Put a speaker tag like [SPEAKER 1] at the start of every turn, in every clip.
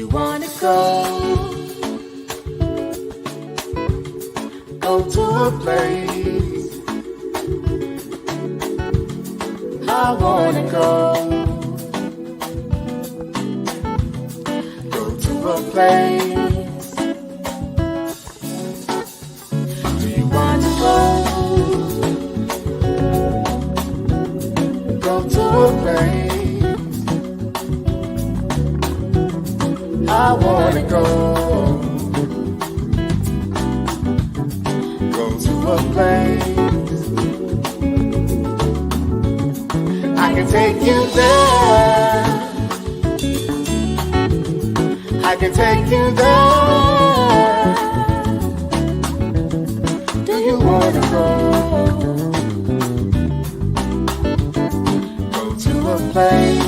[SPEAKER 1] you wanna go to a place? I wanna go to a place. Do you wanna go to a place? I wanna go to a place. I can take you there. I can take you there. Do you wanna go to a place?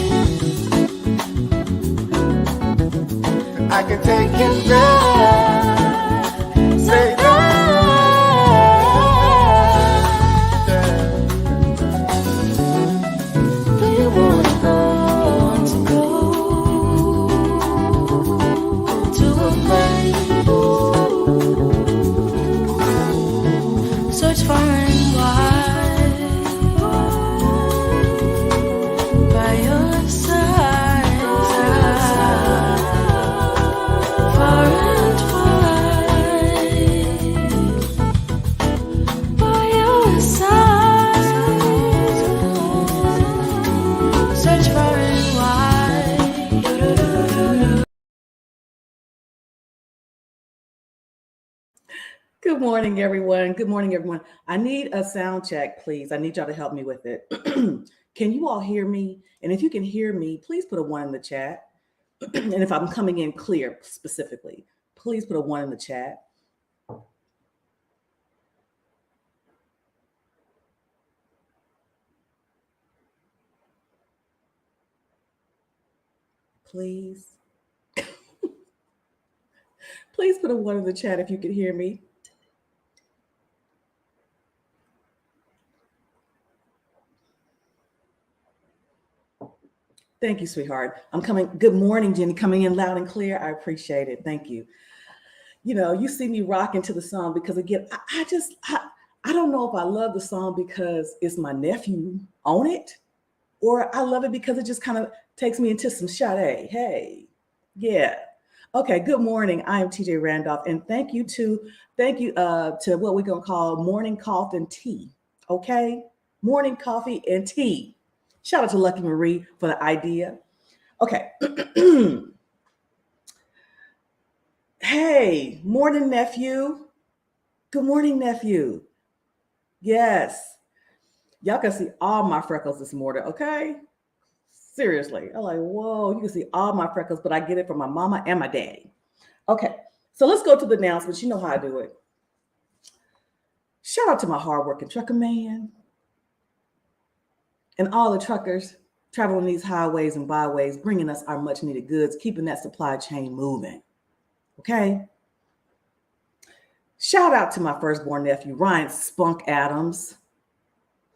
[SPEAKER 1] I can take you there. Say that. Search far and wide by your side, far and wide by your side. Search far and wide. Good morning, everyone. Good morning, everyone. I need a sound check, please. I need y'all to help me with it. Can you all hear me? And if you can hear me, please put a 1 in the chat. And if I'm coming in clear specifically, please put a 1 in the chat. Please. Please put a 1 in the chat if you can hear me. Thank you, sweetheart. I'm coming. Good morning, Jenny. Coming in loud and clear. I appreciate it. Thank you. You know, you see me rocking to the song because, again, I don't know if I love the song because it's my nephew on it, or I love it because it just kind of takes me into some Sade. Hey, yeah. Okay. Good morning. I am Tyaaddd Randolph, and thank you to what we're gonna call morning coffee and tea. Okay, morning coffee and tea. Shout out to Lucky Marie for the idea. Okay. Hey, morning, nephew. Good morning, nephew. Yes. Y'all can see all my freckles this morning, okay? Seriously. I'm like, whoa, you can see all my freckles, but I get it from my mama and my daddy. Okay, so let's go to the announcements. You know how I do it. Shout out to my hardworking trucker man and all the truckers traveling these highways and byways, bringing us our much needed goods, keeping that supply chain moving. Okay. Shout out to my firstborn nephew, Ryan Spunk Adams,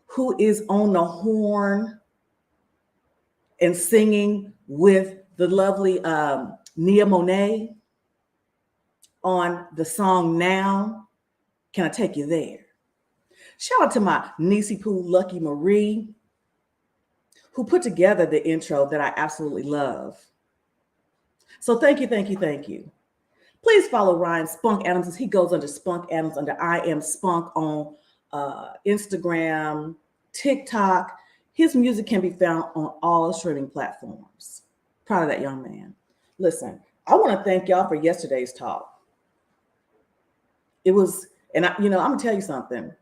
[SPEAKER 1] who is on the horn and singing with the lovely Nia Monet on the song Now. Can I Take You There? Shout out to my niecey poo, Lucky Marie, who put together the intro that I absolutely love. So thank you, thank you, thank you. Please follow Ryan Spunk Adams as he goes under Spunk Adams under I Am Spunk on Instagram, TikTok. His music can be found on all streaming platforms. Proud of that young man. Listen, I want to thank y'all for yesterday's talk. It was, and I'm gonna tell you something.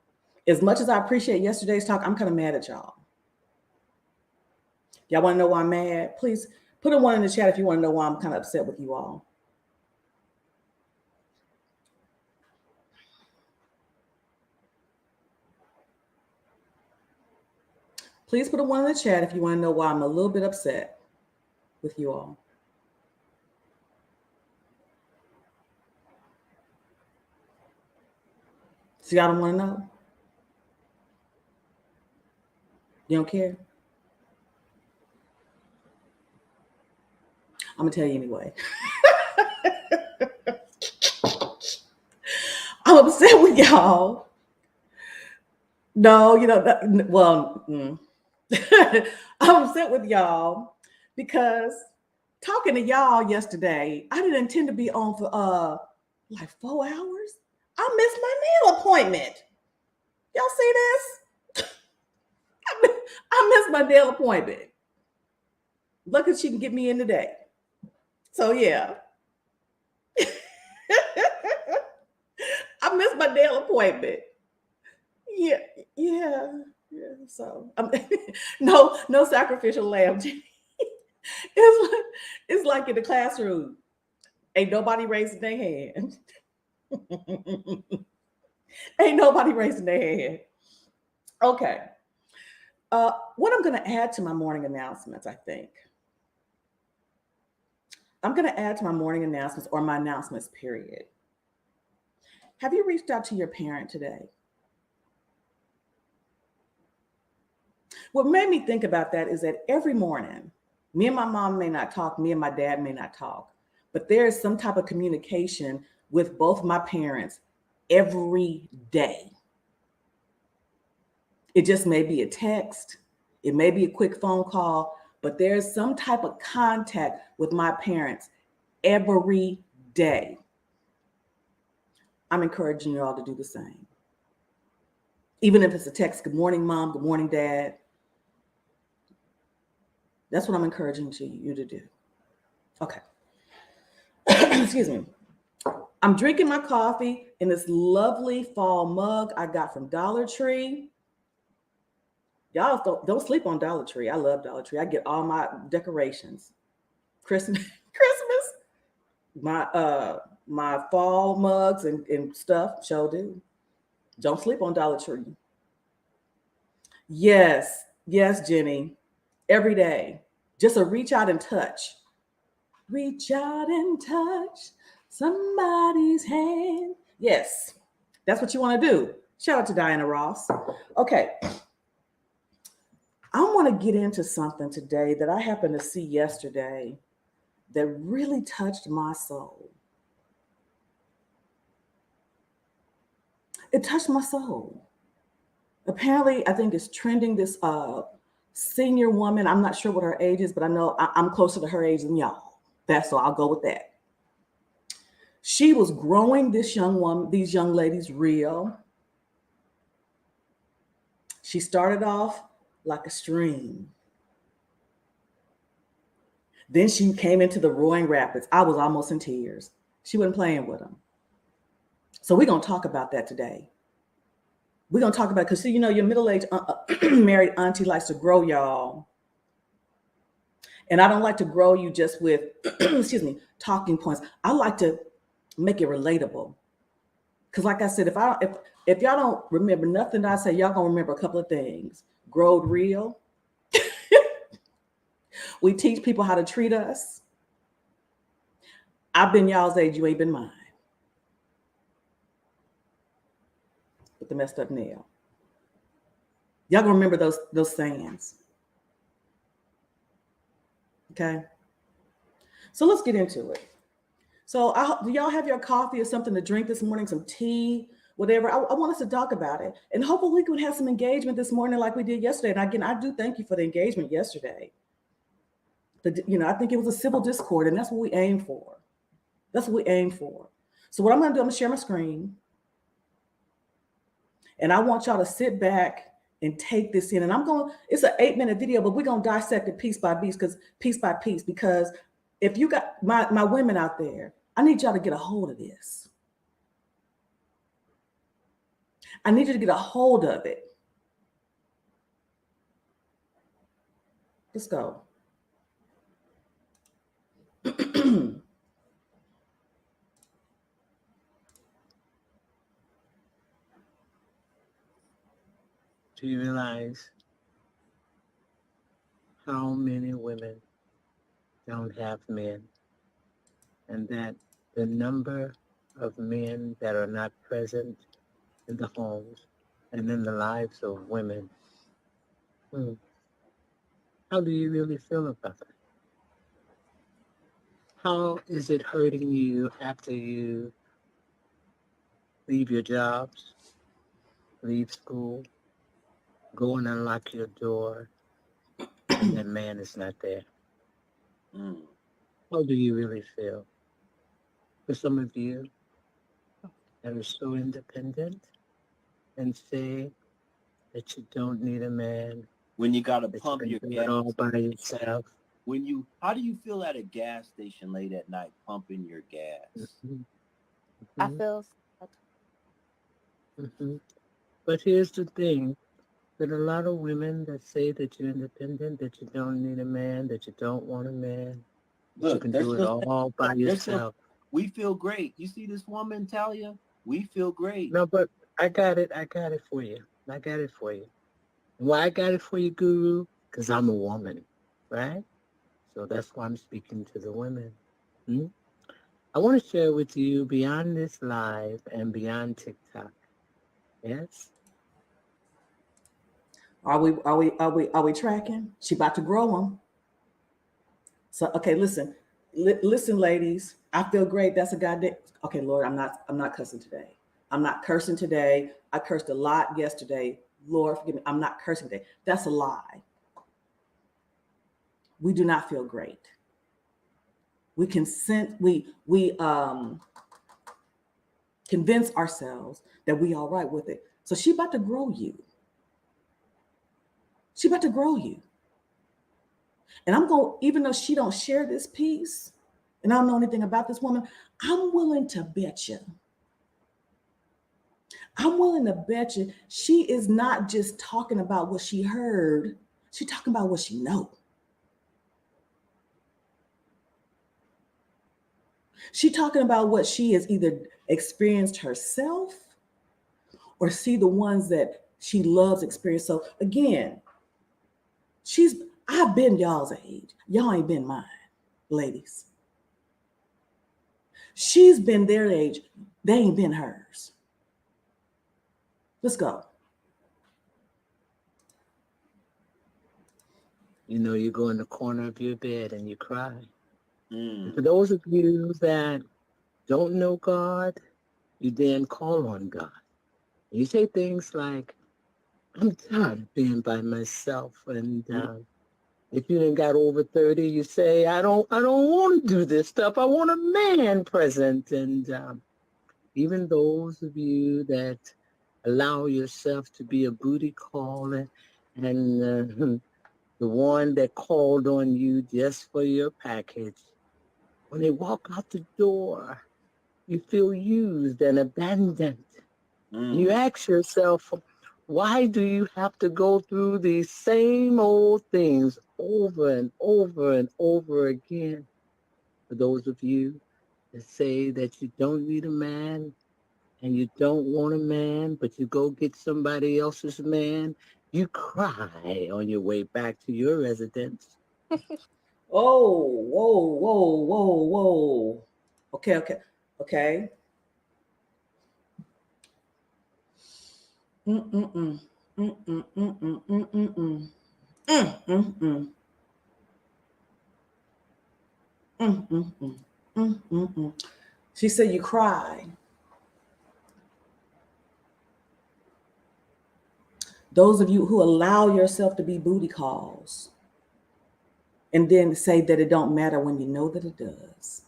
[SPEAKER 1] As much as I appreciate yesterday's talk, I'm kind of mad at y'all. Y'all want to know why I'm mad? Please put a 1 in the chat if you want to know why I'm kind of upset with you all. Please put a 1 in the chat if you want to know why I'm a little bit upset with you all. So y'all don't want to know? You don't care? I'm going to tell you anyway. I'm upset with y'all. No, well, I'm upset with y'all because talking to y'all yesterday, I didn't intend to be on for like 4 hours. I missed my nail appointment. Y'all see this? I missed my nail appointment. Lucky she can get me in today. So yeah. I missed my nail appointment. Yeah, yeah, yeah. So no sacrificial lamb. It's like in the classroom. Ain't nobody raising their hand. Ain't nobody raising their hand. Okay. What I'm going to add to my morning announcements, I think. I'm going to add to my morning announcements or my announcements, period. Have you reached out to your parent today? What made me think about that is that every morning, me and my mom may not talk, me and my dad may not talk, but there is some type of communication with both my parents every day. It just may be a text, it may be a quick phone call, but there's some type of contact with my parents every day. I'm encouraging you all to do the same. Even if it's a text, good morning, mom, good morning, dad. That's what I'm encouraging you to do. Okay. Excuse me. I'm drinking my coffee in this lovely fall mug I got from Dollar Tree. Y'all don't sleep on Dollar Tree. I love Dollar Tree. I get all my decorations. Christmas, my fall mugs and stuff. Sure do. Don't sleep on Dollar Tree. Yes, Jenny. Every day. Just a reach out and touch. Reach out and touch somebody's hand. Yes, that's what you want to do. Shout out to Diana Ross. Okay. I want to get into something today that I happened to see yesterday that really touched my soul. It touched my soul. Apparently, I think it's trending, this senior woman. I'm not sure what her age is, but I know I'm closer to her age than y'all. That's so I'll go with that. She was growing these young ladies real. She started off like a stream. Then she came into the roaring rapids. I was almost in tears. She wasn't playing with them. So we're going to talk about that today. We're going to talk about, because see, your middle-aged married auntie likes to grow y'all. And I don't like to grow you just with, excuse me, talking points. I like to make it relatable. Because like I said, if y'all don't remember nothing I say, y'all going to remember a couple of things. Growed real. We teach people how to treat us. I've been y'all's age, you ain't been mine. With the messed up nail. Y'all gonna remember those sayings. Okay. So let's get into it. So do y'all have your coffee or something to drink this morning, some tea, whatever? I want us to talk about it. And hopefully we can have some engagement this morning like we did yesterday. And again, I do thank you for the engagement yesterday. I think it was a civil discord, and that's what we aim for. That's what we aim for. So what I'm going to do, I'm going to share my screen. And I want y'all to sit back and take this in. And it's an 8-minute video, but we're going to dissect it piece by piece, because if you got my women out there, I need y'all to get a hold of this. I need you to get a hold of it. Let's go.
[SPEAKER 2] Do you realize how many women don't have men, and that the number of men that are not present in the homes and in the lives of women? How do you really feel about that? How is it hurting you after you leave your jobs, leave school, go and unlock your door, and that man is not there.
[SPEAKER 3] Mm.
[SPEAKER 2] How do you really feel? For some of you that are so independent and say that you don't need a man,
[SPEAKER 3] When you gotta
[SPEAKER 2] that you
[SPEAKER 3] pump
[SPEAKER 2] can
[SPEAKER 3] your
[SPEAKER 2] do
[SPEAKER 3] gas,
[SPEAKER 2] it all by yourself.
[SPEAKER 3] how do you feel at a gas station late at night pumping your gas?
[SPEAKER 2] Mhm,
[SPEAKER 4] I
[SPEAKER 2] mhm,
[SPEAKER 4] feel sad.
[SPEAKER 2] mhm. But here's the thing, that a lot of women that say that you're independent, that you don't need a man, that you don't want a man, that you
[SPEAKER 3] Look,
[SPEAKER 2] can
[SPEAKER 3] they're
[SPEAKER 2] do it
[SPEAKER 3] still
[SPEAKER 2] all by
[SPEAKER 3] they're still
[SPEAKER 2] yourself.
[SPEAKER 3] we feel great. You see this woman, Talia? We feel great.
[SPEAKER 2] No, but I got it. I got it for you. I got it for you. Why I got it for you, Guru? Because I'm a woman, right? So that's why I'm speaking to the women. Hmm? I want to share with you beyond this live and beyond TikTok. Yes?
[SPEAKER 1] Are we tracking? She about to grow them. So okay, listen, listen, ladies. I feel great. That's a goddamn. Okay, Lord, I'm not cussing today. I'm not cursing today. I cursed a lot yesterday. Lord, forgive me. I'm not cursing today. That's a lie. We do not feel great. We consent. We convince ourselves that we all right with it. So she about to grow you. She about to grow you. And I'm going, even though she don't share this piece, and I don't know anything about this woman, I'm willing to bet you. I'm willing to bet you she is not just talking about what she heard. She's talking about what she know. She talking about what she has either experienced herself or see the ones that she loves experience. So again, I've been y'all's age. Y'all ain't been mine, ladies. She's been their age. They ain't been hers. Let's go.
[SPEAKER 2] You know, you go in the corner of your bed and you cry. And for
[SPEAKER 3] Mm.
[SPEAKER 2] those of you that don't know God, you then call on God. You say things like, I'm tired of being by myself. And
[SPEAKER 3] Mm.
[SPEAKER 2] if you done got over 30, you say, I don't want to do this stuff. I want a man present. And even those of you that allow yourself to be a booty call and the one that called on you just for your package, when they walk out the door, you feel used and abandoned. And you
[SPEAKER 3] Mm.
[SPEAKER 2] ask yourself, why do you have to go through these same old things over and over and over again? For those of you that say that you don't need a man and you don't want a man, but you go get somebody else's man, you cry on your way back to your residence.
[SPEAKER 1] Oh, whoa, whoa, whoa, whoa. Okay, okay, okay. Mm-mm-mm. Mm-mm-mm-mm-mm-mm. Mm-mm-mm. Mm-mm-mm. Mm-mm-mm. She said you cry. Those of you who allow yourself to be booty calls and then say that it don't matter when you know that it does.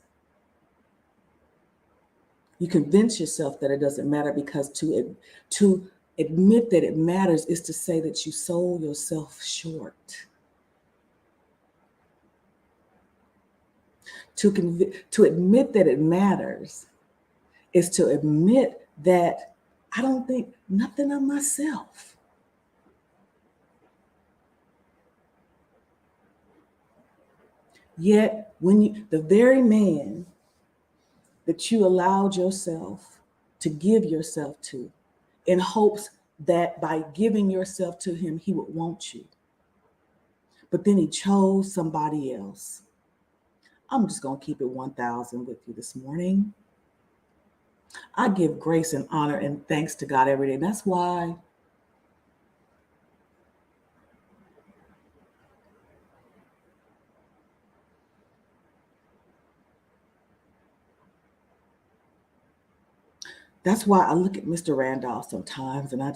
[SPEAKER 1] You convince yourself that it doesn't matter because to admit that it matters is to say that you sold yourself short. To admit that it matters is to admit that I don't think nothing of myself. Yet when the very man that you allowed yourself to give yourself to in hopes that by giving yourself to him, he would want you. But then he chose somebody else. I'm just going to keep it 1,000 with you this morning. I give grace and honor and thanks to God every day. That's why That's why I look at Mr. Randolph sometimes and I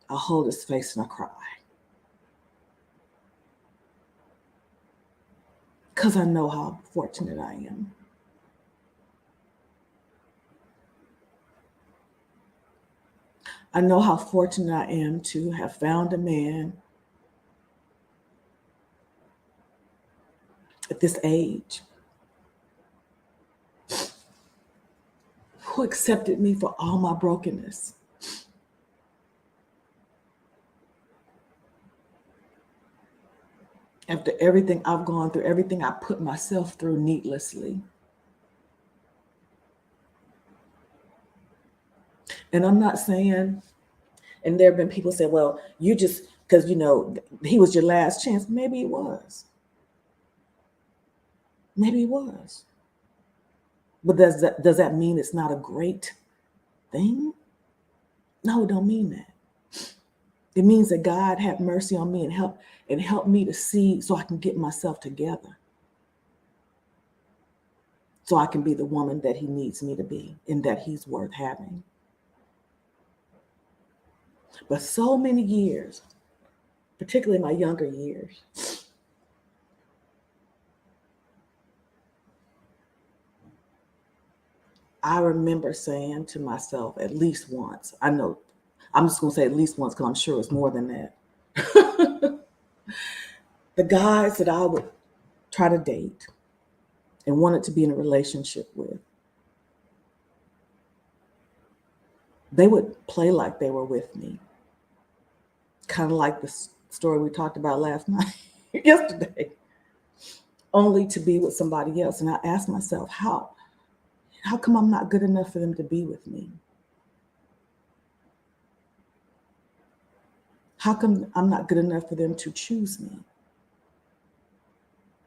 [SPEAKER 1] hold his face and I cry. Because I know how fortunate I am. I know how fortunate I am to have found a man at this age who accepted me for all my brokenness. After everything I've gone through, everything I put myself through needlessly. And I'm not saying, and there have been people say, well, you just, because, he was your last chance. Maybe it was. Maybe it was. But does that mean it's not a great thing? No, it don't mean that. It means that God had mercy on me and help me to see so I can get myself together. So I can be the woman that he needs me to be and that he's worth having. But so many years, particularly my younger years, I remember saying to myself at least once, I know, I'm just going to say at least once because I'm sure it's more than that. The guys that I would try to date and wanted to be in a relationship with, they would play like they were with me. Kind of like the story we talked about last night, yesterday, only to be with somebody else. And I asked myself, how come I'm not good enough for them to be with me? How come I'm not good enough for them to choose me?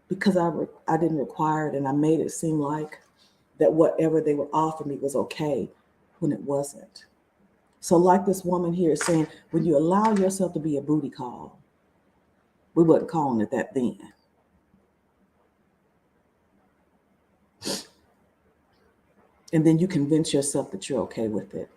[SPEAKER 1] Because I didn't require it, and I made it seem like that whatever they would offer me was okay when it wasn't. So like this woman here is saying, when you allow yourself to be a booty call, we wasn't calling it that then. And then you convince yourself that you're okay with it.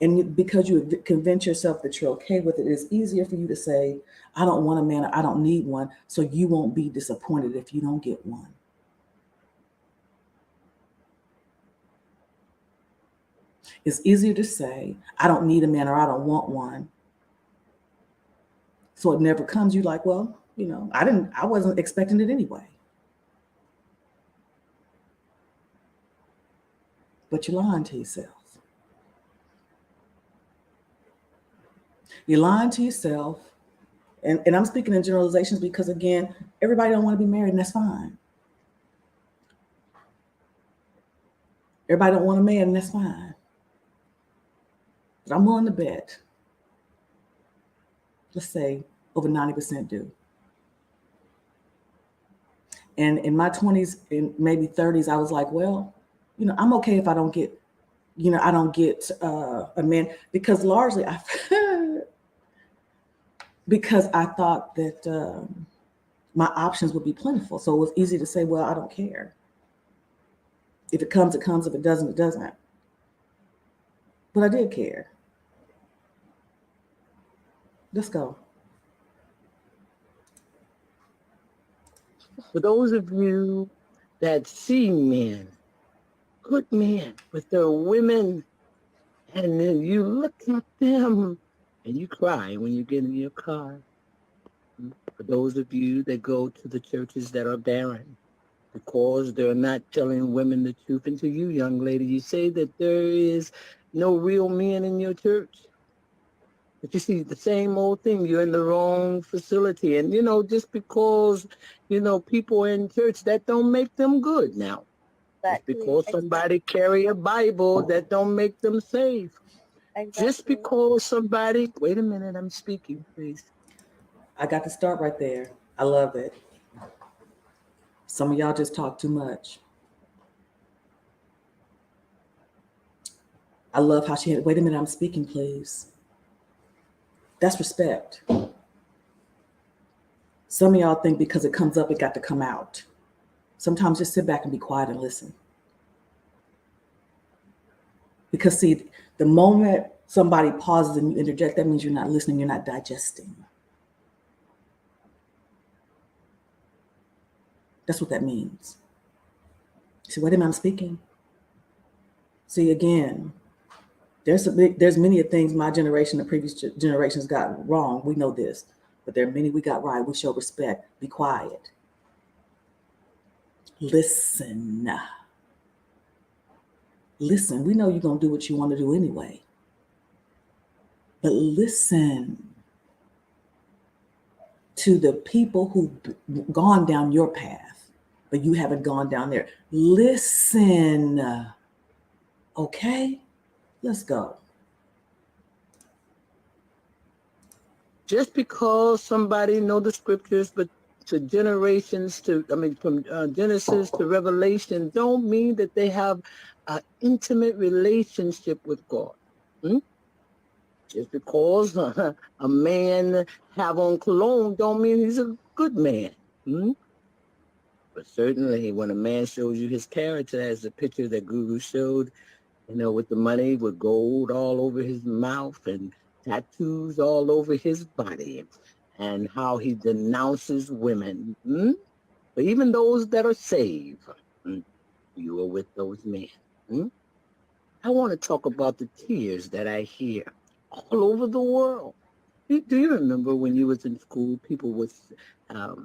[SPEAKER 1] And because you convince yourself that you're okay with it, it's easier for you to say, I don't want a man, or I don't need one, so you won't be disappointed if you don't get one. It's easier to say, I don't need a man, or I don't want one. So it never comes. You're like, well, I wasn't expecting it anyway. But you're lying to yourself. You're lying to yourself. And I'm speaking in generalizations because, again, everybody don't want to be married, and that's fine. Everybody don't want a man, and that's fine. But I'm willing to bet, let's say, over 90% do. And in my 20s and maybe 30s, I was like, well, I'm okay if I don't get, a man, because largely because I thought that my options would be plentiful. So it was easy to say, well, I don't care. If it comes, it comes. If it doesn't, it doesn't. But I did care. Let's go.
[SPEAKER 2] For those of you that see men, good men with their women, and then you look at them and you cry when you get in your car. For those of you that go to the churches that are barren, because they're not telling women the truth. And to you, young lady, you say that there is no real men in your church. But you see, the same old thing, you're in the wrong facility. And, just because, people in church, that don't make them good now. Just because somebody carry a Bible, that don't make them saved. Exactly. Just because somebody, wait a minute, I'm speaking, please.
[SPEAKER 1] I got to start right there. I love it. Some of y'all just talk too much. I love how she had, wait a minute, I'm speaking, please. That's respect. Some of y'all think because it comes up, it got to come out. Sometimes just sit back and be quiet and listen. Because see, the moment somebody pauses and you interject, that means you're not listening, you're not digesting. That's what that means. See, wait a minute, I'm speaking. See, again, there's many of things my generation and previous generations got wrong. We know this, but there are many we got right. We show respect. Be quiet. Listen. Listen. We know you're going to do what you want to do anyway. But listen to the people who've gone down your path, but you haven't gone down there. Listen. Okay? Let's go.
[SPEAKER 2] Just because somebody know the scriptures, but to generations from Genesis to Revelation, don't mean that they have an intimate relationship with God. Just because a man have on cologne don't mean he's a good man. But certainly when a man shows you his character, as the picture that Guru showed, with the money, with gold all over his mouth and tattoos all over his body, and how he denounces women. But even those that are saved, you are with those men. I want to talk about the tears that I hear all over the world. Do you remember when you was in school, people would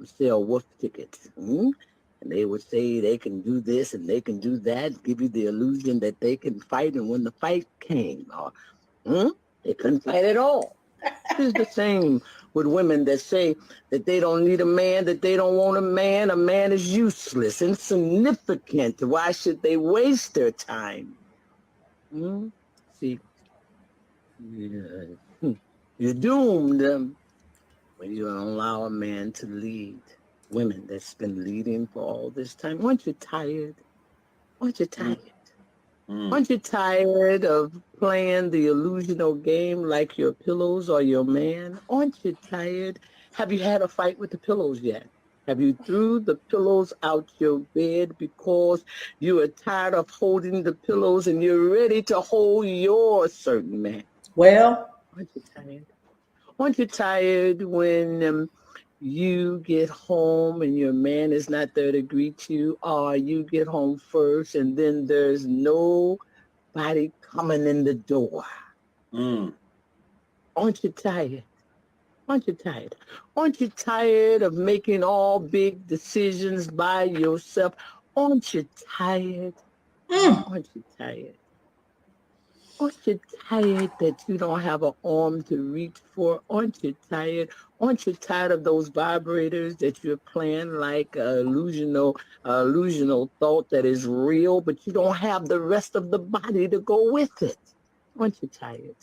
[SPEAKER 2] sell wolf tickets? And they would say they can do this and they can do that, give you the illusion that they can fight. And when the fight came, they couldn't fight at all. It's the same with women that say that they don't need a man, that they don't want a man. A man is useless, insignificant. Why should they waste their time? See, you're doomed when you don't allow a man to lead. Women that's been leading for all this time. Aren't you tired? Aren't you tired? Aren't you tired of playing the illusional game like your pillows or your man? Aren't you tired? Have you had a fight with the pillows yet? Have you threw the pillows out your bed because you are tired of holding the pillows and you're ready to hold your certain man?
[SPEAKER 1] Well,
[SPEAKER 2] aren't you tired? Aren't you tired when you get home and your man is not there to greet you, or you get home first and then there's nobody coming in the door? Aren't you tired? Aren't you tired? Aren't you tired of making all big decisions by yourself? Aren't you tired? Aren't you tired? Aren't you tired that you don't have an arm to reach for? Aren't you tired? Aren't you tired of those vibrators that you're playing like illusional thought that is real, but you don't have the rest of the body to go with it? Aren't you tired?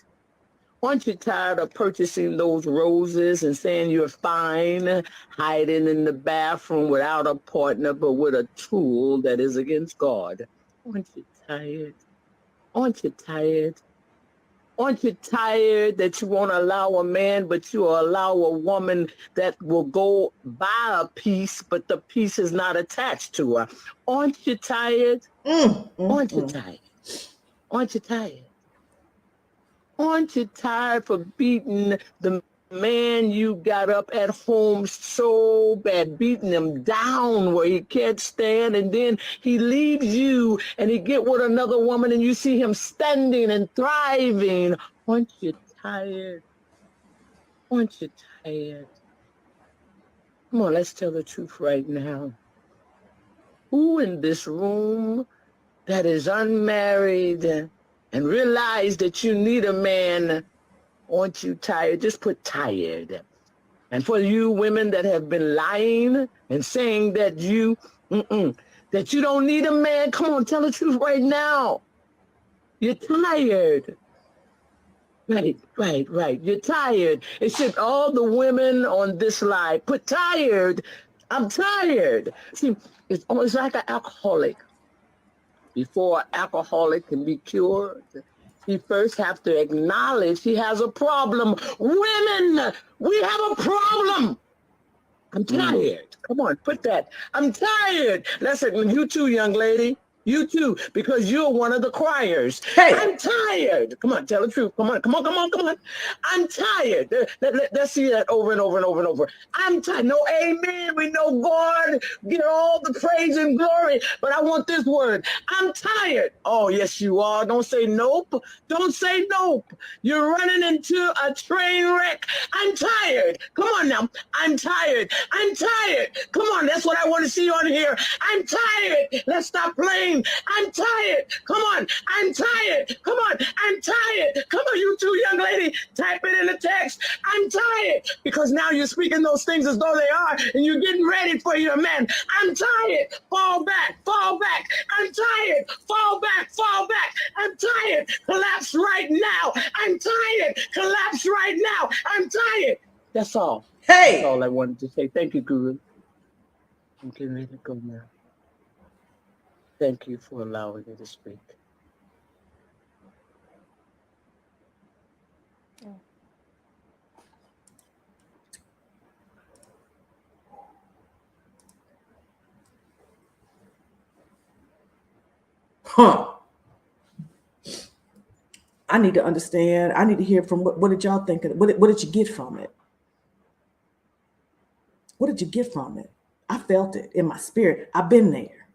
[SPEAKER 2] Aren't you tired of purchasing those roses and saying you're fine, hiding in the bathroom without a partner, but with a tool that is against God? Aren't you tired? Aren't you tired? Aren't you tired that you won't allow a man, but you allow a woman that will go buy a piece, but the piece is not attached to her? Aren't you tired? Aren't you tired? Aren't you tired? Aren't you tired for beating the man you got up at home so bad, beating him down where he can't stand, and then he leaves you and he get with another woman and you see him standing and thriving? Aren't you tired? Aren't you tired? Come on, let's tell the truth right now. Who in this room that is unmarried and realize that you need a man? Aren't you tired? Just put tired. And for you women that have been lying and saying that you don't need a man, come on, tell the truth right now. You're tired. Right. You're tired. It should all the women on this line put tired. I'm tired. See, it's almost like an alcoholic. Before an alcoholic can be cured, he first have to acknowledge he has a problem. Women, we have a problem. I'm tired. Come on, put that. I'm tired. Listen, you too, young lady. You too, because you're one of the criers.
[SPEAKER 1] Hey.
[SPEAKER 2] I'm tired. Come on, tell the truth. Come on. I'm tired. Let's see that over and over and over and over. I'm tired. No amen. We know God get all the praise and glory. But I want this word. I'm tired. Oh, yes, you are. Don't say nope. Don't say nope. You're running into a train wreck. I'm tired. Come on now. I'm tired. I'm tired. Come on. That's what I want to see on here. I'm tired. Let's stop playing. I'm tired. Come on. I'm tired. Come on. I'm tired. Come on, you two young lady. Type it in the text. I'm tired. Because now you're speaking those things as though they are, and you're getting ready for your man. I'm tired. Fall back. Fall back. I'm tired. Fall back. Fall back. I'm tired. Collapse right now. I'm tired. Collapse right now. I'm tired. That's all.
[SPEAKER 1] Hey.
[SPEAKER 2] That's all I wanted to say. Thank you, Guru. I'm getting ready to go now. Thank you for allowing me to speak.
[SPEAKER 1] Huh. I need to understand. I need to hear from what did y'all think? What did you get from it? What did you get from it? I felt it in my spirit. I've been there.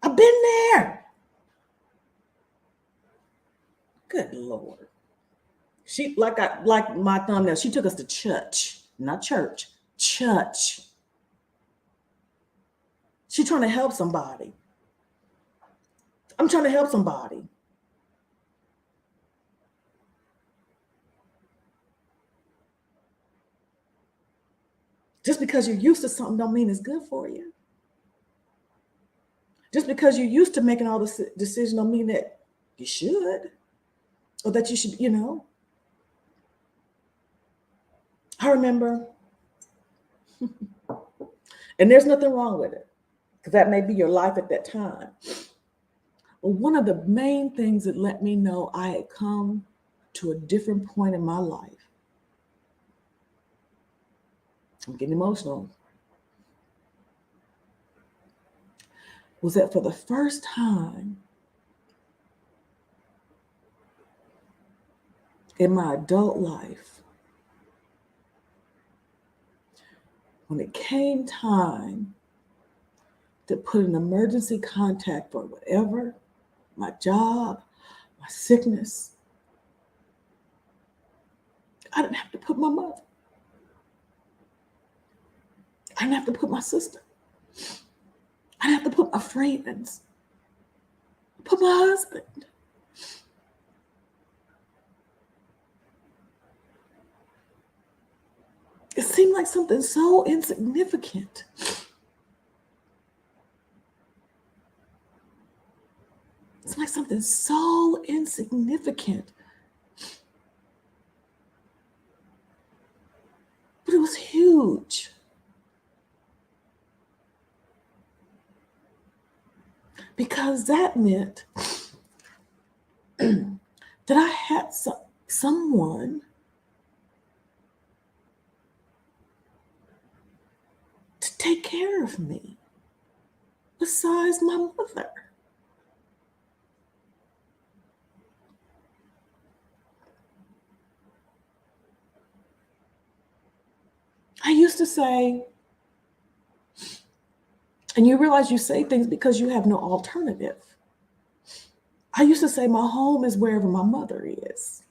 [SPEAKER 1] I've been there. Good Lord. She like my thumbnail. She took us to church, not church, church. She's trying to help somebody. I'm trying to help somebody. Just because you're used to something don't mean it's good for you. Just because you're used to making all the decisions don't mean that you should, or that you should, I remember, and there's nothing wrong with it, because that may be your life at that time. But one of the main things that let me know I had come to a different point in my life, I'm getting emotional, was that for the first time in my adult life, when it came time to put an emergency contact for whatever, my job, my sickness, I didn't have to put my mother. I didn't have to put my sister. I didn't have to put my friends. Put my husband. It seemed like something so insignificant. It's like something so insignificant. But it was huge. Because that meant that I had someone to take care of me besides my mother. I used to say, and you realize you say things because you have no alternative. I used to say my home is wherever my mother is.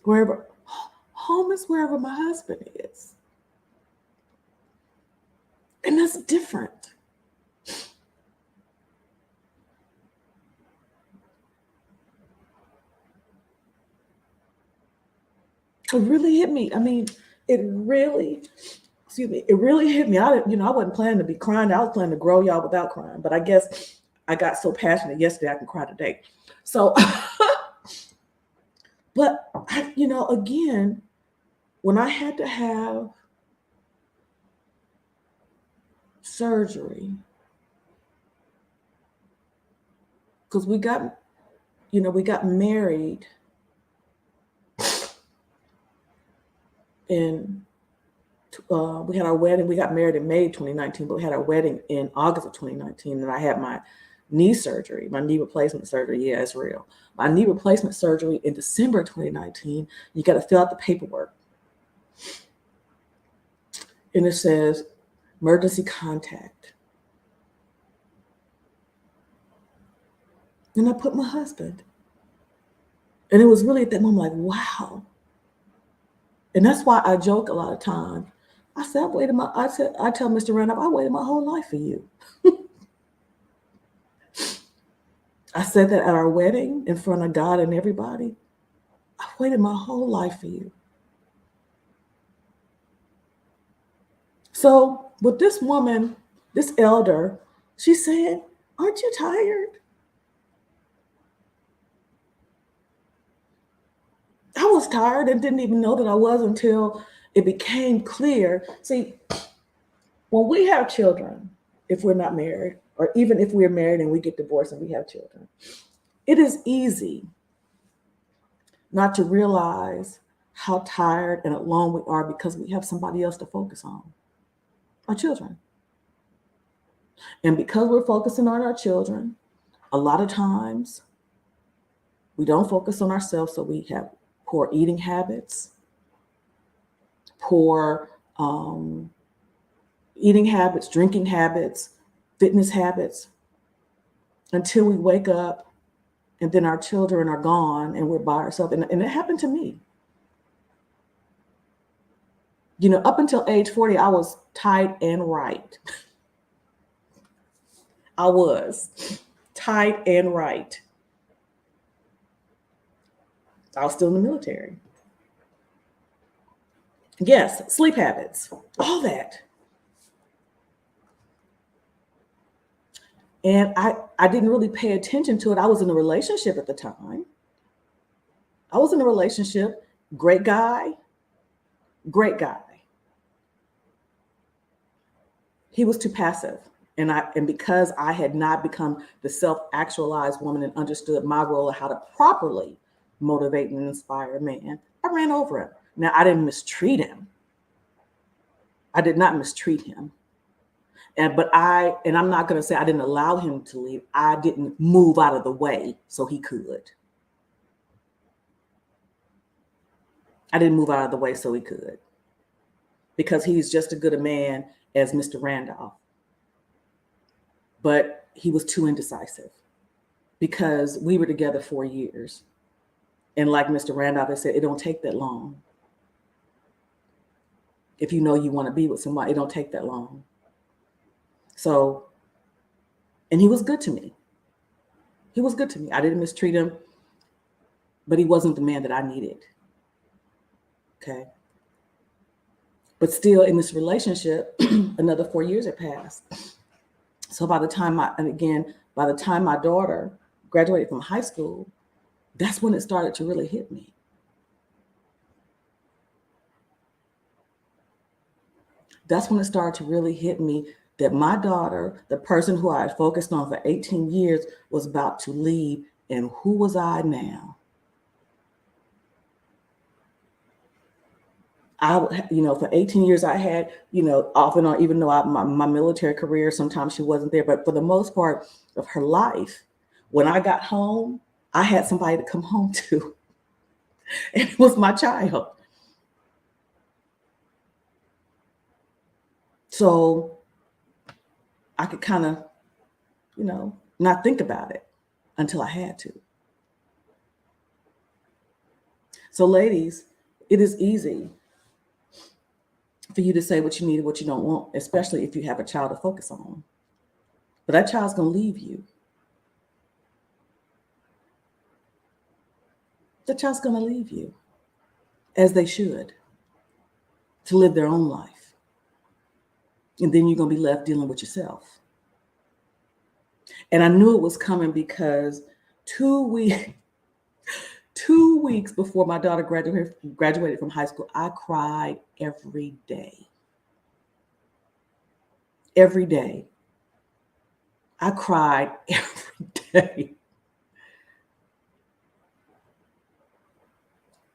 [SPEAKER 1] Home is wherever my husband is. And that's different. It really hit me. I mean, it really hit me. I wasn't planning to be crying. I was planning to grow y'all without crying, but I guess I got so passionate yesterday I can cry today. So, but again, when I had to have surgery, because we got married in we had our wedding. We got married in May 2019, but we had our wedding in August of 2019. And I had my knee surgery, my knee replacement surgery. Yeah, it's real. My knee replacement surgery in December 2019. You got to fill out the paperwork. And it says emergency contact. And I put my husband. And it was really at that moment like, wow. And that's why I joke a lot of times. I tell Mr. Randolph, I waited my whole life for you. I said that at our wedding in front of God and everybody. I waited my whole life for you. So with this woman, this elder, she said, aren't you tired? I was tired and didn't even know that I was until it became clear. See, when we have children, if we're not married, or even if we're married and we get divorced and we have children, it is easy not to realize how tired and alone we are because we have somebody else to focus on, our children. And because we're focusing on our children, a lot of times we don't focus on ourselves, so we have poor eating habits, poor eating habits, drinking habits, fitness habits, until we wake up and then our children are gone and we're by ourselves. And it happened to me. You know, up until age 40, I was tight and right. I was tight and right. I was still in the military. Yes, sleep habits, all that. And I didn't really pay attention to it. I was in a relationship at the time. I was in a relationship, great guy. He was too passive. And because I had not become the self-actualized woman and understood my role of how to properly motivate and inspire a man, I ran over him. Now, I didn't mistreat him. I did not mistreat him. But I'm not going to say I didn't allow him to leave. I didn't move out of the way so he could. I didn't move out of the way so he could. Because he's just as good a man as Mr. Randolph. But he was too indecisive because we were together 4 years. And like Mr. Randolph has said, it don't take that long. If you know you want to be with somebody, it don't take that long. So, and he was good to me. He was good to me. I didn't mistreat him, but he wasn't the man that I needed. Okay. But still in this relationship, another 4 years had passed. So by the time my daughter graduated from high school, that's when it started to really hit me. That's when it started to really hit me that my daughter, the person who I had focused on for 18 years, was about to leave. And who was I now? For 18 years, I had, off and on, even though my military career, sometimes she wasn't there, but for the most part of her life, when I got home, I had somebody to come home to. And it was my child. So I could kind of, not think about it until I had to. So ladies, it is easy for you to say what you need and what you don't want, especially if you have a child to focus on. But that child's going to leave you. The child's going to leave you, as they should, to live their own life. And then you're going to be left dealing with yourself. And I knew it was coming because 2 weeks before my daughter graduated from high school, I cried every day. Every day. I cried every day.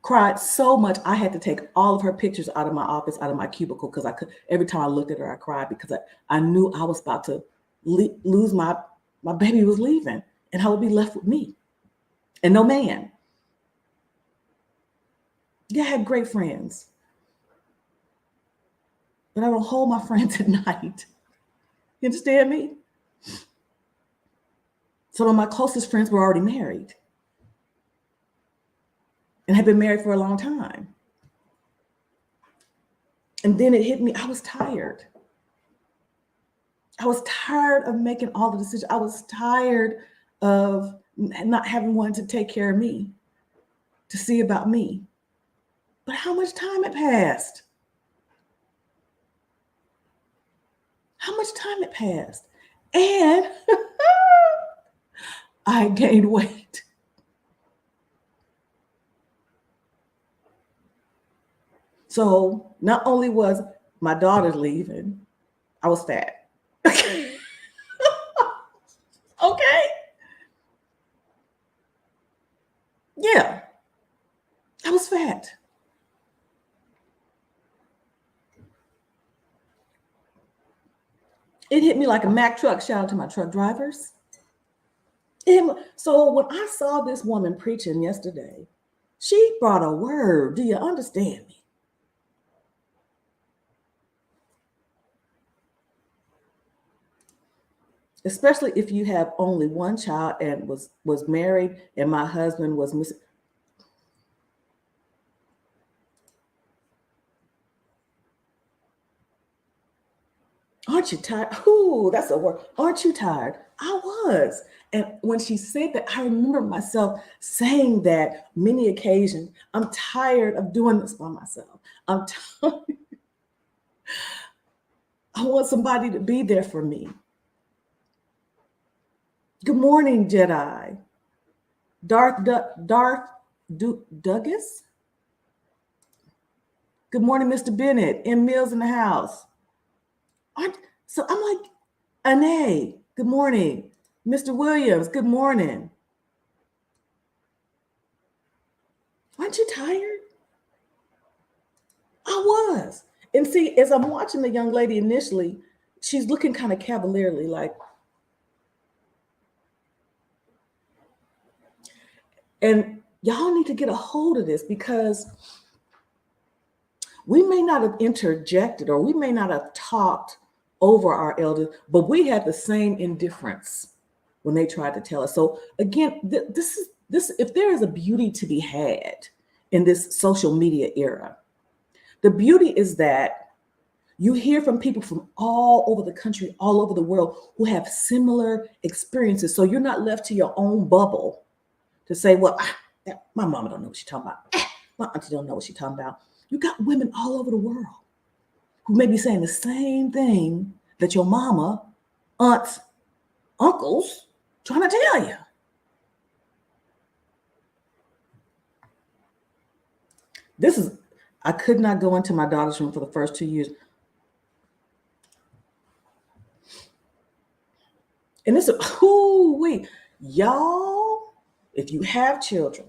[SPEAKER 1] cried so much I had to take all of her pictures out of my office, out of my cubicle, because I could. Every time I looked at her, I cried because I knew I was about to lose my baby was leaving, and I would be left with me and no man. Yeah, I had great friends, but I don't hold my friends at night. You understand me? Some of my closest friends were already married and had been married for a long time. And then it hit me. I was tired. I was tired of making all the decisions. I was tired of not having one to take care of me, to see about me. But how much time had passed? How much time had passed? And I gained weight. So not only was my daughter leaving, I was fat. Okay. Yeah, I was fat. It hit me like a Mack truck. Shout out to my truck drivers. So when I saw this woman preaching yesterday, she brought a word. Do you understand me? Especially if you have only one child and was married, and my husband was missing. Aren't you tired? Ooh, that's a word. Aren't you tired? I was. And when she said that, I remember myself saying that many occasions. I'm tired of doing this by myself. I'm tired. I want somebody to be there for me. Good morning, Jedi. Douglas. Good morning, Mr. Bennett. M. Mills in the house. So I'm like, Ane, good morning. Mr. Williams, good morning. Aren't you tired? I was. And see, as I'm watching the young lady initially, she's looking kind of cavalierly, like, and y'all need to get a hold of this, because we may not have interjected or we may not have talked over our elders, but we had the same indifference when they tried to tell us. So again, this if there is a beauty to be had in this social media era, the beauty is that you hear from people from all over the country, all over the world, who have similar experiences. So you're not left to your own bubble to say, well, my mama don't know what she's talking about. My auntie don't know what she's talking about. You got women all over the world who may be saying the same thing that your mama, aunts, uncles trying to tell you. I could not go into my daughter's room for the first 2 years. And this is, y'all, if you have children,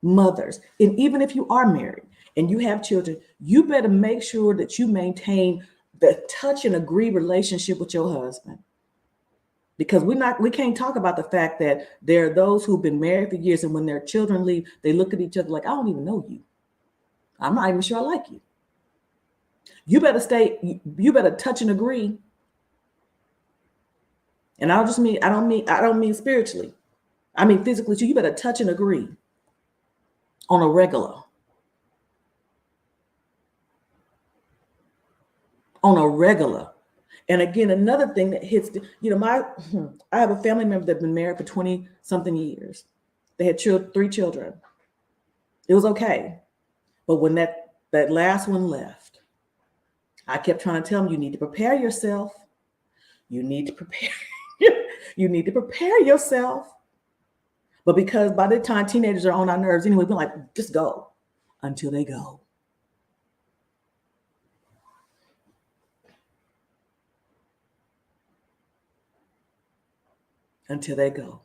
[SPEAKER 1] mothers, and even if you are married and you have children, you better make sure that you maintain the touch and agree relationship with your husband. Because we can't talk about the fact that there are those who've been married for years, and when their children leave, they look at each other like, I don't even know you. I'm not even sure I like you. You better touch and agree. And I don't mean spiritually. I mean physically too. You better touch and agree on a regular. On a regular. And again, another thing that hits, I have a family member that's been married for 20 something years. They had 3 children. It was okay. But when that last one left, I kept trying to tell them, you need to prepare yourself. You need to prepare. You need to prepare yourself. But because by the time teenagers are on our nerves anyway, we're like, just go until they go. Until they go.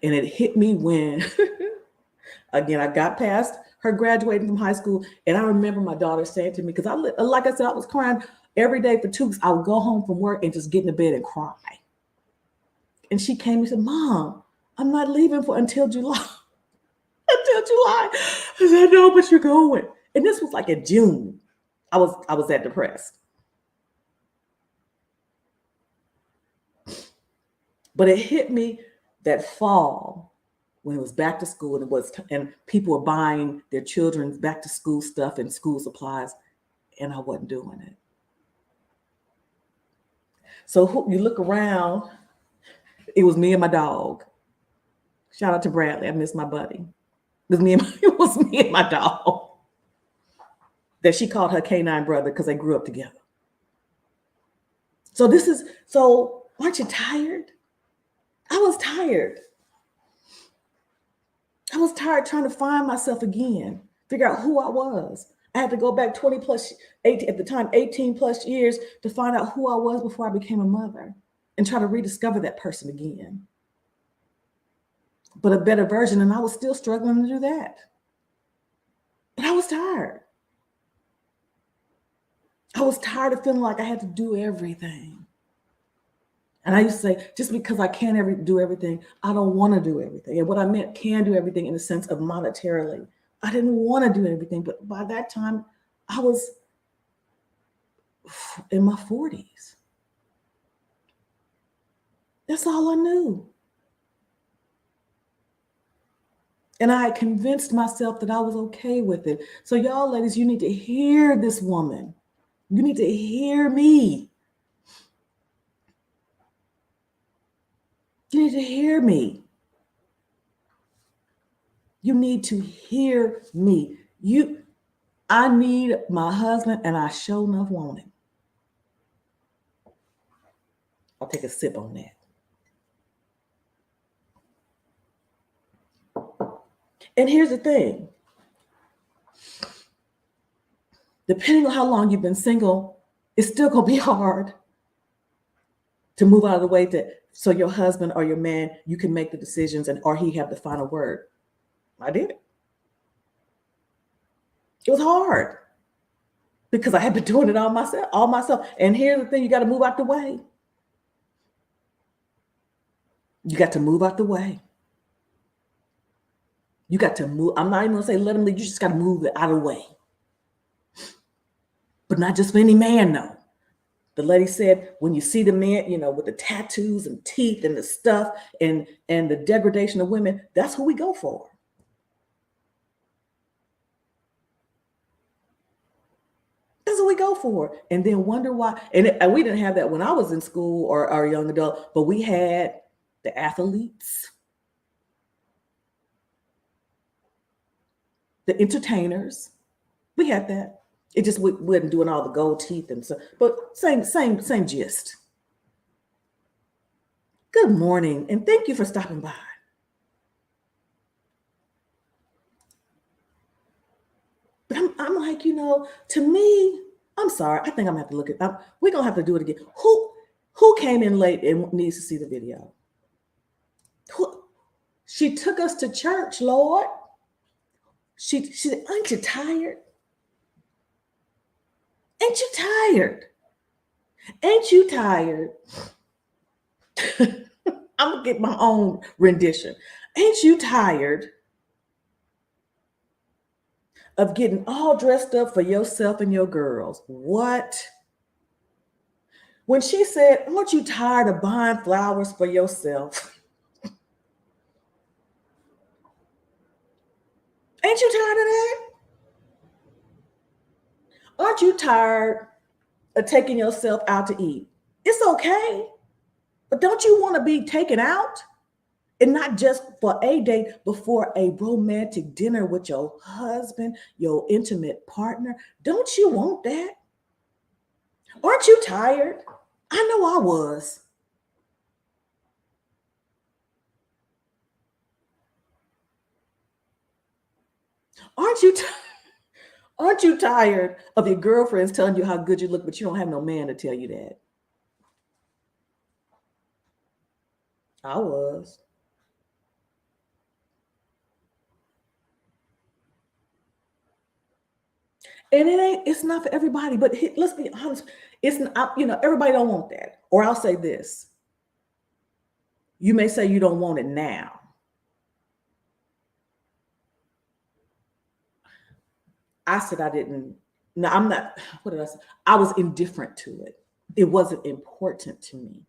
[SPEAKER 1] And it hit me when, again, I got past her graduating from high school. And I remember my daughter saying to me, because like I said, I was crying every day for 2 weeks. I would go home from work and just get in the bed and cry. And she came and said, Mom, I'm not leaving until July. Until July. I said, no, but you're going. And this was like in June. I was that depressed. But it hit me that fall when it was back to school, and people were buying their children's back to school stuff and school supplies, and I wasn't doing it. So you look around, it was me and my dog. Shout out to Bradley. I miss my buddy. It was me and my dog that she called her canine brother because they grew up together. So aren't you tired? I was tired. I was tired trying to find myself again, figure out who I was. I had to go back 20 plus, 18, at the time, 18 plus years to find out who I was before I became a mother and try to rediscover that person again. But a better version, and I was still struggling to do that. But I was tired. I was tired of feeling like I had to do everything. And I used to say, just because I can't do everything, I don't want to do everything. And what I meant, can do everything in the sense of monetarily. I didn't want to do everything, but by that time, I was in my 40s. That's all I knew. And I had convinced myself that I was okay with it. So y'all ladies, you need to hear this woman. You need to hear me. You need to hear me. You need to hear me. I need my husband, and I sure enough want him. I'll take a sip on that. And here's the thing. Depending on how long you've been single, it's still going to be hard to move out of the way so your husband or your man, you can make the decisions or he have the final word. I did it. It was hard because I had been doing it all myself. And here's the thing, you got to move out the way. You got to move out the way. You got to move. I'm not even going to say let him leave. You just got to move it out of the way. But not just for any man, no. The lady said, when you see the man, with the tattoos and teeth and the stuff and the degradation of women, that's who we go for. That's what we go for. And then wonder why. And we didn't have that when I was in school or a young adult, but we had the athletes, the entertainers. We had that. It just we wasn't doing all the gold teeth and stuff, but same gist. Good morning, and thank you for stopping by. But I'm like, to me, I'm sorry. I think I'm gonna have to look at. We're gonna have to do it again. Who came in late and needs to see the video? She took us to church, Lord. She said, aren't you tired? Ain't you tired? Ain't you tired? I'm gonna get my own rendition. Ain't you tired of getting all dressed up for yourself and your girls? What? When she said, aren't you tired of buying flowers for yourself? Ain't you tired of that? Aren't you tired of taking yourself out to eat? It's okay, but don't you want to be taken out? And not just for a date, but for a romantic dinner with your husband, your intimate partner. Don't you want that? Aren't you tired? I know I was. Aren't you tired of your girlfriends telling you how good you look, but you don't have no man to tell you that? I was. And it's not for everybody, but let's be honest. It's not, everybody don't want that. Or I'll say this. You may say you don't want it now. I said I didn't. No, I'm not. What did I say? I was indifferent to it. It wasn't important to me.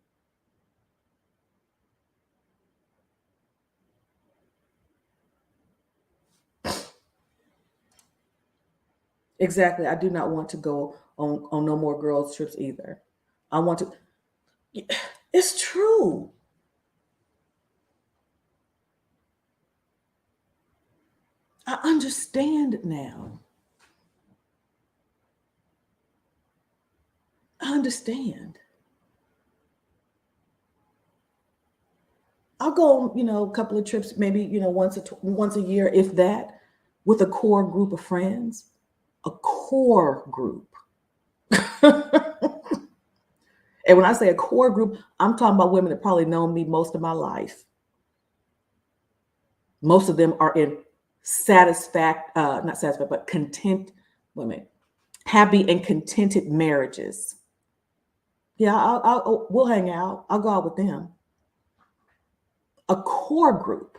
[SPEAKER 1] Exactly. I do not want to go on no more girls' trips either. I want to. It's true. I understand now. I understand. I'll go on, a couple of trips, maybe, once a year, if that, with a core group of friends. A core group. And when I say a core group, I'm talking about women that probably known me most of my life. Most of them are in not satisfied, but content women, happy and contented marriages. Yeah, we'll hang out. I'll go out with them. A core group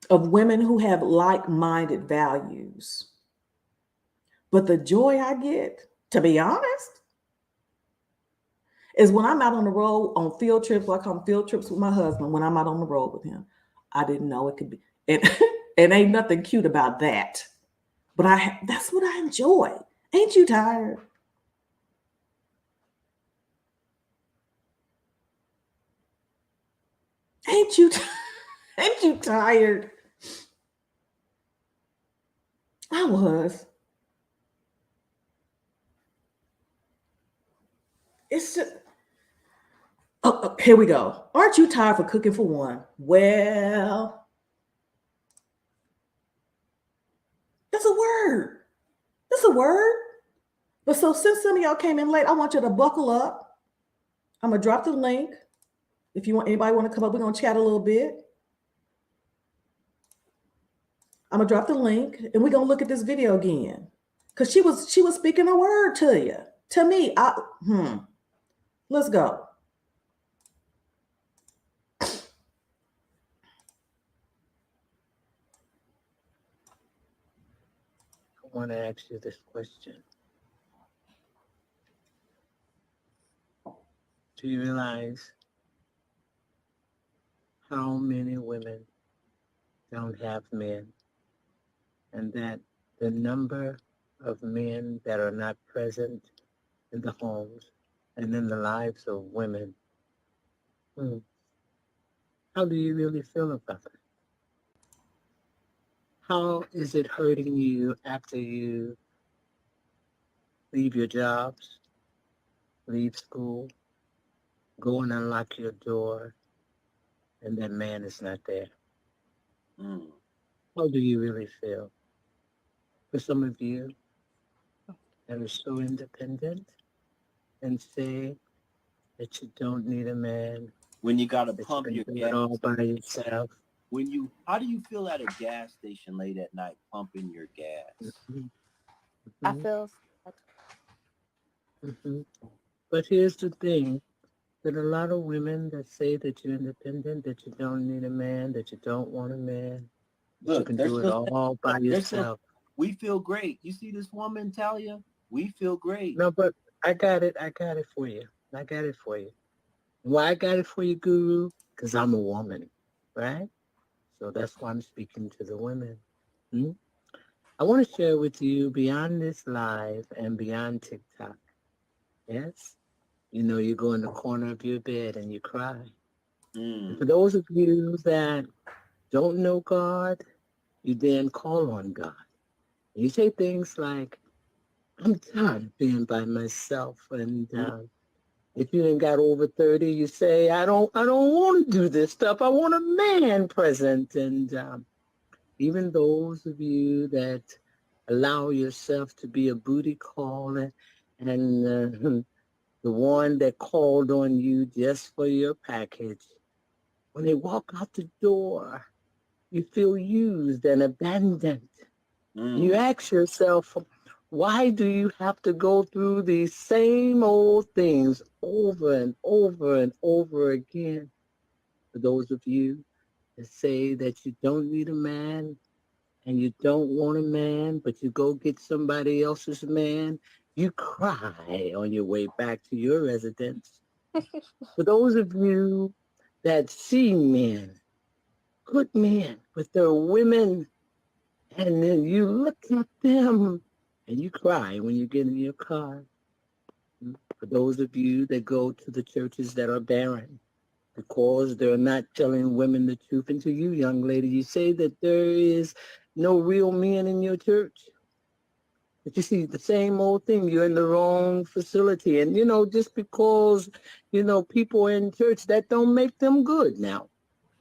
[SPEAKER 1] of women who have like-minded values. But the joy I get, to be honest, is when I'm out on the road on field trips. I call them field trips with my husband. When I'm out on the road with him, I didn't know it could be. And ain't nothing cute about that. But that's what I enjoy. Ain't you tired? Ain't you tired? I was. It's just, here we go. Aren't you tired for cooking for one? Well, that's a word. That's a word. But so since some of y'all came in late, I want you to buckle up. I'm gonna drop the link. If anybody want to come up, we're gonna chat a little bit. I'm gonna drop the link and we're gonna look at this video again. Because she was speaking a word to you. To me, let's go.
[SPEAKER 2] I want to ask you this question. Do you realize how many women don't have men, and that the number of men that are not present in the homes and in the lives of women, how do you really feel about it? How is it hurting you after you leave your jobs, leave school, go and unlock your door, and that man is not there? How do you really feel? For some of you that are so independent and say that you don't need a man,
[SPEAKER 3] when you gotta
[SPEAKER 2] that
[SPEAKER 3] pump
[SPEAKER 2] you
[SPEAKER 3] your
[SPEAKER 2] can do
[SPEAKER 3] gas
[SPEAKER 2] it all by yourself.
[SPEAKER 3] How do you feel at a gas station late at night pumping your gas?
[SPEAKER 4] I feel
[SPEAKER 2] But here's the thing, that a lot of women that say that you're independent, that you don't need a man, that you don't want a man, that you can do it all by yourself.
[SPEAKER 3] We feel great. You see this woman, Talia? We feel great.
[SPEAKER 2] No, but I got it for you. I got it for you. Why I got it for you, Guru? Because I'm a woman, right? So that's why I'm speaking to the women. I want to share with you beyond this live and beyond TikTok. Yes? You go in the corner of your bed and you cry. And for those of you that don't know God, you then call on God. You say things like, I'm tired of being by myself. And if you ain't got over 30, you say, I don't want to do this stuff. I want a man present. And even those of you that allow yourself to be a booty call and the one that called on you just for your package, when they walk out the door, you feel used and abandoned. You ask yourself, why do you have to go through these same old things over and over and over again? For those of you that say that you don't need a man and you don't want a man, but you go get somebody else's man, you cry on your way back to your residence. For those of you that see men, good men with their women, and then you look at them and you cry when you get in your car. For those of you that go to the churches that are barren, because they're not telling women the truth. And to you, young lady, you say that there is no real men in your church. But you see, the same old thing, you're in the wrong facility. And, just because, people in church, that don't make them good now.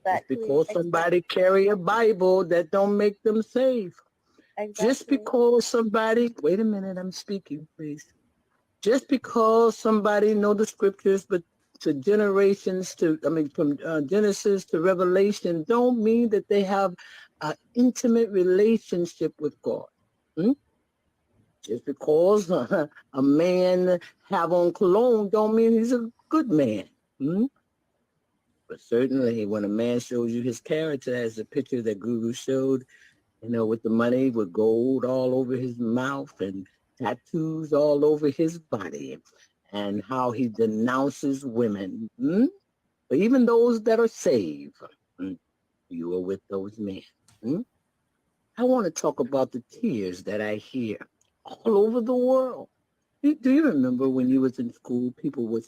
[SPEAKER 2] Just because somebody carry a Bible, that don't make them saved.
[SPEAKER 4] Exactly.
[SPEAKER 2] Just because somebody, wait a minute, I'm speaking, please. Just because somebody know the scriptures, but from Genesis to Revelation, don't mean that they have an intimate relationship with God. Just because a man have on cologne don't mean he's a good man. But certainly when a man shows you his character, as the picture that Guru showed, with the money, with gold all over his mouth and tattoos all over his body, and how he denounces women. But even those that are saved, you are with those men. I want to talk about the tears that I hear all over the world. Do you remember when you was in school, people would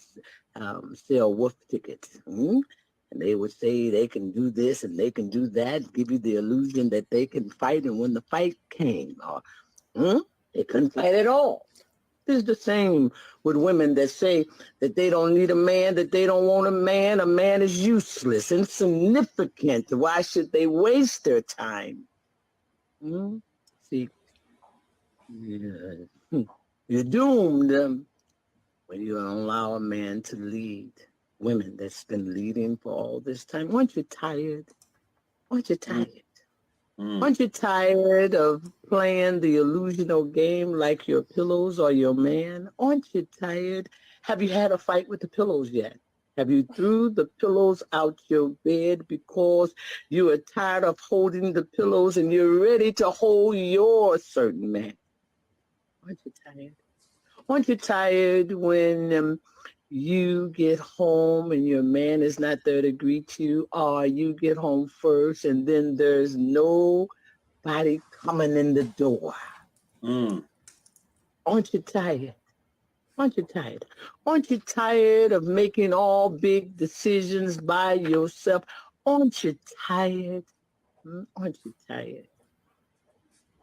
[SPEAKER 2] sell wolf tickets? And they would say they can do this and they can do that, give you the illusion that they can fight. And when the fight came, they couldn't fight at all. It's the same with women that say that they don't need a man, that they don't want a man. A man is useless, insignificant. Why should they waste their time? See, you're doomed when you allow a man to lead. Women that's been leading for all this time. Aren't you tired? Aren't you tired? Aren't you tired of playing the illusional game like your pillows are your man? Aren't you tired? Have you had a fight with the pillows yet? Have you threw the pillows out your bed because you are tired of holding the pillows and you're ready to hold your certain man? Aren't you tired? Aren't you tired when you get home and your man is not there to greet you, or you get home first and then there's nobody coming in the door? Aren't you tired? Aren't you tired? Aren't you tired of making all big decisions by yourself? Aren't you tired? Aren't you tired?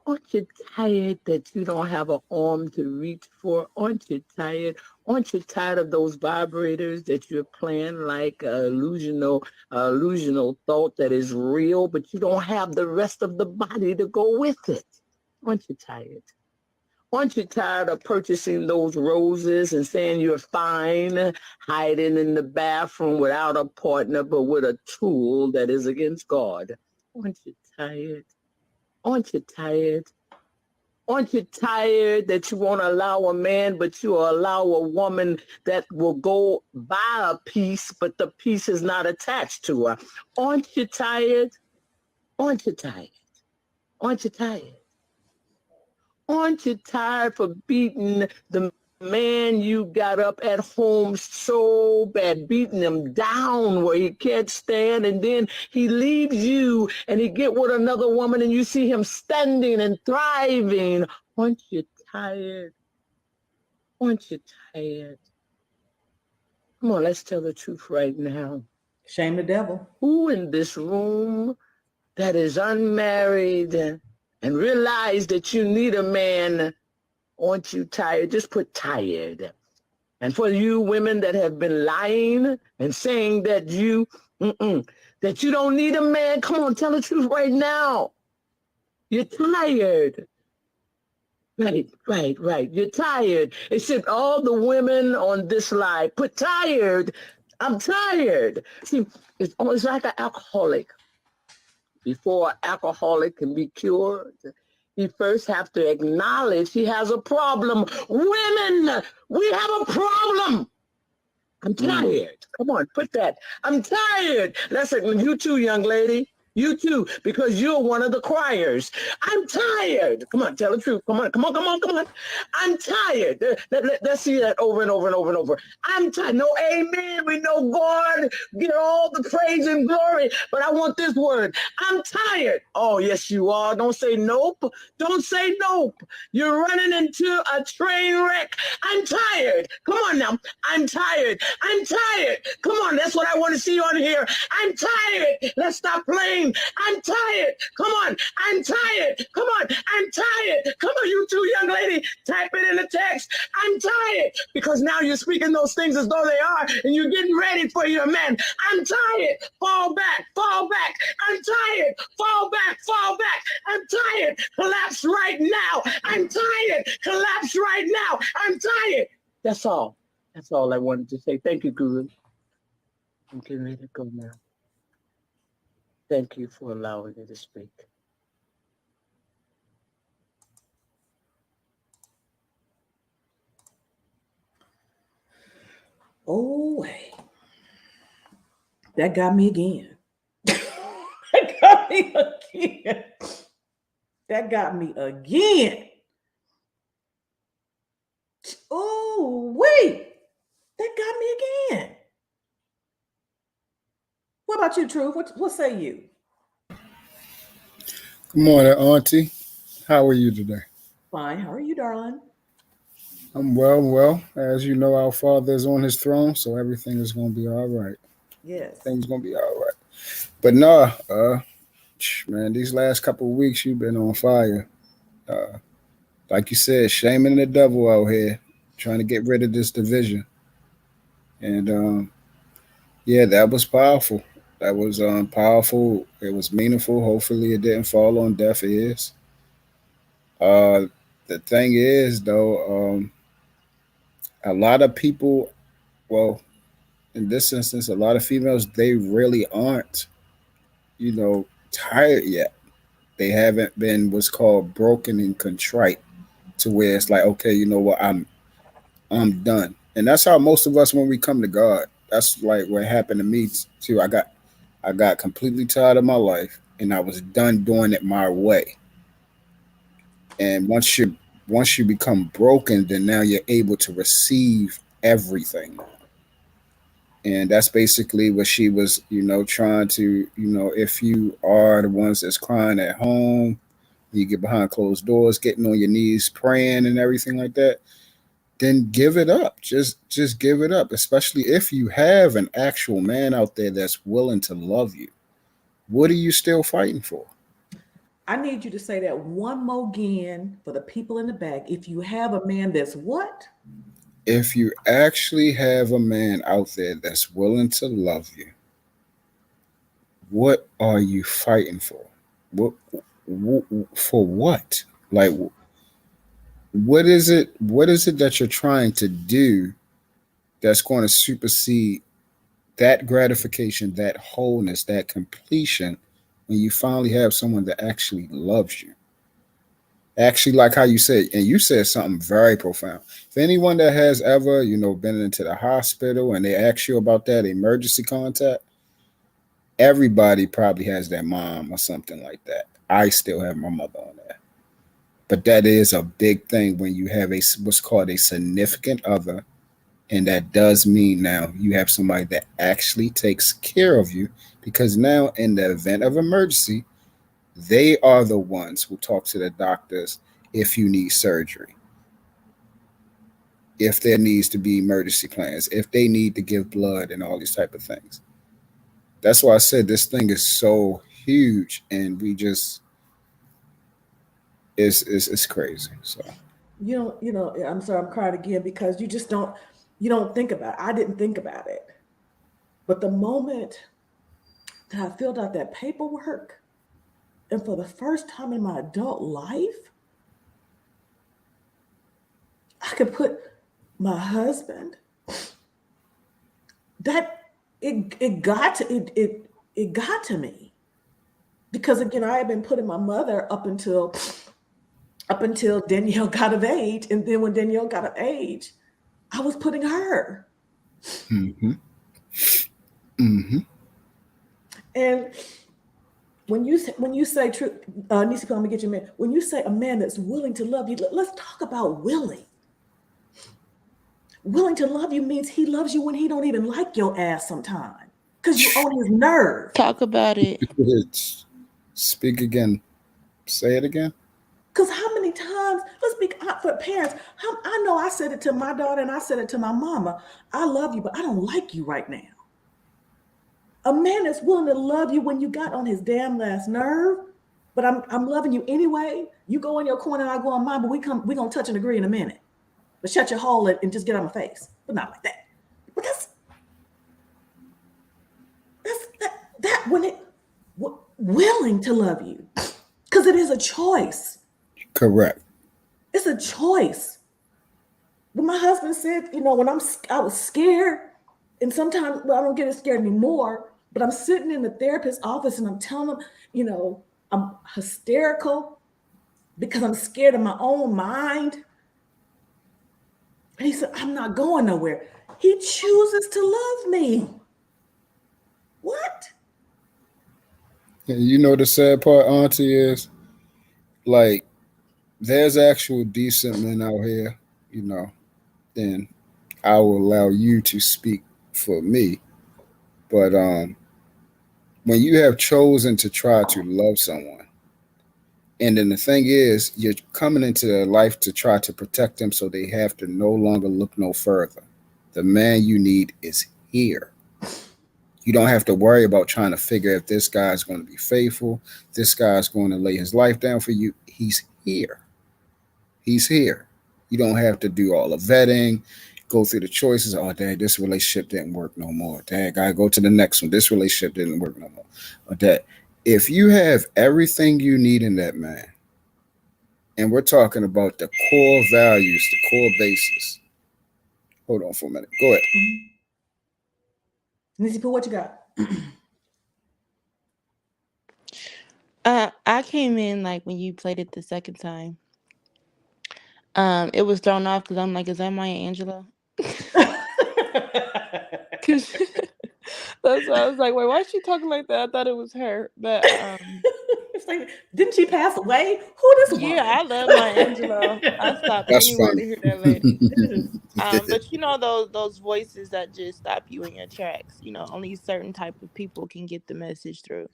[SPEAKER 2] Aren't you tired that you don't have an arm to reach for? Aren't you tired? Aren't you tired of those vibrators that you're playing like illusional thought that is real, but you don't have the rest of the body to go with it? Aren't you tired? Aren't you tired of purchasing those roses and saying you're fine, hiding in the bathroom without a partner, but with a tool that is against God? Aren't you tired? Aren't you tired? Aren't you tired that you won't allow a man, but you allow a woman that will go buy a piece, but the piece is not attached to her? Aren't you tired? Aren't you tired? Aren't you tired? Aren't you tired for beating the man you got up at home so bad, beating him down where he can't stand, and then he leaves you and he get with another woman and you see him standing and thriving? Aren't you tired? Aren't you tired? Come on, let's tell the truth right now.
[SPEAKER 1] Shame the devil.
[SPEAKER 2] Who in this room that is unmarried and realize that you need a man? Aren't you tired? Just put tired. And for you women that have been lying and saying that you don't need a man, come on, tell the truth right now. You're tired. Right. You're tired. Except all the women on this line, put tired. I'm tired. See, it's like an alcoholic. Before an alcoholic can be cured, he first have to acknowledge he has a problem. Women, we have a problem. I'm tired. Come on, put that. I'm tired. Listen, you too, young lady. You too, because you're one of the criers. I'm tired. Come on, tell the truth. Come on, come on, come on, come on. I'm tired. Let's see that over and over and over and over. I'm tired. No amen. We know God get all the praise and glory, but I want this word. I'm tired. Oh, yes, you are. Don't say nope. Don't say nope. You're running into a train wreck. I'm tired. Come on now. I'm tired. I'm tired. Come on. That's what I want to see on here. I'm tired. Let's stop playing. I'm tired. Come on. I'm tired. Come on. I'm tired. Come on, you two young lady. Type it in the text. I'm tired. Because now you're speaking those things as though they are, and you're getting ready for your man. I'm tired. Fall back. Fall back. I'm tired. Fall back. Fall back. I'm tired. Collapse right now. I'm tired. Collapse right now. I'm tired. That's all. That's all I wanted to say. Thank you, Guru. I'm getting ready to go now. Thank you for allowing me to speak.
[SPEAKER 1] Oh, wait. That got me again. That got me again. That got me again. Oh, wait. That got me again. What about you, Truth? What say you?
[SPEAKER 5] Good morning, Auntie. How are you today?
[SPEAKER 1] Fine. How are you, darling?
[SPEAKER 5] I'm well. As you know, our Father is on his throne, so everything is going to be all right.
[SPEAKER 1] Yes.
[SPEAKER 5] Things going to be all right. But nah, man, these last couple of weeks you've been on fire. Like you said, shaming the devil out here, trying to get rid of this division. And yeah, that was powerful. That was powerful. It was meaningful. Hopefully, it didn't fall on deaf ears. Uh, the thing is, though, a lot of people, well, in this instance, a lot of females, they really aren't, tired yet. They haven't been what's called broken and contrite to where it's like, okay, you know what, I'm done. And that's how most of us when we come to God. That's like what happened to me too. I got completely tired of my life and I was done doing it my way. And once you become broken, then now you're able to receive everything. And that's basically what she was, trying to, if you are the ones that's crying at home, you get behind closed doors, getting on your knees, praying and everything like that, then give it up. Just give it up, especially if you have an actual man out there that's willing to love you. What are you still fighting for?
[SPEAKER 1] I need you to say that one more again for the people in the back. If you have a man that's what?
[SPEAKER 5] If you actually have a man out there that's willing to love you, what are you fighting for? What for what? Like what is it that you're trying to do that's going to supersede that gratification, that wholeness, that completion when you finally have someone that actually loves you? Actually, like how you said, and you said something very profound. If anyone that has ever, been into the hospital and they ask you about that emergency contact, everybody probably has their mom or something like that. I still have my mother on there. But that is a big thing when you have what's called a significant other. And that does mean now you have somebody that actually takes care of you, because now in the event of emergency, they are the ones who talk to the doctors if you need surgery, if there needs to be emergency plans, if they need to give blood and all these type of things. That's why I said this thing is so huge, and we just it's crazy. So
[SPEAKER 1] I'm sorry, I'm crying again because you don't think about it. I didn't think about it. But the moment that I filled out that paperwork, and for the first time in my adult life, I could put my husband, that it got to me. Because again, I had been putting my mother up until up until Danielle got of age. And then when Danielle got of age, I was putting her.
[SPEAKER 5] Mm-hmm. Mm-hmm.
[SPEAKER 1] And when you say true, Nisi, I'm gonna get you a man. When you say a man that's willing to love you, let's talk about willing. Willing to love you means he loves you when he don't even like your ass sometimes, because you on his nerve.
[SPEAKER 4] Talk about it.
[SPEAKER 5] Speak again. Say it again.
[SPEAKER 1] Because how many times, let's be for parents, I know I said it to my daughter and I said it to my mama. I love you, but I don't like you right now. A man that's willing to love you when you got on his damn last nerve, but I'm loving you anyway. You go in your corner and I go on mine, but we gonna touch and agree in a minute. But shut your hole and just get on my face. But not like that. But that when it willing to love you. Because it is a choice.
[SPEAKER 5] Correct.
[SPEAKER 1] It's a choice. When my husband said, when I was scared, and sometimes, well, I don't get as scared anymore, but I'm sitting in the therapist's office and I'm telling him, I'm hysterical because I'm scared of my own mind. And he said, I'm not going nowhere. He chooses to love me. What?
[SPEAKER 5] You know the sad part, Auntie, is like there's actual decent men out here, then I will allow you to speak for me. But when you have chosen to try to love someone, and then the thing is, you're coming into their life to try to protect them so they have to no longer look no further. The man you need is here. You don't have to worry about trying to figure if this guy's going to be faithful, this guy's going to lay his life down for you. He's here. He's here. You don't have to do all the vetting, go through the choices. Oh, dad, this relationship didn't work no more. Dad, gotta go to the next one. This relationship didn't work no more. Or dad, if you have everything you need in that man, and we're talking about the core values, the core basis. Hold on for a minute. Go ahead.
[SPEAKER 1] Nisi Poo, what you got?
[SPEAKER 4] I came in like when you played it the second time. It was thrown off because I'm like, is that Maya Angelou? Cause that's why I was like, wait, why is she talking like that? I thought it was her, but
[SPEAKER 1] It's like, didn't she pass away? Who this woman?
[SPEAKER 4] yeah, I love Maya Angelou. I stopped
[SPEAKER 5] That's
[SPEAKER 4] anywhere
[SPEAKER 5] funny.
[SPEAKER 4] to hear that lady. But those voices that just stop you in your tracks. Only certain type of people can get the message through.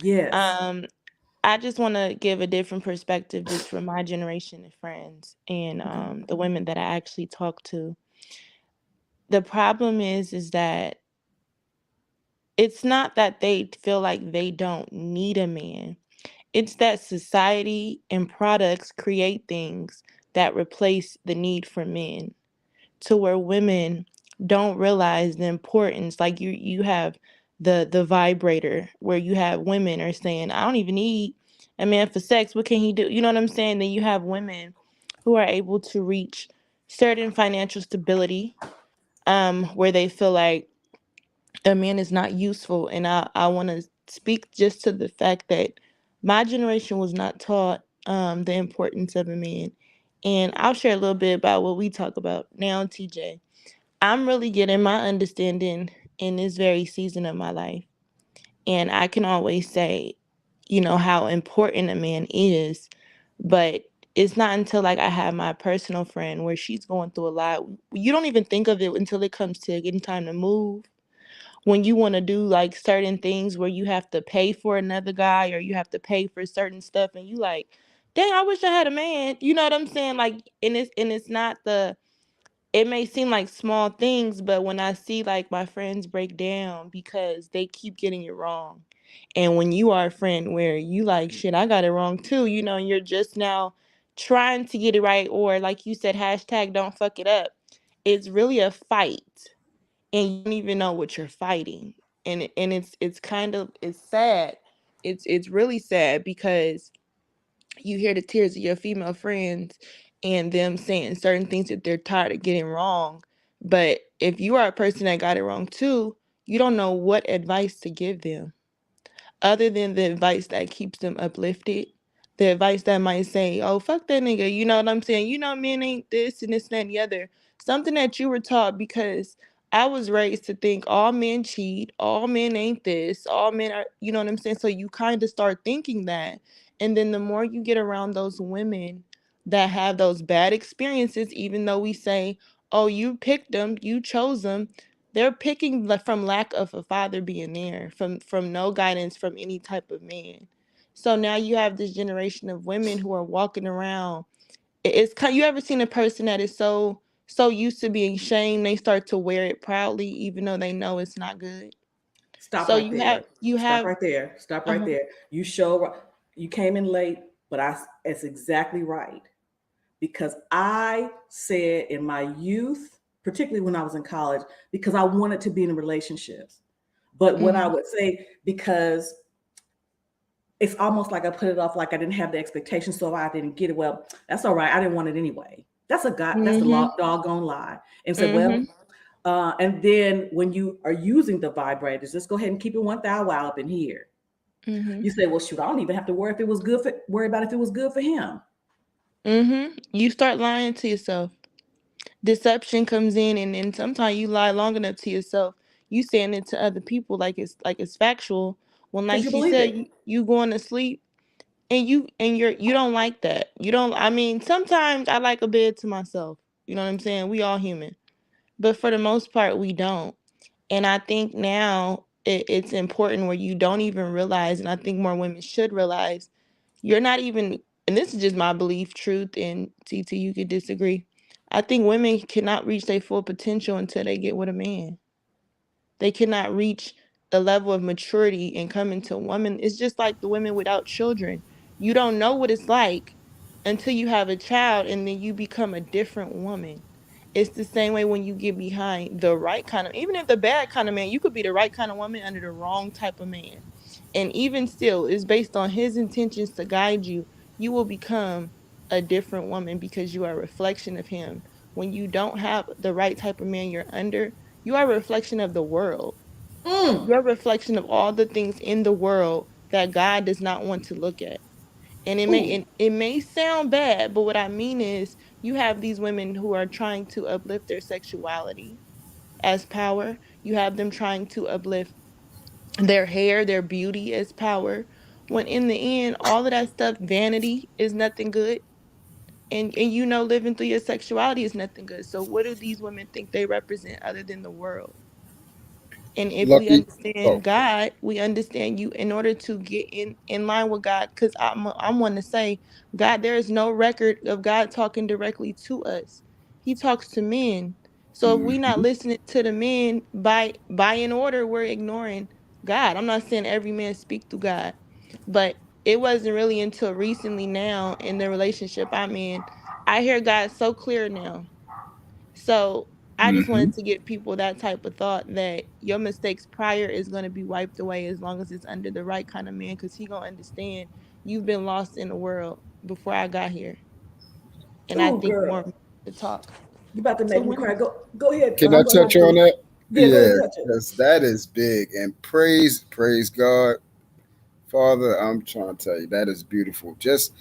[SPEAKER 1] Yes.
[SPEAKER 4] I just want to give a different perspective just from my generation of friends and the women that I actually talk to. The problem is that it's not that they feel like they don't need a man. It's that society and products create things that replace the need for men, to where women don't realize the importance. Like you have the vibrator where you have women are saying, I don't even need a man for sex. What can he do? You know what I'm saying? Then you have women who are able to reach certain financial stability, where they feel like a man is not useful. And I want to speak just to the fact that my generation was not taught the importance of a man. And I'll share a little bit about what we talk about now, TJ. I'm really getting my understanding in this very season of my life. And I can always say, how important a man is, but it's not until like I have my personal friend where she's going through a lot. You don't even think of it until it comes to getting time to move. When you want to do like certain things where you have to pay for another guy or you have to pay for certain stuff and you like, dang, I wish I had a man. You know what I'm saying? Like, and it's not it may seem like small things, but when I see like my friends break down because they keep getting it wrong. And when you are a friend where you like, shit, I got it wrong too, and you're just now trying to get it right, or like you said, hashtag don't fuck it up. It's really a fight and you don't even know what you're fighting. And it's sad. It's really sad because you hear the tears of your female friends and them saying certain things that they're tired of getting wrong. But if you are a person that got it wrong too, you don't know what advice to give them other than the advice that keeps them uplifted, the advice that might say, oh, fuck that nigga. You know what I'm saying? You know, men ain't this and this and the other. Something that you were taught, because I was raised to think all men cheat, all men ain't this, all men are, you know what I'm saying? So you kind of start thinking that. And then the more you get around those women that have those bad experiences, even though we say, oh, you picked them, you chose them, they're picking from lack of a father being there, from no guidance from any type of man. So now you have this generation of women who are walking around. It's kind. You ever seen a person that is so used to being shamed, they start to wear it proudly, even though they know it's not good.
[SPEAKER 1] Stop
[SPEAKER 4] So
[SPEAKER 1] right there.
[SPEAKER 4] you
[SPEAKER 1] Stop
[SPEAKER 4] have
[SPEAKER 1] right there. Stop right
[SPEAKER 4] uh-huh.
[SPEAKER 1] there. You came in late, but it's exactly right. Because I said in my youth, particularly when I was in college, because I wanted to be in relationships. But what I
[SPEAKER 4] Mhm.
[SPEAKER 1] would say, because it's almost like I put it off, like I didn't have the expectation, so I didn't get it. Well, that's all right. I didn't want it anyway. That's the
[SPEAKER 4] Mhm.
[SPEAKER 1] doggone lie. And said, well,
[SPEAKER 4] Mhm.
[SPEAKER 1] and then when you are using the vibrators, just go ahead and keep it 1 thou while up in here.
[SPEAKER 4] Mhm.
[SPEAKER 1] You say, well, shoot, I don't even have to worry about if it was good for him.
[SPEAKER 4] Mhm. You start lying to yourself. Deception comes in, and then sometimes you lie long enough to yourself. You saying it to other people like it's factual. When,
[SPEAKER 1] Because
[SPEAKER 4] like
[SPEAKER 1] you
[SPEAKER 4] she
[SPEAKER 1] believe
[SPEAKER 4] said,
[SPEAKER 1] it.
[SPEAKER 4] you going to sleep and you don't like that. You don't. I mean, sometimes I like a bed to myself. You know what I'm saying? We all human, but for the most part, we don't. And I think now it's important where you don't even realize, and I think more women should realize, you're not even, and this is just my belief, truth, and TT, you could disagree. I think women cannot reach their full potential until they get with a man. They cannot reach a level of maturity and come into a woman. It's just like the women without children. You don't know what it's like until you have a child, and then you become a different woman. It's the same way when you get behind the right kind of, even if the bad kind of man, you could be the right kind of woman under the wrong type of man. And even still, it's based on his intentions to guide you. You will become a different woman because you are a reflection of him. When you don't have the right type of man you're under, you are a reflection of the world.
[SPEAKER 1] Mm.
[SPEAKER 4] You're a reflection of all the things in the world that God does not want to look at. And
[SPEAKER 1] Ooh.
[SPEAKER 4] it may sound bad, but what I mean is you have these women who are trying to uplift their sexuality as power. You have them trying to uplift their hair, their beauty as power. When in the end, all of that stuff, vanity is nothing good. And you know, living through your sexuality is nothing good. So what do these women think they represent other than the world? And if we
[SPEAKER 5] Lucky. Oh,
[SPEAKER 4] understand God, we understand you in order to get in line with God. Because I'm one to say, God, there is no record of God talking directly to us. He talks to men. So if we not
[SPEAKER 5] mhm.
[SPEAKER 4] listening to the men by in order, we're ignoring God. I'm not saying every man speak to God, but it wasn't really until recently now in the relationship I'm in, I hear God so clear now. So I just
[SPEAKER 5] Mhm.
[SPEAKER 4] wanted to give people that type of thought that your mistakes prior is going to be wiped away as long as it's under the right kind of man, because he going to understand you've been lost in the world before I got here. And I
[SPEAKER 1] Ooh,
[SPEAKER 4] think more
[SPEAKER 1] girl.
[SPEAKER 4] men to talk
[SPEAKER 1] You about to
[SPEAKER 4] to
[SPEAKER 1] make me cry.
[SPEAKER 4] women.
[SPEAKER 1] Go ahead.
[SPEAKER 5] Can I
[SPEAKER 1] Go ahead,
[SPEAKER 5] touch on
[SPEAKER 1] Julie.
[SPEAKER 5] that?
[SPEAKER 1] Yeah, go ahead
[SPEAKER 5] Yeah,
[SPEAKER 1] and touch it.
[SPEAKER 5] because that is big. And praise God, Father. I'm trying to tell you that is beautiful. Just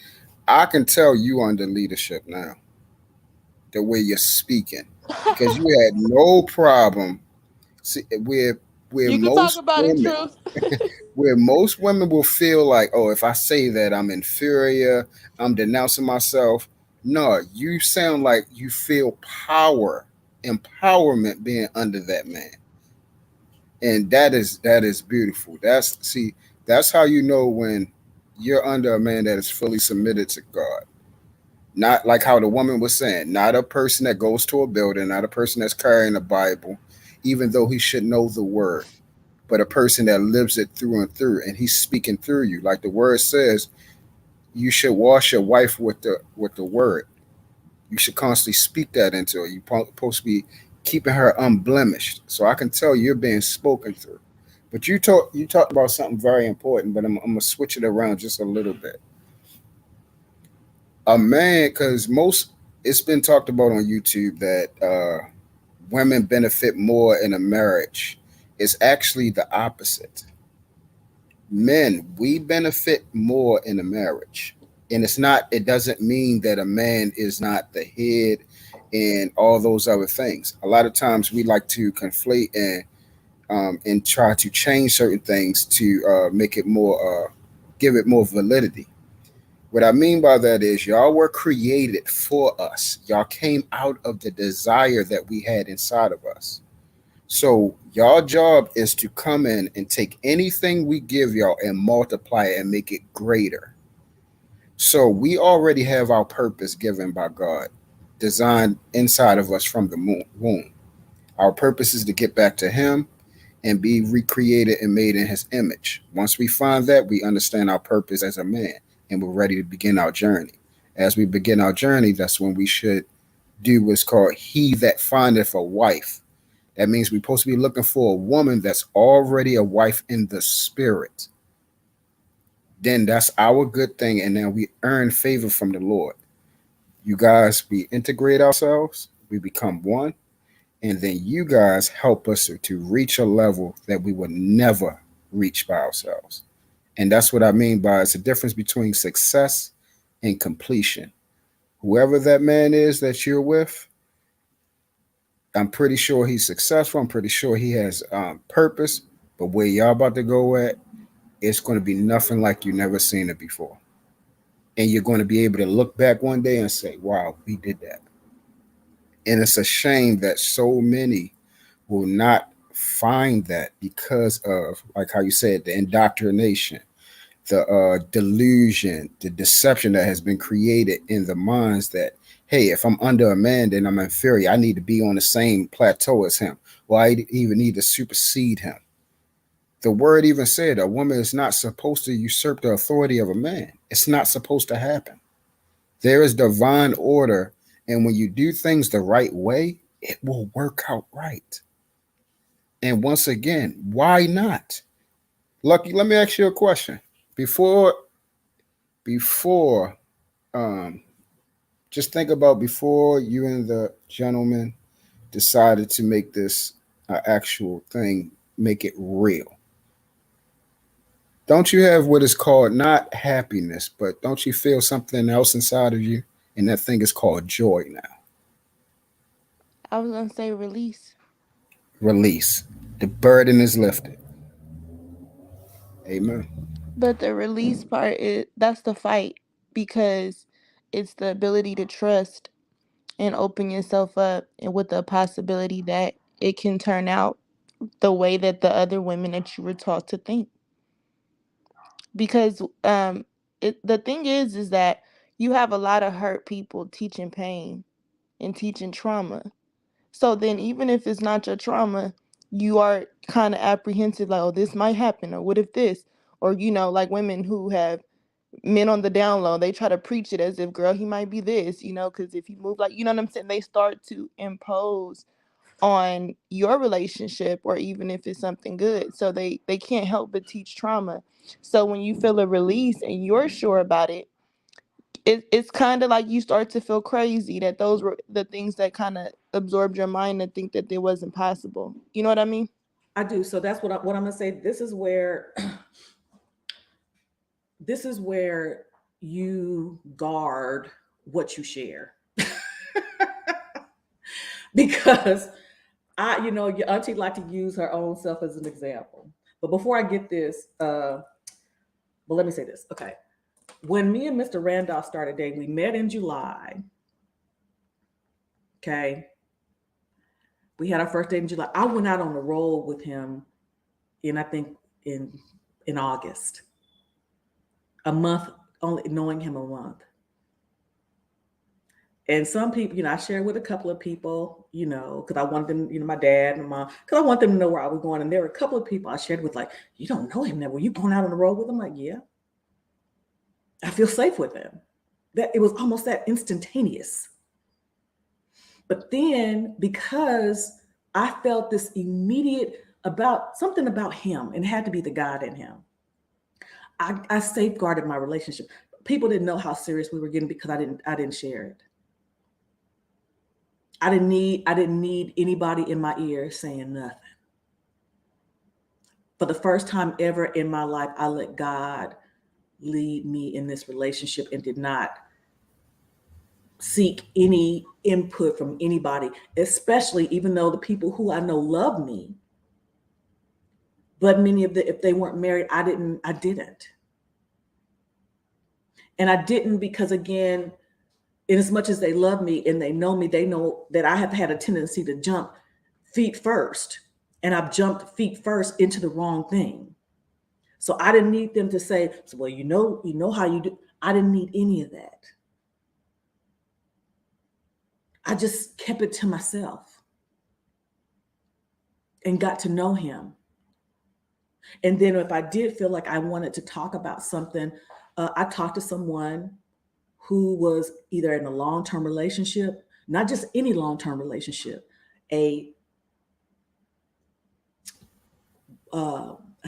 [SPEAKER 5] I can tell you under leadership now, the way you're speaking, because you had no problem. See, where
[SPEAKER 4] You can talk
[SPEAKER 5] most
[SPEAKER 4] about it,
[SPEAKER 5] women
[SPEAKER 4] truth.
[SPEAKER 5] where most women will feel like, oh, if I say that I'm inferior, I'm denouncing myself. No, you sound like you feel empowerment being under that man. And that is beautiful. That's how you know when you're under a man that is fully submitted to God. Not like how the woman was saying, not a person that goes to a building, not a person that's carrying a Bible, even though he should know the word, but a person that lives it through and through, and he's speaking through you. Like the word says, you should wash your wife with the word. You should constantly speak that into her. You're supposed to be keeping her unblemished. So I can tell you're being spoken through. But you talked about something very important, but I'm gonna switch it around just a little bit. A man, because most it's been talked about on YouTube that women benefit more in a marriage. It's actually the opposite. Men, we benefit more in a marriage. And it doesn't mean that a man is not the head and all those other things. A lot of times we like to conflate and try to change certain things to make it more, give it more validity. What I mean by that is y'all were created for us. Y'all came out of the desire that we had inside of us. So y'all job is to come in and take anything we give y'all and multiply it and make it greater. So we already have our purpose given by God, designed inside of us from the womb. Our purpose is to get back to Him and be recreated and made in His image. Once we find that, we understand our purpose as a man and we're ready to begin our journey. As we begin our journey, that's when we should do what's called he that findeth a wife. That means we're supposed to be looking for a woman that's already a wife in the spirit. Then that's our good thing. And then we earn favor from the Lord. You guys, we integrate ourselves, we become one, and then you guys help us to reach a level that we would never reach by ourselves. And that's what I mean by it's a difference between success and completion. Whoever that man is that you're with, I'm pretty sure he's successful. I'm pretty sure he has purpose. But where y'all about to go at, it's going to be nothing like you never seen it before. And you're going to be able to look back one day and say, wow, we did that. And it's a shame that so many will not find that because of, like how you said, the indoctrination, the delusion, the deception that has been created in the minds that, hey, if I'm under a man, then I'm inferior. I need to be on the same plateau as him. Well, I even need to supersede him. The word even said a woman is not supposed to usurp the authority of a man. It's not supposed to happen. There is divine order. And when you do things the right way, it will work out right. And once again, why not? Lucky, let me ask you a question. Before, um, just think about before you and the gentleman decided to make this actual thing, make it real. Don't you have what is called not happiness, but don't you feel something else inside of you? And that thing is called joy now.
[SPEAKER 4] I was gonna say release.
[SPEAKER 5] Release. The burden is lifted. Amen.
[SPEAKER 4] But the release part is that's the fight because it's the ability to trust and open yourself up and with the possibility that it can turn out the way that the other women that you were taught to think. Because the thing is that you have a lot of hurt people teaching pain and teaching trauma. So then even if it's not your trauma, you are kind of apprehensive like, oh, this might happen, or what if this? Or like women who have men on the down low, they try to preach it as if, girl, he might be this, because if you move like, what I'm saying, they start to impose on your relationship, or even if it's something good. So they can't help but teach trauma. So when you feel a release and you're sure about it, it's kind of like you start to feel crazy that those were the things that kind of absorbed your mind and think that it wasn't possible. You know what I mean?
[SPEAKER 1] I do. So that's what I'm gonna say. This is where you guard what you share. Because your auntie like to use her own self as an example. But before I get this, well, let me say this. Okay. When me and Mr. Randolph started dating, we met in July. Okay. We had our first date in July. I went out on the road with him I think in August. A month, only knowing him a month. And some people, I shared with a couple of people, because I wanted them, my dad and mom, because I want them to know where I was going. And there were a couple of people I shared with, like, you don't know him now. Were you going out on the road with him? Like, yeah. I feel safe with him. That it was almost that instantaneous. But then because I felt this immediate about something about him, and it had to be the God in him, I safeguarded my relationship. People didn't know how serious we were getting because I didn't share it. I didn't need anybody in my ear saying nothing. For the first time ever in my life, I let God lead me in this relationship and did not seek any input from anybody, especially even though the people who I know love me, but many of the, if they weren't married, I didn't. And I didn't because, again, in as much as they love me and they know that I have had a tendency to jump feet first. And I've jumped feet first into the wrong thing. So I didn't need them to say, so, well, you know how you do. I didn't need any of that. I just kept it to myself and got to know him. And then if I did feel like I wanted to talk about something, I talked to someone who was either in a long-term relationship, not just any long-term relationship, a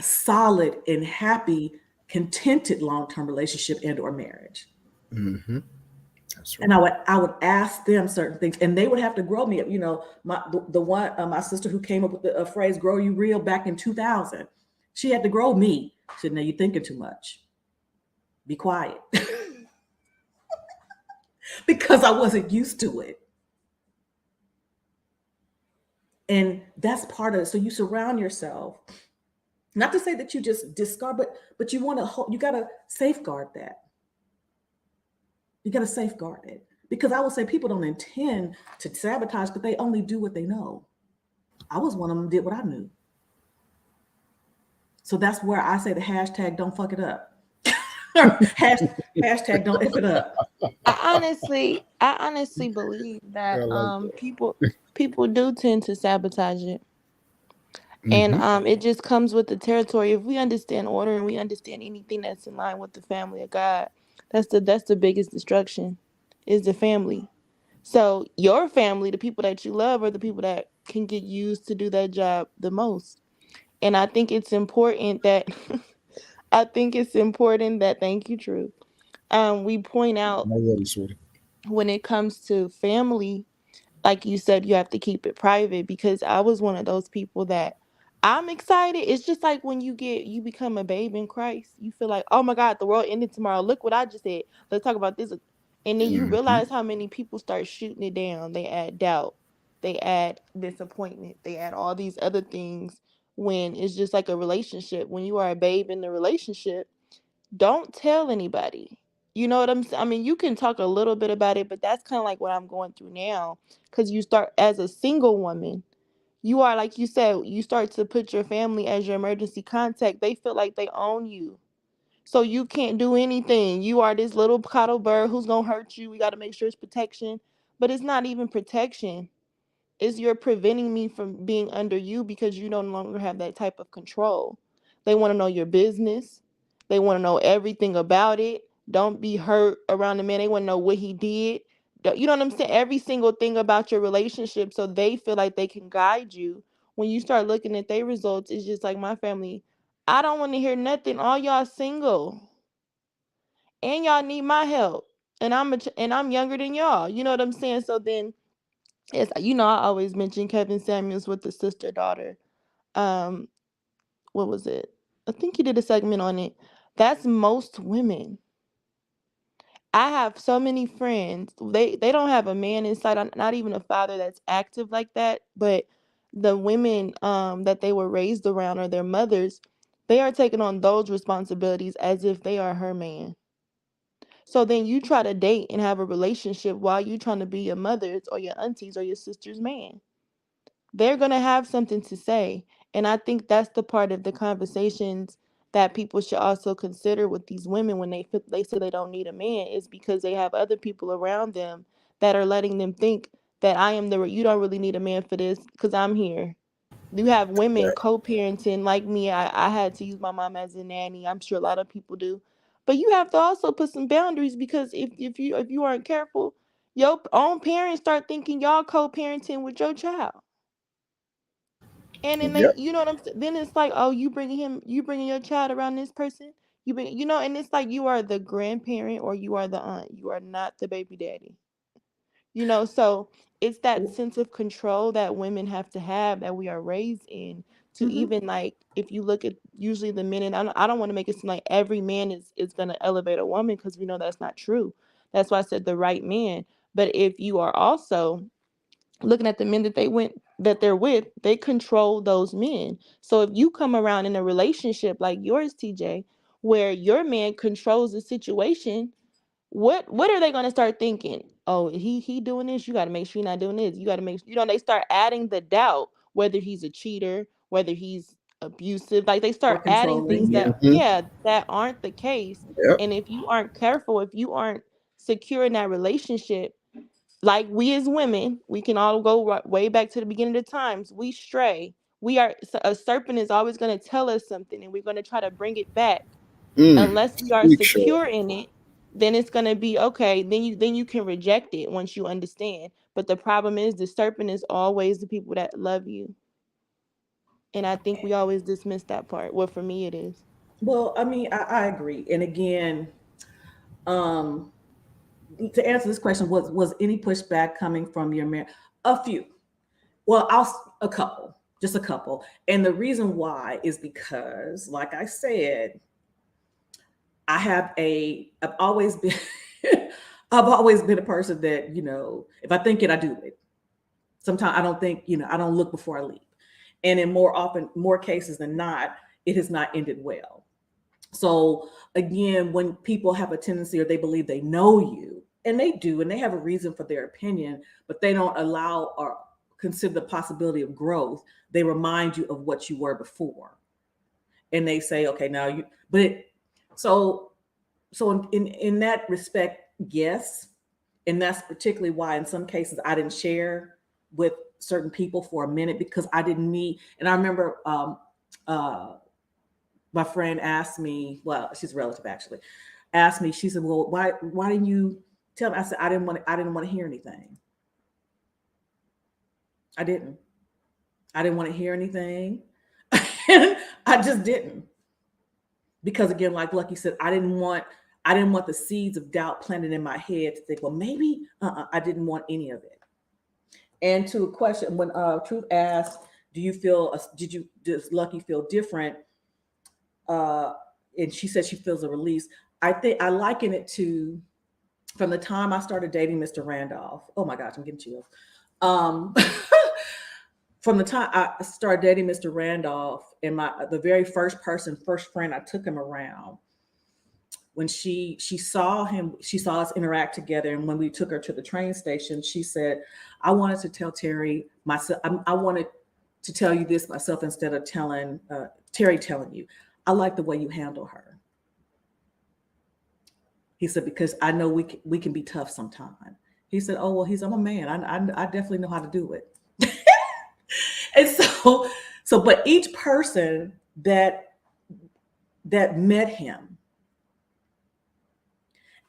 [SPEAKER 1] solid and happy, contented long-term relationship and or marriage.
[SPEAKER 5] Mm-hmm. That's right.
[SPEAKER 1] And I would ask them certain things, and they would have to grow me up. You know, the one my sister who came up with the phrase "grow you real" back in 2000, she had to grow me. She said, "No, you're thinking too much. Be quiet," because I wasn't used to it. And that's part of it. So you surround yourself. Not to say that you just discard, but you want to, you got to safeguard that. You got to safeguard it, because I would say people don't intend to sabotage, but they only do what they know. I was one of them, did what I knew. So that's where I say the hashtag don't fuck it up. Hashtag don't F it up.
[SPEAKER 4] I honestly believe that people do tend to sabotage it. And
[SPEAKER 5] Mm-hmm.
[SPEAKER 4] it just comes with the territory. If we understand order and we understand anything that's in line with the family of God, that's the biggest destruction, is the family. So your family, the people that you love, are the people that can get used to do that job the most. And I think it's important that thank you, Truth. We point out
[SPEAKER 5] Already, sweetie.
[SPEAKER 4] when it comes to family, like you said, you have to keep it private, because I was one of those people that I'm excited. It's just like when you become a babe in Christ, you feel like, oh my God, the world ended tomorrow. Look what I just said. Let's talk about this. And then you
[SPEAKER 5] Mm-hmm.
[SPEAKER 4] realize how many people start shooting it down. They add doubt, they add disappointment, they add all these other things when it's just like a relationship. When you are a babe in the relationship, don't tell anybody. You know what I'm saying? I mean, you can talk a little bit about it, but that's kind of like what I'm going through now. Because you start as a single woman, you are, like you said, you start to put your family as your emergency contact. They feel like they own you. So you can't do anything. You are this little coddle bird who's going to hurt you. We got to make sure it's protection. But it's not even protection, is you're preventing me from being under you, because you no longer have that type of control. They want to know your business. They want to know everything about it. Don't be hurt around the man. They want to know what he did. You know what I'm saying? Every single thing about your relationship. So they feel like they can guide you. When you start looking at their results, it's just like my family. I don't want to hear nothing. All y'all single, and y'all need my help. And I'm younger than y'all. You know what I'm saying? So then, yes, I always mention Kevin Samuels with the sister daughter. Um, what was it? I think he did a segment on it. That's most women. I have so many friends. They don't have a man inside, not even a father that's active like that. But the women that they were raised around, or their mothers, they are taking on those responsibilities as if they are her man. So then you try to date and have a relationship while you trying to be your mother's or your auntie's or your sister's man. They're going to have something to say. And I think that's the part of the conversations that people should also consider with these women when they say they don't need a man, is because they have other people around them that are letting them think that you don't really need a man for this because I'm here. You have women
[SPEAKER 5] Right.
[SPEAKER 4] co-parenting like me. I had to use my mom as a nanny. I'm sure a lot of people do. But you have to also put some boundaries, because if you aren't careful, your own parents start thinking y'all co-parenting with your child. And then
[SPEAKER 5] Yep.
[SPEAKER 4] you know what I'm saying? Then it's like, oh, you bringing your child around this person. And it's like you are the grandparent or you are the aunt. You are not the baby daddy. You know, so it's that sense of control that women have to have, that we are raised in, to
[SPEAKER 1] Mhm.
[SPEAKER 4] even like, if you look at usually the men, and I don't want to make it seem like every man is going to elevate a woman, because we know that's not true. That's why I said the right man. But if you are also looking at the men that they're with, they control those men. So if you come around in a relationship like yours, TJ, where your man controls the situation, what are they going to start thinking? Oh, he doing this, you got to make sure you're not doing this. You got to make, they start adding the doubt, whether he's a cheater, whether he's abusive. Like, they
[SPEAKER 1] Or
[SPEAKER 4] start adding things
[SPEAKER 1] controlling.
[SPEAKER 4] that,
[SPEAKER 1] Yeah.
[SPEAKER 5] Mhm.
[SPEAKER 4] that aren't the case.
[SPEAKER 5] Yep.
[SPEAKER 4] And if you aren't careful, if you aren't secure in that relationship, like, we as women, we can all go way back to the beginning of the times. We stray. A serpent is always going to tell us something, and we're going to try to bring it back. Unless we are
[SPEAKER 5] Speak sure.
[SPEAKER 4] secure in it, then it's going to be okay. Then you can reject it once you understand. But the problem is, the serpent is always the people that love you. And I think we always dismiss that part. Well, for me, it is.
[SPEAKER 1] Well, I mean, I agree. And again, um, to answer this question, was any pushback coming from your man? A few. Well, a couple, just a couple. And the reason why is because, like I said, I've always been, I've always been a person that, if I think it, I do it. Sometimes I don't think, I don't look before I leap. And in more cases than not, it has not ended well. So again, when people have a tendency, or they believe they know you, and they do, and they have a reason for their opinion, but they don't allow or consider the possibility of growth, they remind you of what you were before. And they say, okay, now you, but so in that respect, yes. And that's particularly why in some cases I didn't share with certain people for a minute, because I didn't need. And I remember uh, my friend asked me, well, she's a relative actually, asked me, she said, well, why didn't you tell me? I said, I didn't want to hear anything. I didn't. I didn't want to hear anything. I just didn't. Because again, like Lucky said, I didn't want the seeds of doubt planted in my head to think, well, maybe I didn't want any of it. And to a question, when Truth asked, does Lucky feel different? And she said she feels a release. I think I liken it to, from the time I started dating Mr. Randolph. Oh my gosh, I'm getting chills. From the time I started dating Mr. Randolph, and the very first friend I took him around, when she saw us interact together, and when we took her to the train station, she said, I wanted to tell Terry myself, I wanted to tell you this myself instead of telling Terry telling you. I like the way you handle her. He said, because I know we can be tough sometimes. He said, oh, well, I'm a man. I definitely know how to do it. And but each person that met him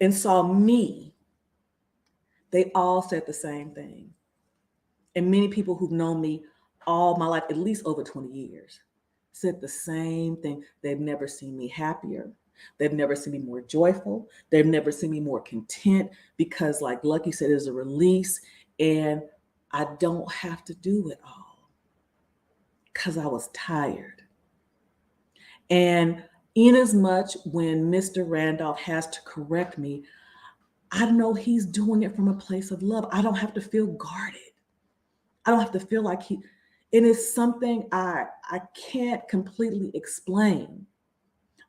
[SPEAKER 1] and saw me, they all said the same thing. And many people who've known me all my life, at least over 20 years, said the same thing. They've never seen me happier. They've never seen me more joyful. They've never seen me more content, because, like Lucky said, there's a release, and I don't have to do it all because I was tired. And in as much when Mr. Randolph has to correct me, I know he's doing it from a place of love. I don't have to feel guarded. I don't have to feel like it is something I can't completely explain,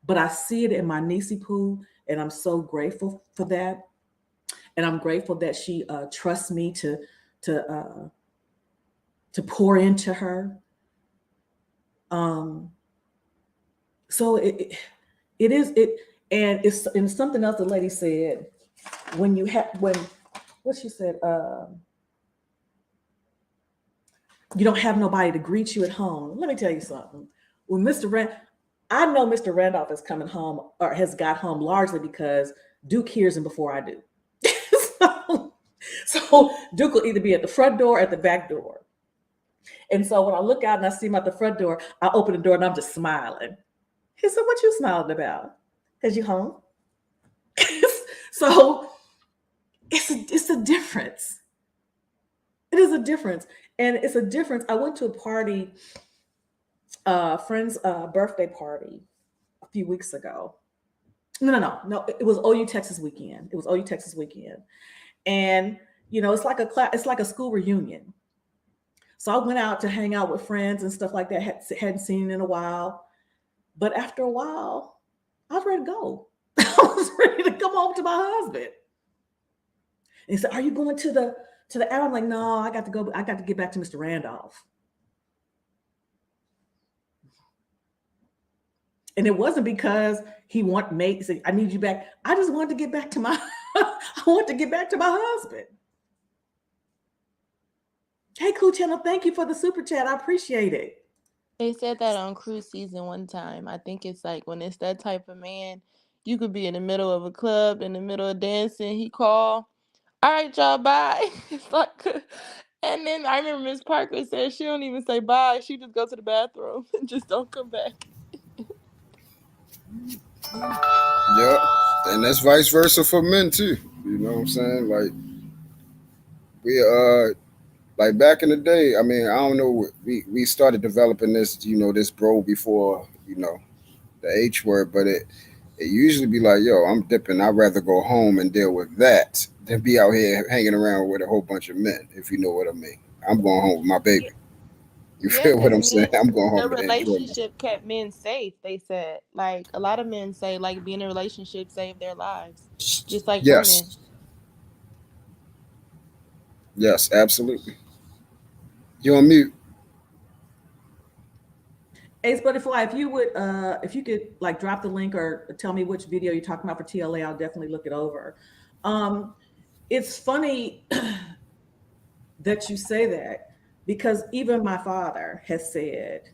[SPEAKER 1] but I see it in my niecey Pooh, and I'm so grateful for that. And I'm grateful that she trusts me to pour into her. So it is, and it's something else the lady said, when what she said, you don't have nobody to greet you at home. Let me tell you something. When I know Mr. Randolph is coming home, or has got home, largely because Duke hears him before I do. so Duke will either be at the front door or at the back door. And so when I look out and I see him at the front door, I open the door and I'm just smiling. He said, what you smiling about? Because you home? So it's a difference. It is a difference. And it's a difference. I went to a party, friend's birthday party a few weeks ago. No. It was OU Texas weekend. It was OU Texas weekend. And it's like it's like a school reunion. So I went out to hang out with friends and stuff like that. Hadn't seen in a while. But after a while, I was ready to go. I was ready to come home to my husband. And he said, "Are you going to the app?" I'm like, "No, I got to go. I got to get back to Mr. Randolph." And it wasn't because he said, "I need you back." I just wanted to get back to my I want to get back to my husband. Hey, Cool Channel, thank you for the super chat. I appreciate it.
[SPEAKER 4] They said that on cruise season one time. I think it's like when it's that type of man, you could be in the middle of a club, in the middle of dancing. He call, "All right, y'all, bye." It's like, and then I remember Miss Parker said she don't even say bye. She just go to the bathroom and just don't come back.
[SPEAKER 5] Yep. And that's vice versa for men too. You know what I'm saying? Like we like back in the day, I mean, I don't know, we started developing this, this bro before, the H word, but it usually be like, yo, I'm dipping. I'd rather go home and deal with that than be out here hanging around with a whole bunch of men, if you know what I mean. I'm going home with my baby. You
[SPEAKER 4] Yeah,
[SPEAKER 5] feel what
[SPEAKER 4] because
[SPEAKER 5] I'm saying? I'm going
[SPEAKER 4] the
[SPEAKER 5] home to enjoy myself.
[SPEAKER 4] relationship kept men safe. They said, like a lot of men say, like being in a relationship saved their lives, just like women.
[SPEAKER 5] Yes. Yes, absolutely. You on mute.
[SPEAKER 1] Ace Butterfly, if you could like drop the link or tell me which video you're talking about for TLA, I'll definitely look it over. It's funny that you say that because even my father has said,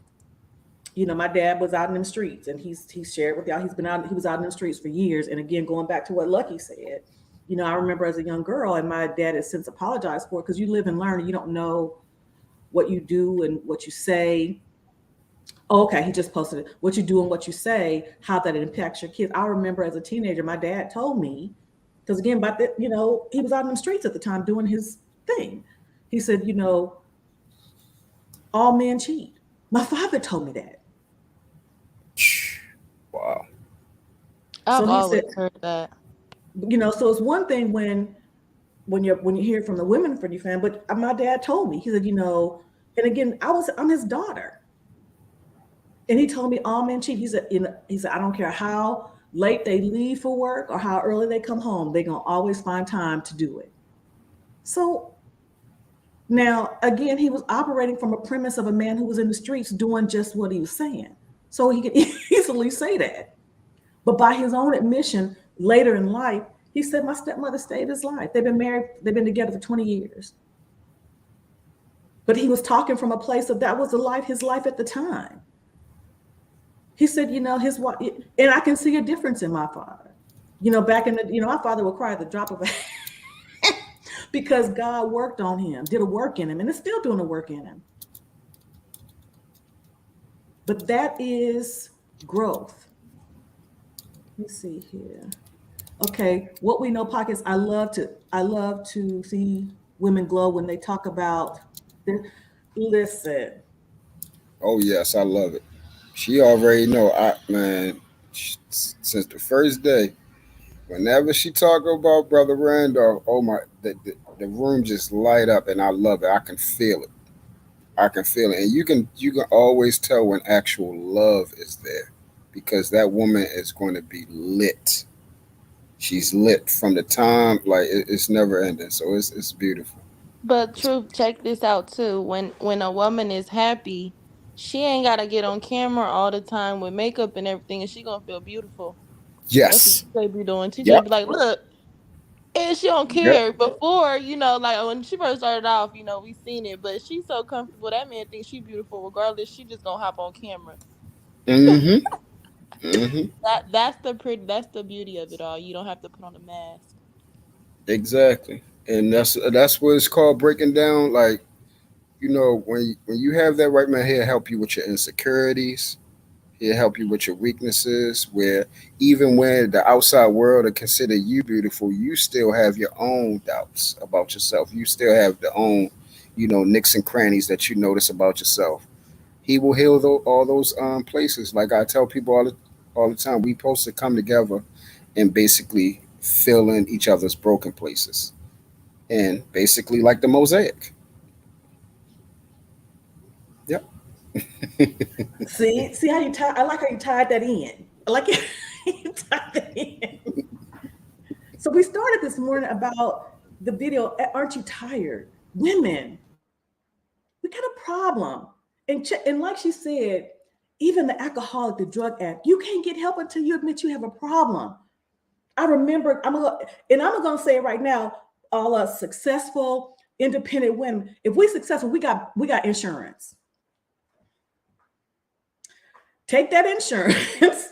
[SPEAKER 1] my dad was out in the streets, and he's shared with y'all. He was out in the streets for years. And again, going back to what Lucky said, I remember as a young girl, and my dad has since apologized for it, because you live and learn, and you don't know what you do and what you say. Oh, okay, he just posted it. What you do and what you say, how that impacts your kids. I remember as a teenager, my dad told me, because again, about that, he was out in the streets at the time doing his thing. He said, all men cheat. My father told me that.
[SPEAKER 5] Wow.
[SPEAKER 4] I've
[SPEAKER 1] So he said,
[SPEAKER 4] always heard that.
[SPEAKER 1] so it's one thing when you hear from the women for your fan, but my dad told me, he said, and again, I'm his daughter. And he told me all men cheat. He said, I don't care how late they leave for work or how early they come home, they're gonna always find time to do it. So now again, he was operating from a premise of a man who was in the streets doing just what he was saying. So he could easily say that. But by his own admission later in life, he said, my stepmother stayed his life. They've been married, they've been together for 20 years. But he was talking from a place of that was his life at the time. He said, his wife, and I can see a difference in my father. Back in the, my father would cry at the drop of a because God worked on him, did a work in him, and is still doing a work in him. But that is growth. Let me see here. Okay, what we know, pockets. I love to see women glow when they talk about listen.
[SPEAKER 5] Oh yes, I love it. She already know. Since the first day, whenever she talk about Brother Randolph, oh my, the room just light up, and I love it. I can feel it. I can feel it, and you can always tell when actual love is there, because that woman is going to be lit. She's lit from the time, like it's never ending. So it's beautiful.
[SPEAKER 4] But truth, check this out too. When a woman is happy, she ain't gotta get on camera all the time with makeup and everything, and she gonna feel beautiful. That's what
[SPEAKER 5] Yes.
[SPEAKER 4] TJ be doing. TJ
[SPEAKER 5] Yep.
[SPEAKER 4] be like, look, and she don't
[SPEAKER 5] Yep.
[SPEAKER 4] care. Before, like when she first started off, we seen it, but she's so comfortable. That man thinks she beautiful regardless. She just gonna hop on camera.
[SPEAKER 5] Mm-hmm. Mm-hmm.
[SPEAKER 4] That's the beauty of it all. You don't have to put on a mask.
[SPEAKER 5] Exactly. And that's what it's called, breaking down. Like, when you have that right man, he'll help you with your insecurities. He'll help you with your weaknesses. Where even when the outside world will consider you beautiful, you still have your own doubts about yourself. You still have the own nicks and crannies that you notice about yourself. He will heal all those places. Like I tell people all the time, we supposed to come together and basically fill in each other's broken places, and basically like the mosaic. Yep.
[SPEAKER 1] See how you tie. I like how you tied that in. I like it. You tied that in. So we started this morning about the video. Aren't you tired, women? We got a problem. And like she said, even the alcoholic, the drug addict, you can't get help until you admit you have a problem. I remember, I'm gonna say it right now, all us successful, independent women, if we successful, we got insurance. Take that insurance,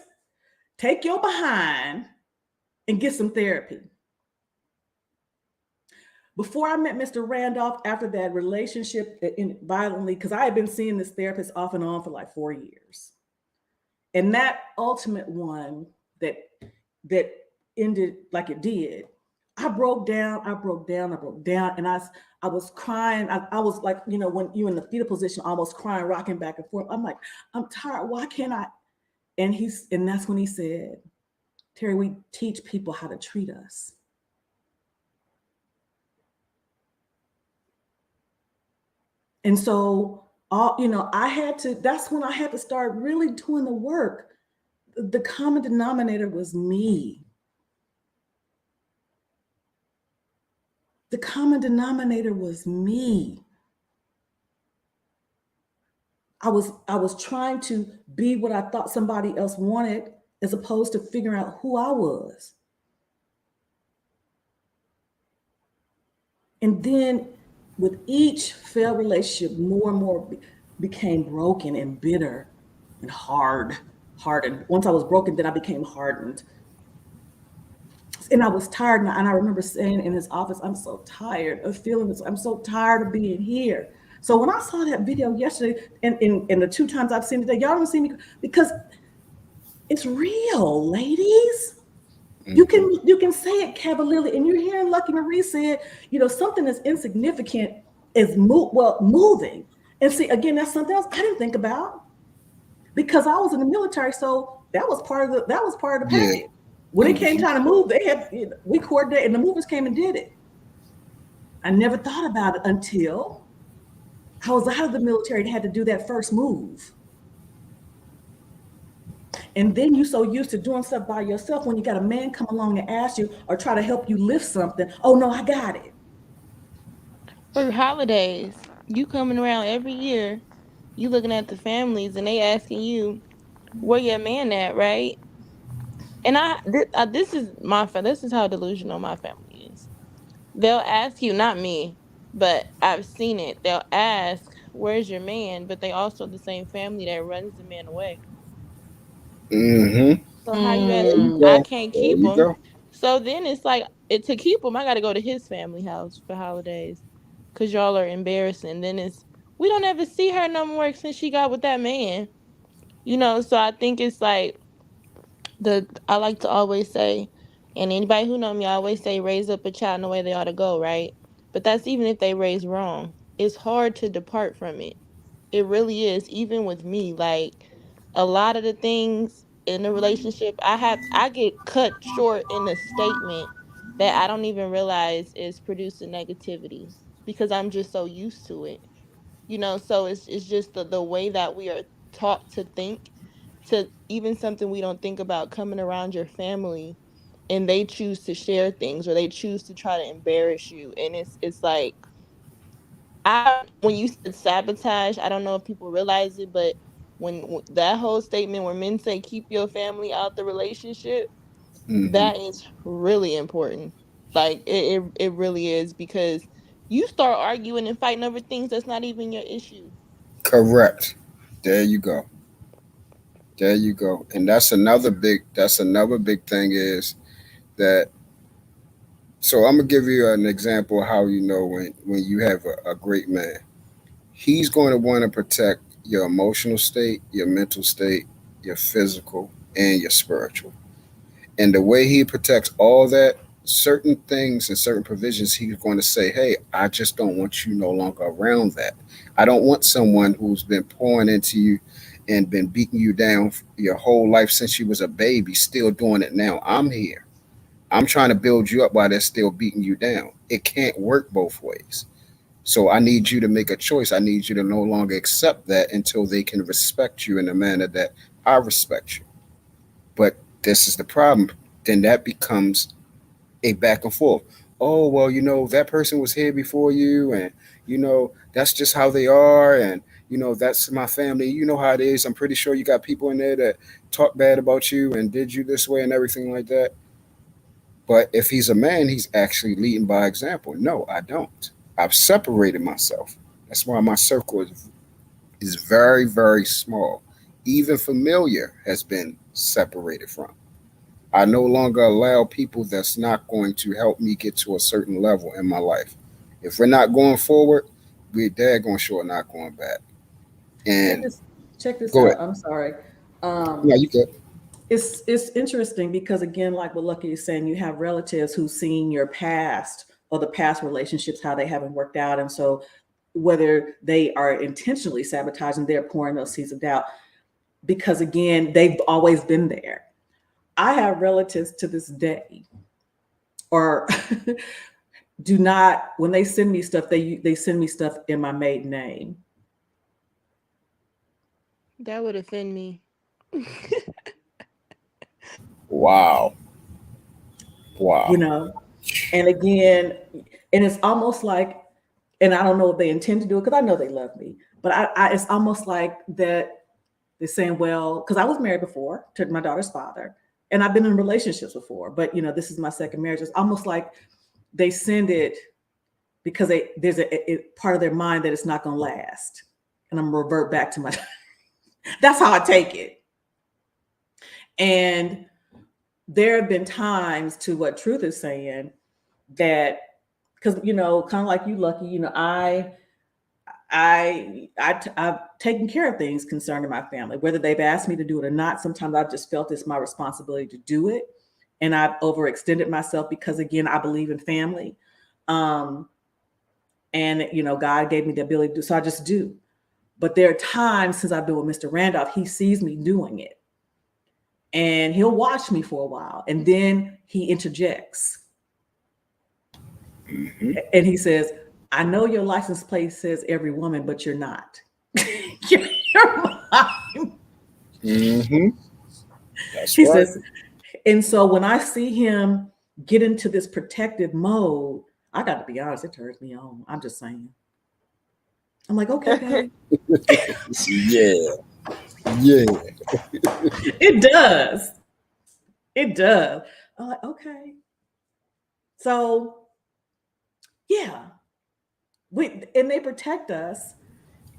[SPEAKER 1] take your behind, and get some therapy. Before I met Mr. Randolph, after that relationship violently, because I had been seeing this therapist off and on for like 4 years. And that ultimate one that ended like it did, I broke down, and I was crying. I was like, when you're in the fetal position, almost crying, rocking back and forth. I'm like, I'm tired. Why can't I? And that's when he said, Terry, we teach people how to treat us. And so, that's when I had to start really doing the work. The common denominator was me. The common denominator was me. I was trying to be what I thought somebody else wanted, as opposed to figuring out who I was. And then with each failed relationship, more and more became broken and bitter and hardened. Once I was broken, then I became hardened. And I was tired. And I remember saying in his office, I'm so tired of feeling this. I'm so tired of being here. So when I saw that video yesterday, and the 2 times I've seen it today, y'all don't see me, because it's real, ladies. You can say it cavalierly, and you're hearing Lucky Marie say it, something as insignificant as moving. And see, again, that's something else I didn't think about, because I was in the military, so that was part of the package. Yeah. When it came time to move, we coordinated, and the movers came and did it. I never thought about it until I was out of the military and had to do that first move. And then you're so used to doing stuff by yourself, when you got a man come along and ask you or try to help you lift something, oh no, I got it.
[SPEAKER 4] For holidays, you coming around every year, you looking at the families and they asking you, where your man at, right? And this is how delusional my family is. They'll ask you, not me, but I've seen it. They'll ask, where's your man? But they also the same family that runs the man away.
[SPEAKER 5] Mm-hmm.
[SPEAKER 4] So how you
[SPEAKER 5] There you
[SPEAKER 4] asking?
[SPEAKER 5] go.
[SPEAKER 4] I can't
[SPEAKER 5] There
[SPEAKER 4] keep
[SPEAKER 5] you
[SPEAKER 4] him.
[SPEAKER 5] go.
[SPEAKER 4] So then it's like, to keep him, I got to go to his family house for holidays, because y'all are embarrassing. Then we don't ever see her no more since she got with that man. So I think it's like, I like to always say, and anybody who know me, I always say, raise up a child in the way they ought to go, right? But that's even if they raise wrong. It's hard to depart from it. It really is. Even with me, like, a lot of the things in the relationship, I get cut short in a statement that I don't even realize is producing negativity, because I'm just so used to it. So it's just the way that we are taught to think, to even something we don't think about, coming around your family and they choose to share things, or they choose to try to embarrass you. And it's like, when you said sabotage, I don't know if people realize it, but when that whole statement where men say keep your family out the relationship,
[SPEAKER 5] Mm-hmm.
[SPEAKER 4] that is really important. Like, it really is, because you start arguing and fighting over things that's not even your issue.
[SPEAKER 5] Correct. There you go. There you go. And that's another big thing is that. So I'm gonna give you an example of how when you have a great man. He's going to want to protect your emotional state, your mental state, your physical, and your spiritual. And the way he protects all that certain things and certain provisions, he's going to say, hey, I just don't want you no longer around that. I don't want someone who's been pouring into you and been beating you down your whole life since you was a baby, still doing it now. I'm here. I'm trying to build you up while they're still beating you down. It can't work both ways. So I need you to make a choice. I need you to no longer accept that until they can respect you in the manner that I respect you. But this is the problem. Then that becomes a back and forth. Oh, well, that person was here before you, and that's just how they are, and that's my family. You know how it is. I'm pretty sure you got people in there that talk bad about you and did you this way and everything like that. But if he's a man, he's actually leading by example. No, I don't. I've separated myself. That's why my circle is very, very small. Even familiar has been separated from. I no longer allow people that's not going to help me get to a certain level in my life. If we're not going forward, we're daggone sure not going back.
[SPEAKER 1] Check
[SPEAKER 5] And
[SPEAKER 1] this, check this
[SPEAKER 5] go
[SPEAKER 1] out.
[SPEAKER 5] ahead.
[SPEAKER 1] I'm sorry. Um,
[SPEAKER 5] Yeah, you good.
[SPEAKER 1] it's interesting because again, like what Lucky is saying, you have relatives who've seen your past or the past relationships, how they haven't worked out. And so whether they are intentionally sabotaging, they're pouring those seeds of doubt because again, they've always been there. I have relatives to this day, or do not when they send me stuff, they send me stuff in my maiden name.
[SPEAKER 4] That would offend me.
[SPEAKER 5] Wow.
[SPEAKER 1] You
[SPEAKER 5] Wow.
[SPEAKER 1] know, and again, and it's almost like, and I don't know if they intend to do it because I know they love me, but it's almost like that they're saying, well, because I was married before to my daughter's father, and I've been in relationships before, but this is my second marriage. It's almost like they send it because there's a part of their mind that it's not going to last, and I'm gonna revert back to my. That's how I take it, and there have been times to what Truth is saying that because kind of like you, Lucky, I've taken care of things concerning my family, whether they've asked me to do it or not. Sometimes I've just felt it's my responsibility to do it, and I've overextended myself because again, I believe in family, and God gave me the ability to do, so I just do. But there are times since I've been with Mr. Randolph, he sees me doing it, and he'll watch me for a while, and then he interjects.
[SPEAKER 5] Hmm.
[SPEAKER 1] And he says, I know your license plate says every woman, but you're not. You're mine.
[SPEAKER 5] Hmm. That's
[SPEAKER 1] He
[SPEAKER 5] right.
[SPEAKER 1] says, and so when I see him get into this protective mode, I got to be honest, it turns me on. I'm just saying. I'm like, okay, babe.
[SPEAKER 5] Yeah. Yeah.
[SPEAKER 1] It does. It does. I'm like, okay. So yeah, and they protect us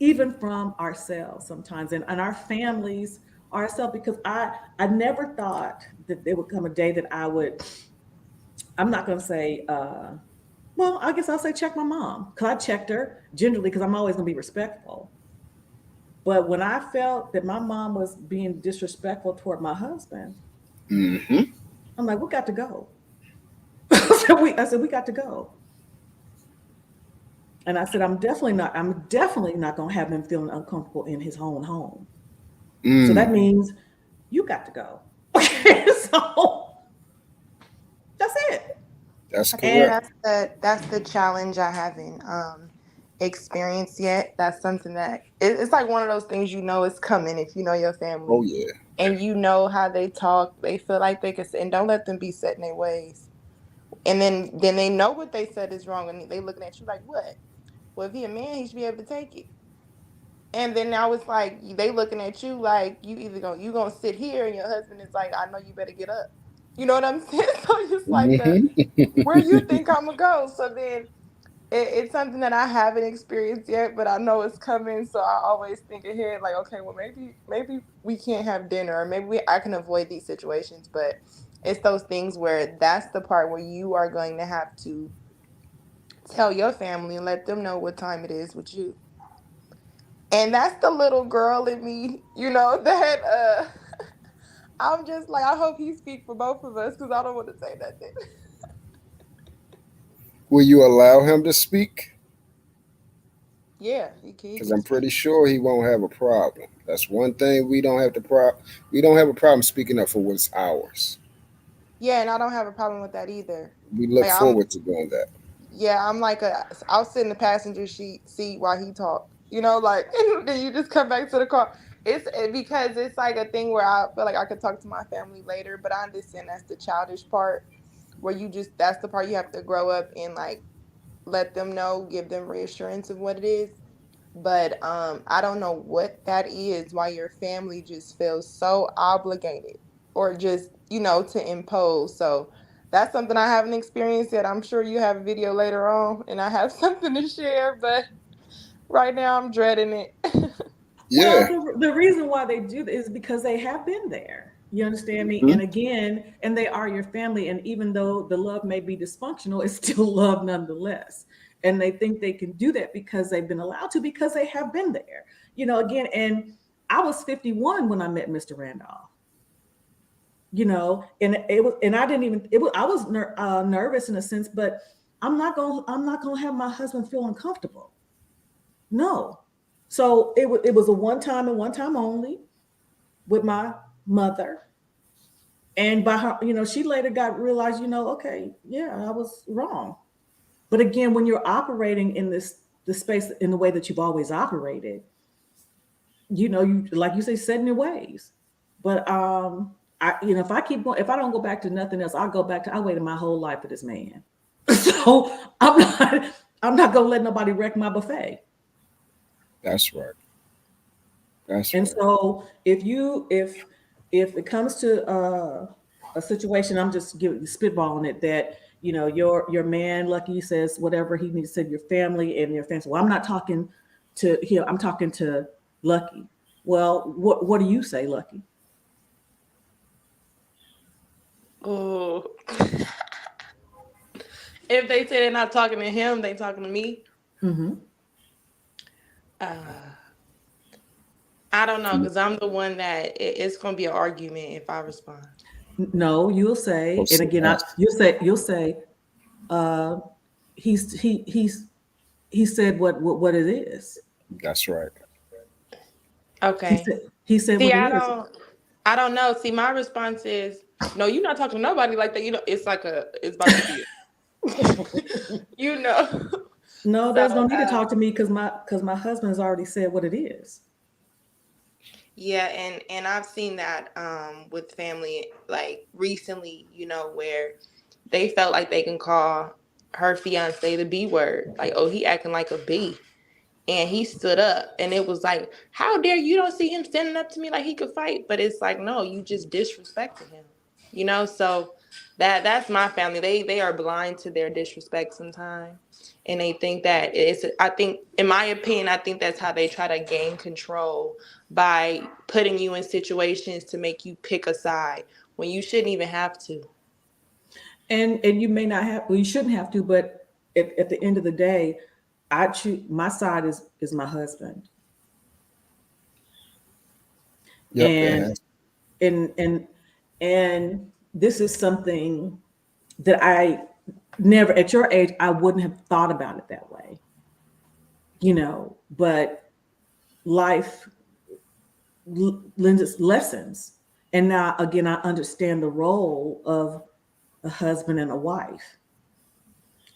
[SPEAKER 1] even from ourselves sometimes and our families ourselves because I never thought that there would come a day that I'm not going to say well, I guess I'll say check my mom because I checked her generally because I'm always going to be respectful, but when I felt that my mom was being disrespectful toward my husband,
[SPEAKER 5] Hmm.
[SPEAKER 1] I'm like, we got to go. I said we got to go. And I said I'm definitely not going to have him feeling uncomfortable in his own home. So that
[SPEAKER 5] Mm.
[SPEAKER 1] means you got to go. So that's it.
[SPEAKER 5] That's
[SPEAKER 6] I think
[SPEAKER 5] correct.
[SPEAKER 6] that's the challenge I haven't experienced yet. That's something that it's like one of those things it's coming if you know your
[SPEAKER 5] Oh
[SPEAKER 6] family
[SPEAKER 5] yeah.
[SPEAKER 6] and you know how they talk. They feel like they can say, and don't let them be set in their ways. And then they know what they said is wrong, and they looking at you like, what? Well, if he a man, he should be able to take it. And then now it's like they looking at you like you gonna sit here, and your husband is like, I know you better get up. You know what I'm saying? So it's like
[SPEAKER 5] Hmm.
[SPEAKER 6] where you think I'm gonna go? So then it's something that I haven't experienced yet, but I know it's coming. So I always think ahead, like, okay, well, maybe we can't have dinner, or maybe I can avoid these situations. But it's those things where that's the part where you are going to have to tell your family and let them know what time it is with you. And that's the little girl in me, that I'm just like, I hope he speak for both of us because I don't want to say nothing.
[SPEAKER 5] Will you allow him to speak?
[SPEAKER 6] Yeah, he
[SPEAKER 5] Because
[SPEAKER 6] can
[SPEAKER 5] I'm pretty
[SPEAKER 6] speak.
[SPEAKER 5] sure he won't have a problem. That's one thing we don't have to we don't have a problem speaking up for what's ours.
[SPEAKER 6] Yeah, and I don't have a problem with that either.
[SPEAKER 5] We look
[SPEAKER 6] Like I'm
[SPEAKER 5] forward to doing that.
[SPEAKER 6] Yeah, I'm like I'll sit in the passenger seat while he talk. Like and then you just come back to the car. Because it's like a thing where I feel like I could talk to my family later, but I understand that's the childish part where that's the part you have to grow up and like let them know, give them reassurance of what it is. But I don't know what that is, why your family just feels so obligated or just, to impose. So that's something I haven't experienced yet. I'm sure you have a video later on and I have something to share, but right now I'm dreading it.
[SPEAKER 5] Yeah.
[SPEAKER 1] The reason why they do this is because they have been there. You understand me?
[SPEAKER 5] Mhm.
[SPEAKER 1] And again, and they are your family. And even though the love may be dysfunctional, it's still love nonetheless. And they think they can do that because they've been allowed to, because they have been there. Again, and I was 51 when I met Mr. Randolph. And it was, and I didn't even. It was. I was nervous in a sense, but I'm not gonna. I'm not gonna have my husband feel uncomfortable. No. So it was a one time and one time only with my mother. And by her, she later got realized, okay, yeah, I was wrong. But again, when you're operating in the space in the way that you've always operated, you like you say, set in your ways. But if I keep going, if I don't go back to nothing else, I waited my whole life for this man. So I'm not gonna let nobody wreck my buffet.
[SPEAKER 5] That's right. That's
[SPEAKER 1] And
[SPEAKER 5] right.
[SPEAKER 1] so if it comes to a situation, I'm just spitballing it, that your man Lucky says whatever he needs to say, your family and your fans. Well, I'm not talking to him. I'm talking to Lucky. Well, what do you say, Lucky?
[SPEAKER 6] Oh, if they say they're not talking to him, they talking to me.
[SPEAKER 1] Mm-hmm.
[SPEAKER 6] Uh, I don't know, because I'm the one that it's gonna be an argument if I respond.
[SPEAKER 1] No, you'll say, and
[SPEAKER 5] Say
[SPEAKER 1] again,
[SPEAKER 5] us.
[SPEAKER 1] you'll say, uh, he said what it is.
[SPEAKER 5] That's right.
[SPEAKER 1] He
[SPEAKER 6] Okay.
[SPEAKER 1] said he said
[SPEAKER 6] See,
[SPEAKER 1] what it
[SPEAKER 6] I
[SPEAKER 1] is.
[SPEAKER 6] don't. I don't know. See, my response is, no, you're not talking to nobody like that. It's like it's about to be you know.
[SPEAKER 1] No,
[SPEAKER 6] So,
[SPEAKER 1] there's no need to talk to me because my husband has already said what it is.
[SPEAKER 6] yeah, and I've seen that with family like recently, where they felt like they can call her fiance the B word. Like, oh, he acting like a B. And he stood up and it was like, how dare you don't see him standing up to me like he could fight? But it's like, no, you just disrespected him. So that's my family. They are blind to their disrespect sometimes. And they think that I think, in my opinion, I think that's how they try to gain control, by putting you in situations to make you pick a side when you shouldn't even have to.
[SPEAKER 1] And you may not have, well, you shouldn't have to, but at the end of the day, I choose my side is my husband.
[SPEAKER 5] Yep. It
[SPEAKER 1] And
[SPEAKER 5] has.
[SPEAKER 1] and and and this is something that I never, at your age, I wouldn't have thought about it that way. But life lends its lessons. And now again, I understand the role of a husband and a wife.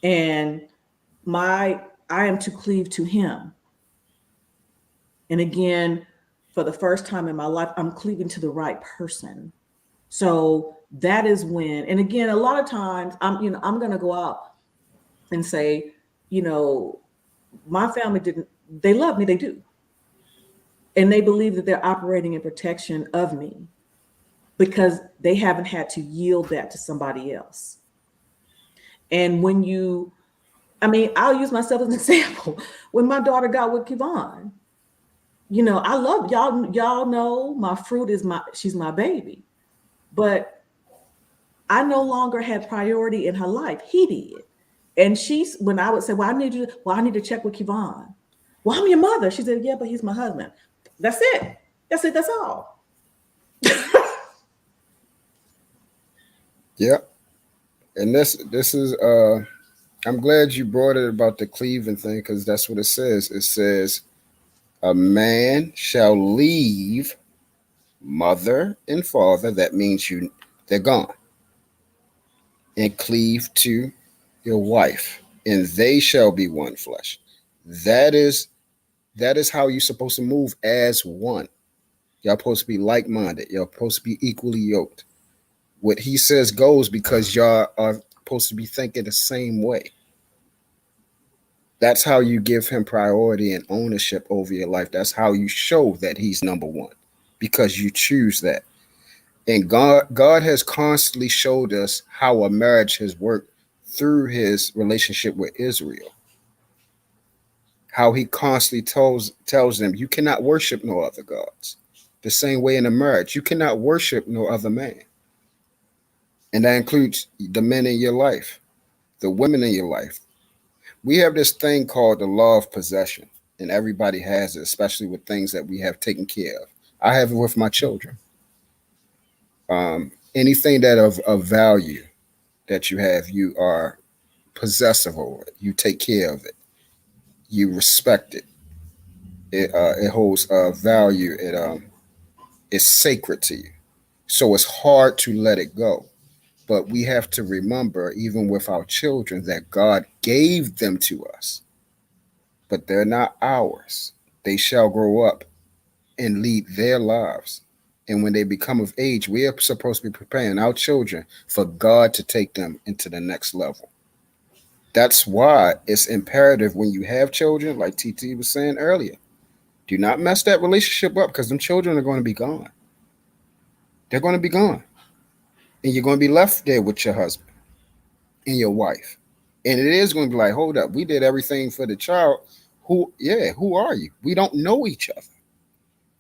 [SPEAKER 1] And I am to cleave to him. And again, for the first time in my life, I'm cleaving to the right person. So that is when, and again, a lot of times I'm going to go out and say, you know, my family didn't, they love me, they do. And they believe that they're operating in protection of me because they haven't had to yield that to somebody else. And I'll use myself as an example. When my daughter got with Kevon, I love y'all. Y'all know my fruit is she's my baby, but I no longer had priority in her life. He did. And when I would say, well, I need to check with Kevon. Well, I'm your mother. She said, yeah, but he's my husband. That's it. That's it. That's all.
[SPEAKER 5] Yep. And this is I'm glad you brought it about the cleaving thing, because that's what it says. It says, a man shall leave mother and father. That means they're gone, and cleave to your wife, and they shall be one flesh. That is how you're supposed to move as one. Y'all supposed to be like-minded. Y'all supposed to be equally yoked. What he says goes, because y'all are supposed to be thinking the same way. That's how you give him priority and ownership over your life. That's how you show that he's number one, because you choose that. And God has constantly showed us how a marriage has worked through his relationship with Israel. How he constantly tells them, you cannot worship no other gods. The same way in a marriage, you cannot worship no other man. And that includes the men in your life, the women in your life. We have this thing called the law of possession, and everybody has it, especially with things that we have taken care of. I have it with my children. Anything that of value that you have, you are possessive over it. You take care of it. You respect it. It holds value. It's sacred to you. So it's hard to let it go. But we have to remember, even with our children, that God gave them to us, but they're not ours. They shall grow up and lead their lives. And when they become of age, we are supposed to be preparing our children for God to take them into the next level. That's why it's imperative when you have children, like TT was saying earlier, do not mess that relationship up, because them children are going to be gone. They're going to be gone. And you're going to be left there with your husband and your wife. And it is going to be like, hold up, we did everything for the child. Who are you? We don't know each other.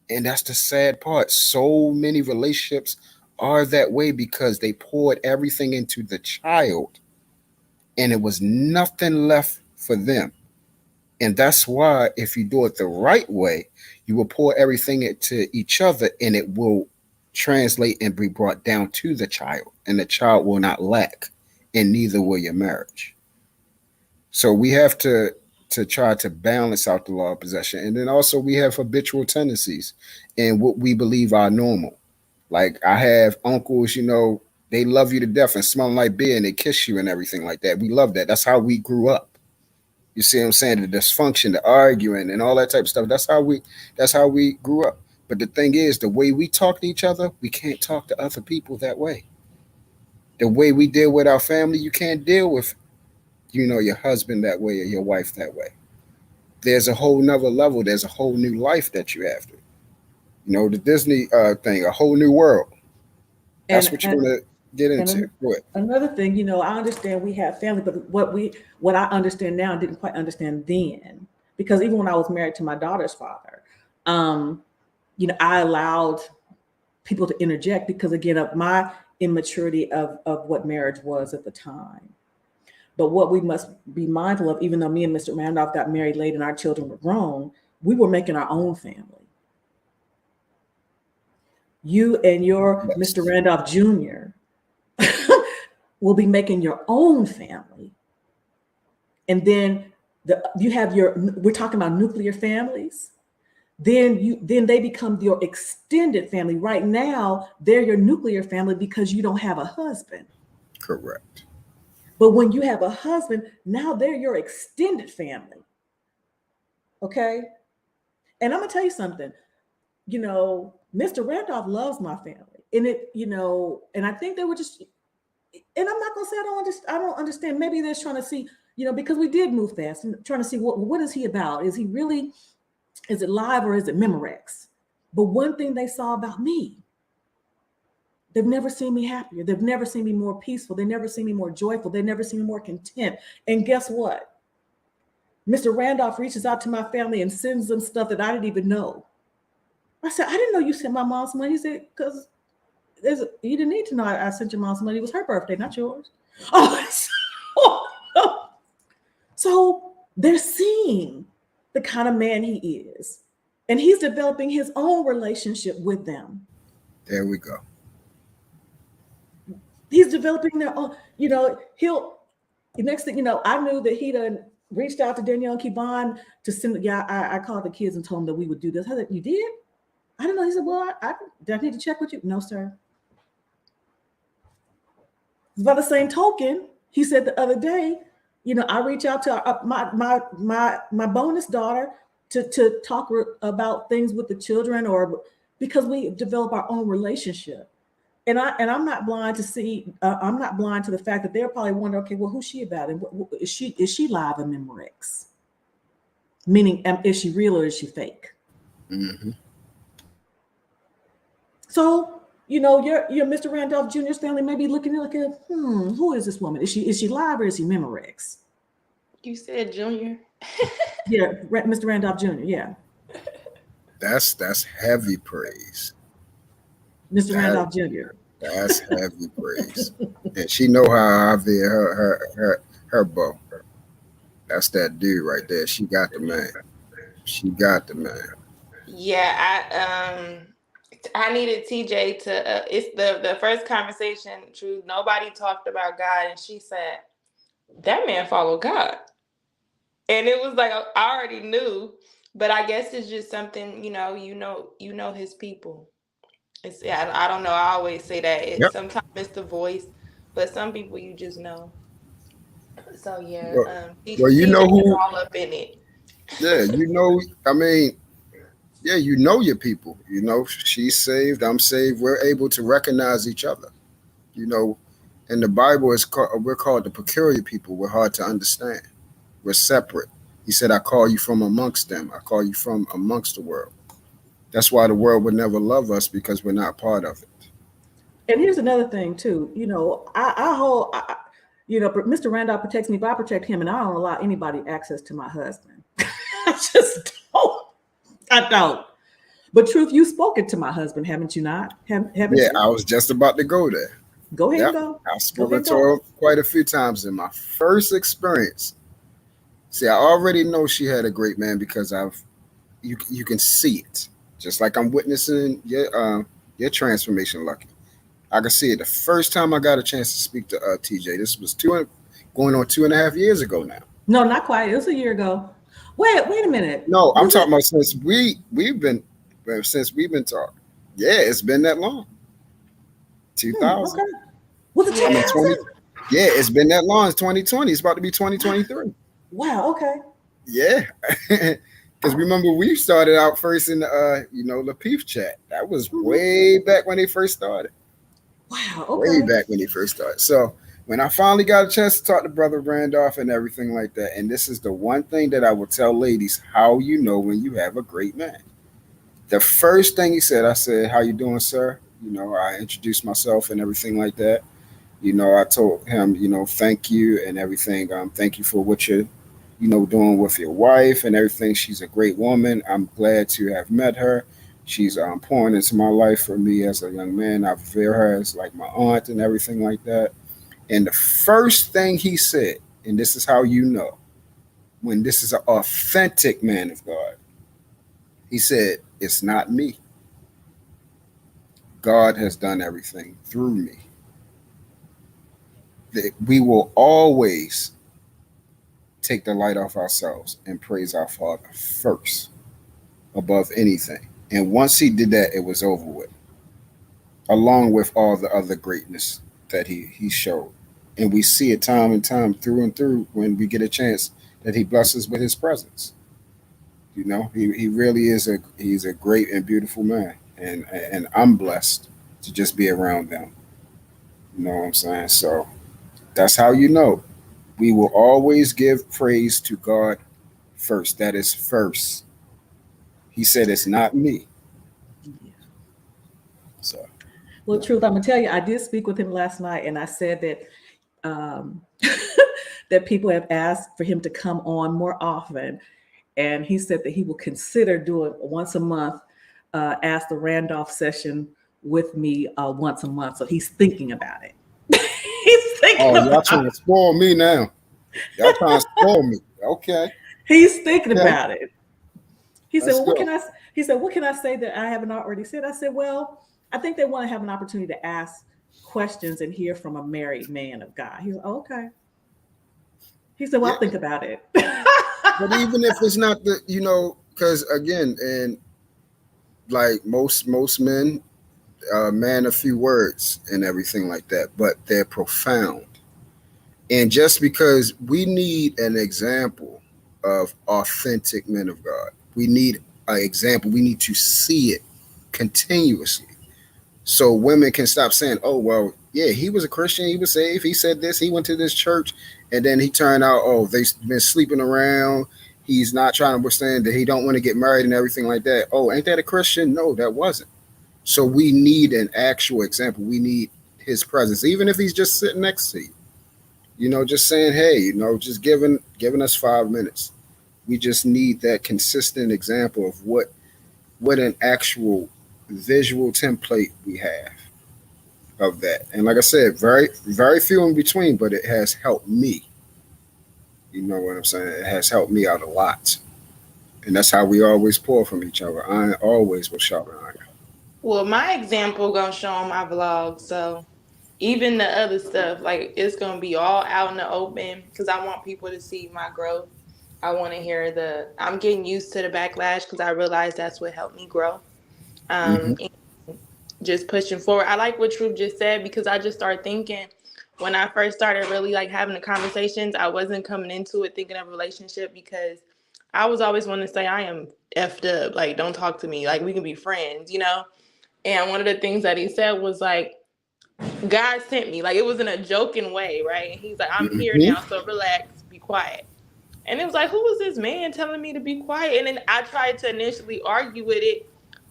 [SPEAKER 5] And that's the sad part. So many relationships are that way, because they poured everything into the child and it was nothing left for them. And that's why, if you do it the right way, you will pour everything into each other, and it will translate and be brought down to the child, and the child will not lack, and neither will your marriage. So we have to try to balance out the law of possession. And then also we have habitual tendencies and what we believe are normal. Like, I have uncles, they love you to death and smelling like beer, and they kiss you and everything like that. We love that. That's how we grew up. You see what I'm saying? The dysfunction, the arguing, and all that type of stuff. That's how we grew up. But the thing is, the way we talk to each other, we can't talk to other people that way. The way we deal with our family, you can't deal with, your husband that way or your wife that way. There's a whole nother level. There's a whole new life that you have to. The Disney thing, a whole new world. That's
[SPEAKER 1] And
[SPEAKER 5] what you want to get into. Go ahead.
[SPEAKER 1] another thing, I understand we have family, but what I understand now didn't quite understand then, because even when I was married to my daughter's father, I allowed people to interject because, again, of my immaturity of what marriage was at the time. But what we must be mindful of, even though me and Mr. Randolph got married late and our children were grown, we were making our own family. You and your
[SPEAKER 5] Yes.
[SPEAKER 1] Mr. Randolph Jr. will be making your own family. And then you have we're talking about nuclear families. Then they become your extended family. Right now, they're your nuclear family because you don't have a husband.
[SPEAKER 5] Correct.
[SPEAKER 1] But when you have a husband, now they're your extended family. Okay? And I'm gonna tell you something. Mr. Randolph loves my family. And and I think they were just, and I'm not gonna say I don't understand. Maybe they're trying to see, because we did move fast and trying to see what is he about? Is it live or is it Memorex? But one thing they saw about me, they've never seen me happier. They've never seen me more peaceful. They've never seen me more joyful. They've never seen me more content. And guess what? Mr. Randolph reaches out to my family and sends them stuff that I didn't even know. I said, I didn't know you sent my mom some money. He said, because you didn't need to know I sent your mom some money. It was her birthday, not yours. Oh, so they're seeing the kind of man he is. And he's developing his own relationship with them.
[SPEAKER 5] There we go.
[SPEAKER 1] He's developing their own, The next thing you know, I knew that he done reached out to Danielle and Kevon to send. Yeah, I called the kids and told them that we would do this. I said, "You did?" I didn't know. He said, "Well, I need to check with you." No, sir. By the same token, he said the other day, I reach out to my bonus daughter to talk about things with the children, or because we develop our own relationship. And I'm not blind to see. I'm not blind to the fact that they're probably wondering, okay, well, who's she about, and is she live in Memorex? Meaning, is she real or is she fake?
[SPEAKER 5] Mm-hmm.
[SPEAKER 1] So, your Mr. Randolph Jr.'s family may be looking like, who is this woman? Is she live or is she Memorex?
[SPEAKER 6] You said Junior.
[SPEAKER 1] Yeah, Mr. Randolph Jr. Yeah,
[SPEAKER 5] That's heavy praise.
[SPEAKER 1] Mr. Randolph Jr.
[SPEAKER 5] That's heavy praise. And she know how I view her beau. That's that dude right there. She got the man. She got the man.
[SPEAKER 6] Yeah, I needed TJ to. It's the first conversation. True, nobody talked about God, and she said that man followed God, and it was like I already knew, but I guess it's just something you know his people. It's I don't know. I always say that
[SPEAKER 5] Yep.
[SPEAKER 6] sometimes it's the voice, but some people you just know. So yeah,
[SPEAKER 5] Well, you
[SPEAKER 6] TJ
[SPEAKER 5] know
[SPEAKER 6] is
[SPEAKER 5] who?
[SPEAKER 6] all up in it.
[SPEAKER 5] Yeah, I mean, yeah, you know your people. She's saved. I'm saved. We're able to recognize each other. You know, in the Bible, we're called the peculiar people. We're hard to understand. We're separate. He said, "I call you from amongst them. I call you from amongst the world." That's why the world would never love us, because we're not part of it.
[SPEAKER 1] And here's another thing too. Mr. Randolph protects me, but I protect him, and I don't allow anybody access to my husband. I just don't. I don't. But truth, you've spoken to my husband, haven't you not? Haven't
[SPEAKER 5] Yeah,
[SPEAKER 1] you?
[SPEAKER 5] I was just about to go there.
[SPEAKER 1] Go ahead
[SPEAKER 5] Yep.
[SPEAKER 1] and go.
[SPEAKER 5] I've spoken to her quite a few times in my first experience. See, I already know she had a great man because you can see it. Just like I'm witnessing your transformation, Lucky. I can see it. The first time I got a chance to speak to TJ, this was going on 2.5 years ago now.
[SPEAKER 1] No, not quite. It was a year ago. Wait a minute.
[SPEAKER 5] No, I'm talking about since we've been talking. Yeah, it's been that long. 2000.
[SPEAKER 1] Okay. Was it 2000?
[SPEAKER 5] Yeah, it's been that long. It's 2020. It's about to be 2023.
[SPEAKER 1] Wow. Okay.
[SPEAKER 5] Yeah. Because remember, we started out first in the the Peef chat. That was way back when they first started.
[SPEAKER 1] Wow. Okay.
[SPEAKER 5] Way back when they first started. So when I finally got a chance to talk to Brother Randolph and everything like that, and this is the one thing that I will tell ladies, how you know when you have a great man. The first thing he said, I said, "How you doing, sir?" I introduced myself and everything like that. I told him, thank you and everything. Thank you for what you're, doing with your wife and everything. She's a great woman. I'm glad to have met her. She's pouring into my life for me as a young man. I revere her as like my aunt and everything like that. And the first thing he said, and this is how you know when this is an authentic man of God, he said, "It's not me. God has done everything through me. That we will always take the light off ourselves and praise our Father first above anything." And once he did that, it was over with, along with all the other greatness that he showed. And we see it time and time through and through when we get a chance that he blesses with his presence. He really is he's a great and beautiful man. And I'm blessed to just be around them. You know what I'm saying? So that's how you know. We will always give praise to God first. That is first. He said, "It's not me."
[SPEAKER 1] Yeah.
[SPEAKER 5] So,
[SPEAKER 1] Well, truth, I'm gonna tell you, I did speak with him last night, and I said that that people have asked for him to come on more often, and he said that he will consider doing once a month, Ask the Randolph session with me once a month. So he's thinking about it. He's thinking.
[SPEAKER 5] oh, y'all trying to spoil me now. Y'all trying to spoil me. Okay.
[SPEAKER 1] He's thinking
[SPEAKER 5] Okay.
[SPEAKER 1] about it. He said,
[SPEAKER 5] Let's
[SPEAKER 1] "Well, what
[SPEAKER 5] go.
[SPEAKER 1] can I?" He said, "What can I say that I haven't already said?" I said, "Well, I think they want to have an opportunity to ask questions and hear from a married man of God." He was, "Okay." He said, well,
[SPEAKER 5] Yeah.
[SPEAKER 1] I'll think about it.
[SPEAKER 5] But even if it's not the, because again, and like most men, man, a few words and everything like that, but they're profound. And just because we need an example of authentic men of God, we need an example. We need to see it continuously, so women can stop saying, "Oh, well, yeah, he was a Christian, he was saved, he said this, he went to this church, and then he turned out, oh, they've been sleeping around. He's not trying to understand that he don't want to get married and everything like that. Oh, ain't that a Christian? No, that wasn't." So we need an actual example. We need his presence, even if he's just sitting next to you. Just saying, hey, just giving us 5 minutes. We just need that consistent example of what an actual visual template we have of that. And like I said, very, very few in between, but it has helped me. You know what I'm saying? It has helped me out a lot. And that's how we always pour from each other. Iron always will sharpen iron.
[SPEAKER 4] Well, my example gonna show on my vlog, so even the other stuff, like it's gonna be all out in the open because I want people to see my growth. I want to hear I'm getting used to the backlash because I realize that's what helped me grow.
[SPEAKER 5] Mm-hmm.
[SPEAKER 4] And just pushing forward. I like what Truth just said because I just started thinking when I first started really like having the conversations, I wasn't coming into it thinking of a relationship because I was always wanting to say I am effed up. Like, don't talk to me. Like, we can be friends, And one of the things that he said was like, God sent me. Like, it was in a joking way, right? And he's like, I'm here
[SPEAKER 5] Mm-hmm.
[SPEAKER 4] now, so relax, be quiet. And it was like, who was this man telling me to be quiet? And then I tried to initially argue with it.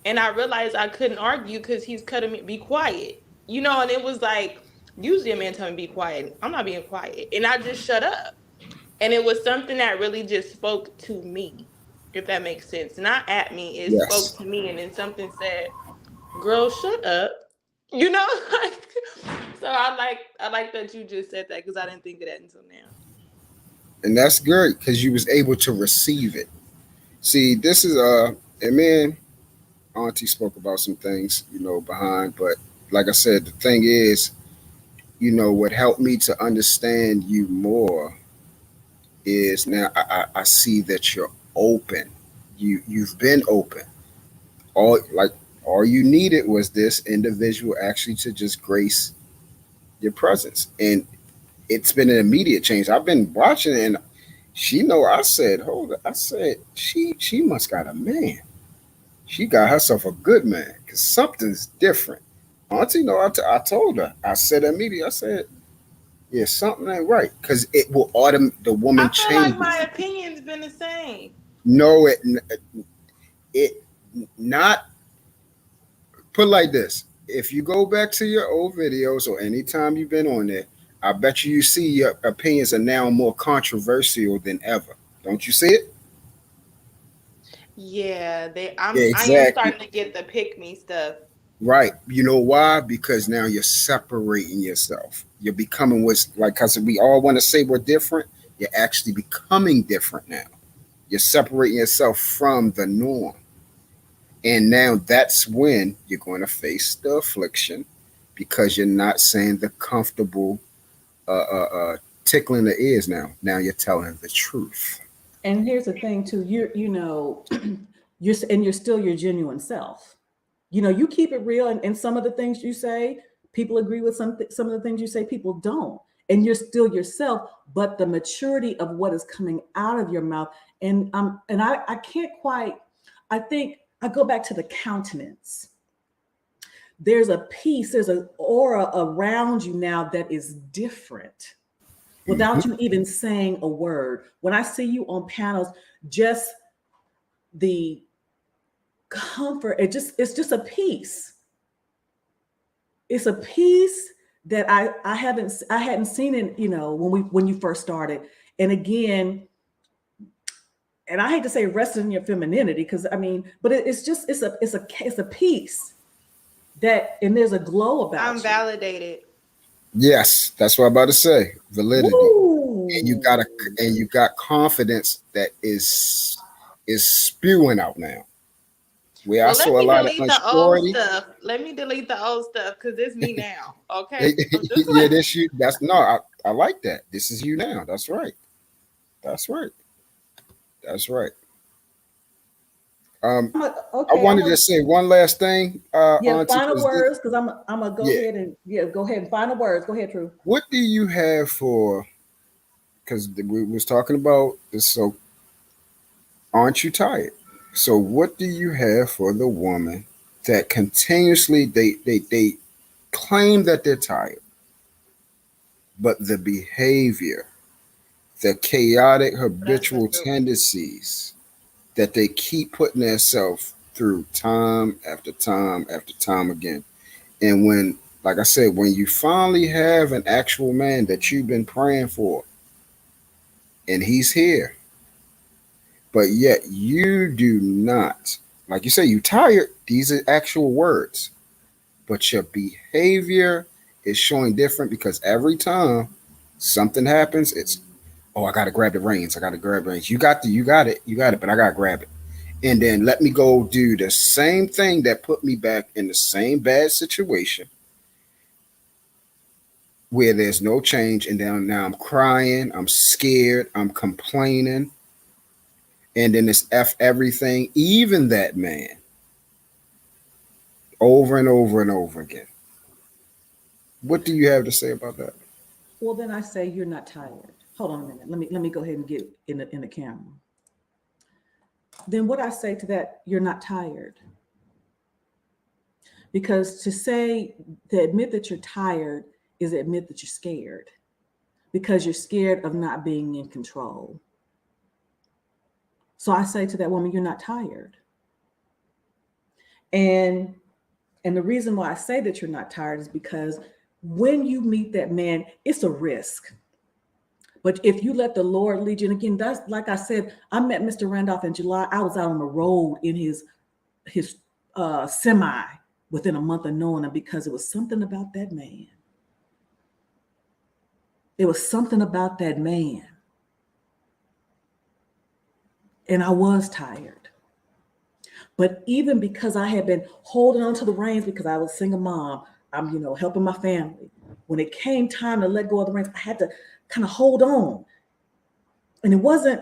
[SPEAKER 4] And I realized I couldn't argue because he's cutting me, be quiet. And it was like, usually a man telling me be quiet. I'm not being quiet. And I just shut up. And it was something that really just spoke to me, if that makes sense. Not at me. It
[SPEAKER 5] Yes.
[SPEAKER 4] spoke to me. And then something said, girl, shut up. Like, so I like that you just said that because I didn't think of that until now.
[SPEAKER 5] And that's great because you was able to receive it. See, this is and man, Auntie spoke about some things, behind, but like I said, the thing is, what helped me to understand you more is now I see that you're open. You've been open. All you needed was this individual actually to just grace your presence. And it's been an immediate change. I've been watching it and I said, hold it. I said, she must got a man. She got herself a good man because something's different. Auntie, I told her. I said immediately. I said, yeah, something ain't right because it will the woman
[SPEAKER 4] I feel like
[SPEAKER 5] changes.
[SPEAKER 4] my opinion's been the same.
[SPEAKER 5] No, it not put like this. If you go back to your old videos or anytime you've been on there, I bet you see your opinions are now more controversial than ever. Don't you see it?
[SPEAKER 4] Yeah, I am
[SPEAKER 5] Exactly.
[SPEAKER 4] starting to get the pick me stuff.
[SPEAKER 5] Right. You know why? Because now you're separating yourself. You're becoming what's like, because we all want to say we're different. You're actually becoming different now. You're separating yourself from the norm. And now that's when you're going to face the affliction because you're not saying the comfortable, tickling the ears now. Now you're telling the truth.
[SPEAKER 1] And here's the thing too, you're still your genuine self. You keep it real, and some of the things you say, people agree with some of the things you say, people don't. And you're still yourself, but the maturity of what is coming out of your mouth, and I can't quite, I think I go back to the countenance. There's a peace, there's an aura around you now that is different without you even saying a word. When I see you on panels, just the comfort, it's just a peace. It's a peace that I hadn't seen it, when you first started. And again, and I hate to say resting in your femininity, because but it's a peace that, and there's a glow about
[SPEAKER 4] I'm
[SPEAKER 1] you.
[SPEAKER 4] validated.
[SPEAKER 5] Yes, that's what I'm about to say. Validity.
[SPEAKER 1] Woo.
[SPEAKER 5] And you got confidence that is spewing out now. Where I
[SPEAKER 4] Well, let
[SPEAKER 5] saw a
[SPEAKER 4] me
[SPEAKER 5] lot of
[SPEAKER 4] delete the old
[SPEAKER 5] unsurety.
[SPEAKER 4] stuff. Let me delete the old stuff because it's me now. Okay.
[SPEAKER 5] Yeah, this you. That's no. I like that. This is you now. That's right. That's right. That's right. I
[SPEAKER 1] Okay,
[SPEAKER 5] wanted to say one last thing,
[SPEAKER 1] yeah,
[SPEAKER 5] Auntie,
[SPEAKER 1] final
[SPEAKER 5] because
[SPEAKER 1] words, because I'm gonna go
[SPEAKER 5] yeah,
[SPEAKER 1] ahead and go ahead and final words. Go ahead, True.
[SPEAKER 5] what do you have for? Because we was talking about this. So, aren't you tired? So, what do you have for the woman that continuously they claim that they're tired, but the behavior, the chaotic
[SPEAKER 6] That's a
[SPEAKER 5] habitual
[SPEAKER 6] good one.
[SPEAKER 5] tendencies that they keep putting themselves through time after time after time again. And when, like I said, when you finally have an actual man that you've been praying for, and he's here, but yet you do not, like you say, you tired. These are actual words, but your behavior is showing different because every time something happens, it's, oh, I gotta grab the reins. I gotta grab the reins. You got it, but I gotta grab it. And then let me go do the same thing that put me back in the same bad situation where there's no change. And then now I'm crying, I'm scared, I'm complaining, and then it's F everything, even that man, over and over and over again. What do you have to say about that?
[SPEAKER 1] Well, then I say you're not tired. Hold on a minute. Let me go ahead and get in the camera. Then what I say to that, you're not tired. Because to admit that you're tired is admit that you're scared. Because you're scared of not being in control. So I say to that woman, you're not tired. And the reason why I say that you're not tired is because when you meet that man, it's a risk. But if you let the Lord lead you, and again, that's like I said, I met Mr. Randolph in July. I was out on the road in his semi within a month of knowing him because it was something about that man. It was something about that man. And I was tired. But even because I had been holding on to the reins because I was a single mom, I'm, helping my family. When it came time to let go of the reins, I had to kind of hold on. And it wasn't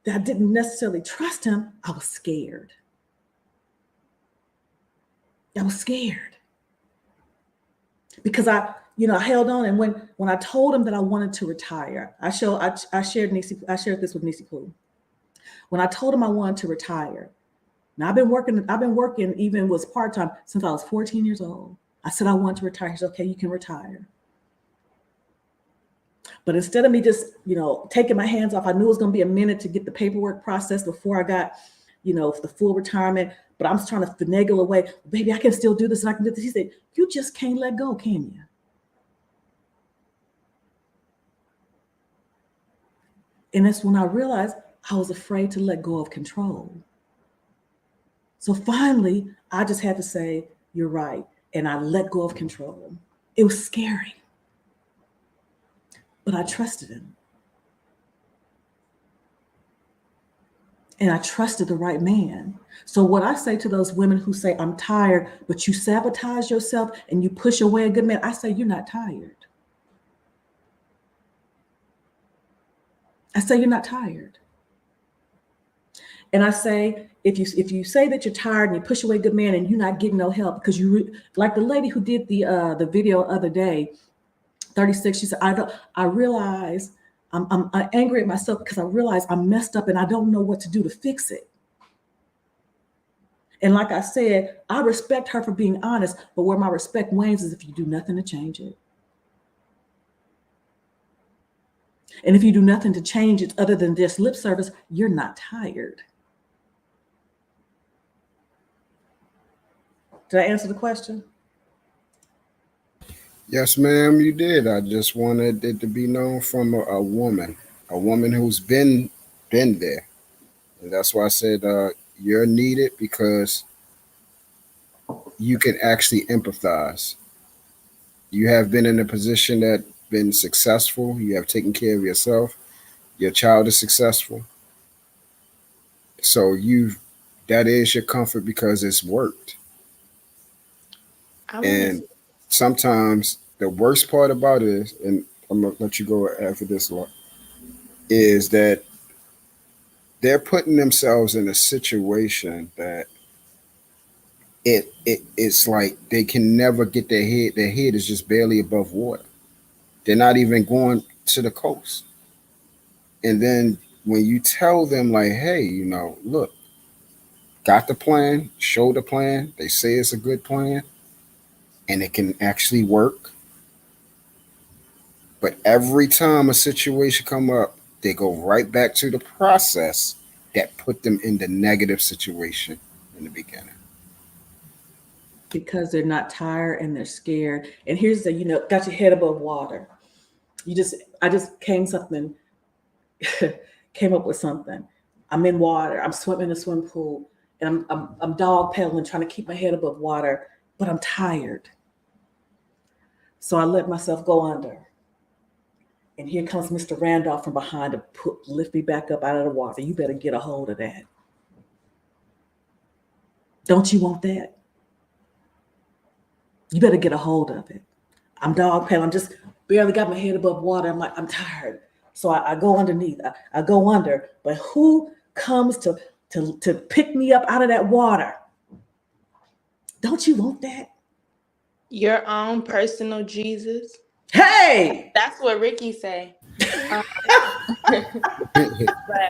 [SPEAKER 1] that I didn't necessarily trust him. I was scared. I was scared because I held on. And when I told him that I wanted to retire, I shared this with Nisi Poo. When I told him I wanted to retire, now I've been working even was part-time since I was 14 years old. I said I want to retire. He said, okay, you can retire. But instead of me just, taking my hands off, I knew it was going to be a minute to get the paperwork processed before I got, the full retirement. But I'm trying to finagle away. Baby, I can still do this and I can do this. He said, you just can't let go, can you? And that's when I realized I was afraid to let go of control. So finally, I just had to say, you're right. And I let go of control. It was scary, but I trusted him. And I trusted the right man. So what I say to those women who say, I'm tired, but you sabotage yourself and you push away a good man, I say, you're not tired. I say, you're not tired. And I say, if you say that you're tired and you push away a good man and you're not getting no help because you like the lady who did the video the other day, 36, she said, I realize I'm angry at myself because I realize I'm messed up and I don't know what to do to fix it. And like I said, I respect her for being honest, but where my respect wanes is if you do nothing to change it. And if you do nothing to change it other than just lip service, you're not tired. Did I answer the question?
[SPEAKER 5] Yes, ma'am, you did. I just wanted it to be known from a woman who's been there. And that's why I said you're needed because you can actually empathize. You have been in a position that been successful. You have taken care of yourself. Your child is successful. So that is your comfort because it's worked.
[SPEAKER 6] I want
[SPEAKER 5] And
[SPEAKER 6] to.
[SPEAKER 5] sometimes the worst part about it is, and I'm gonna let you go after this, Lord, is that they're putting themselves in a situation that it's like they can never get their head is just barely above water. They're not even going to the coast. And then when you tell them like, hey, look, got the plan, show the plan, they say it's a good plan and it can actually work. But every time a situation come up, they go right back to the process that put them in the negative situation in the beginning.
[SPEAKER 1] Because they're not tired and they're scared. And here's the, got your head above water. I just came up with something. I'm in water. I'm swimming in a swim pool, and I'm dog paddling, trying to keep my head above water, but I'm tired. So I let myself go under. And here comes Mr. Randolph from behind to lift me back up out of the water. You better get a hold of that. Don't you want that? You better get a hold of it. I'm dog paddling. I'm just barely got my head above water. I'm like, I'm tired. So I go underneath. I go under. But who comes to pick me up out of that water? Don't you want that?
[SPEAKER 4] Your own personal Jesus.
[SPEAKER 1] Hey!
[SPEAKER 4] That's what Ricky say.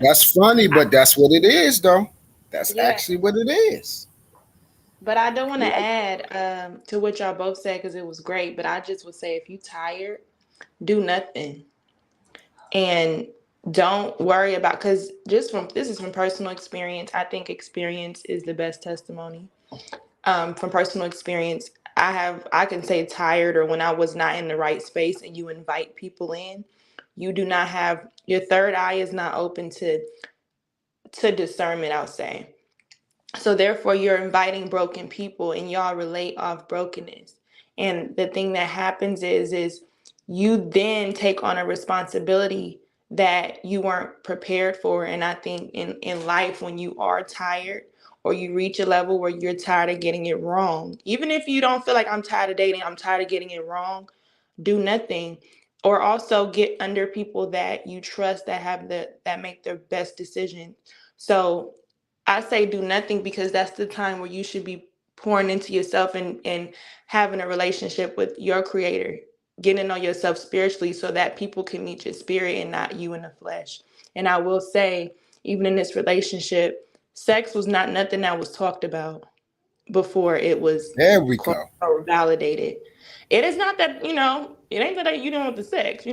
[SPEAKER 5] That's funny, but that's what it is, though. That's
[SPEAKER 4] Yeah.
[SPEAKER 5] actually what it is.
[SPEAKER 4] But I don't want to add to what y'all both said because it was great. But I just would say if you tired, do nothing. And don't worry about, because this is from personal experience. I think experience is the best testimony. From personal experience, I can say tired or when I was not in the right space and you invite people in, you do not have, your third eye is not open to discernment, I'll say. So therefore you're inviting broken people and y'all relate off brokenness. And the thing that happens is you then take on a responsibility that you weren't prepared for. And I think in life, when you are tired or you reach a level where you're tired of getting it wrong, even if you don't feel like I'm tired of dating, I'm tired of getting it wrong, do nothing. Or also get under people that you trust that make the best decision. So I say do nothing because that's the time where you should be pouring into yourself and having a relationship with your creator, getting to know yourself spiritually so that people can meet your spirit and not you in the flesh. And I will say, even in this relationship, sex was not nothing that was talked about before it was
[SPEAKER 5] There we
[SPEAKER 4] quote
[SPEAKER 5] go.
[SPEAKER 4] unquote validated. It is not that, it ain't that you don't want the sex,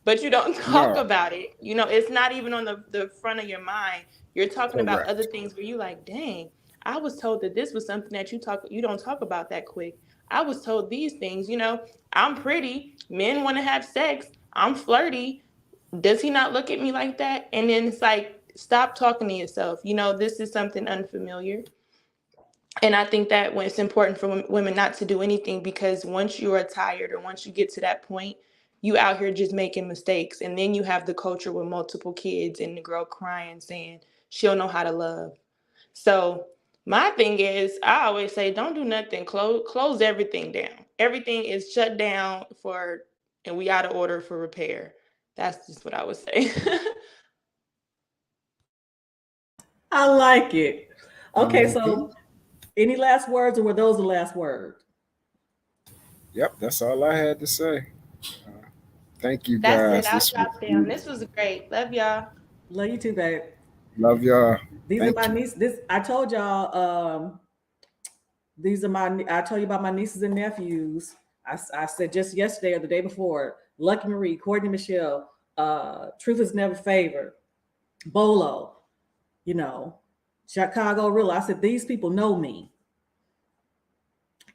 [SPEAKER 4] but you don't talk
[SPEAKER 5] No,
[SPEAKER 4] about it. It's not even on the front of your mind. You're talking about other
[SPEAKER 5] correct.
[SPEAKER 4] things where you like, dang, I was told that this was something that you don't talk about that quick. I was told these things, I'm pretty. Men want to have sex. I'm flirty. Does he not look at me like that? And then it's like, stop talking to yourself. This is something unfamiliar. And I think that when it's important for women not to do anything, because once you are tired or once you get to that point, you out here just making mistakes. And then you have the culture with multiple kids and the girl crying saying she don't know how to love. So my thing is, I always say, don't do nothing. Close everything down. Everything is shut down and we out of order for repair. That's just what I would say.
[SPEAKER 1] I like it. Okay,
[SPEAKER 5] Mhm.
[SPEAKER 1] so any last words, or were those the last words?
[SPEAKER 5] Yep, that's all I had to say. Uh, Thank you
[SPEAKER 4] That's it.
[SPEAKER 5] guys.
[SPEAKER 4] I'll
[SPEAKER 5] This was
[SPEAKER 4] drop down. This
[SPEAKER 5] beautiful.
[SPEAKER 4] was great. Love y'all.
[SPEAKER 1] Love you too, babe.
[SPEAKER 5] Love y'all.
[SPEAKER 1] These are
[SPEAKER 5] Thank
[SPEAKER 1] my
[SPEAKER 5] you.
[SPEAKER 1] nieces. I told y'all, I told you about my nieces and nephews. I said just yesterday or the day before, Lucky Marie, Courtney Michelle, Truth is Never Favored, Bolo, Chicago Real. I said, these people know me.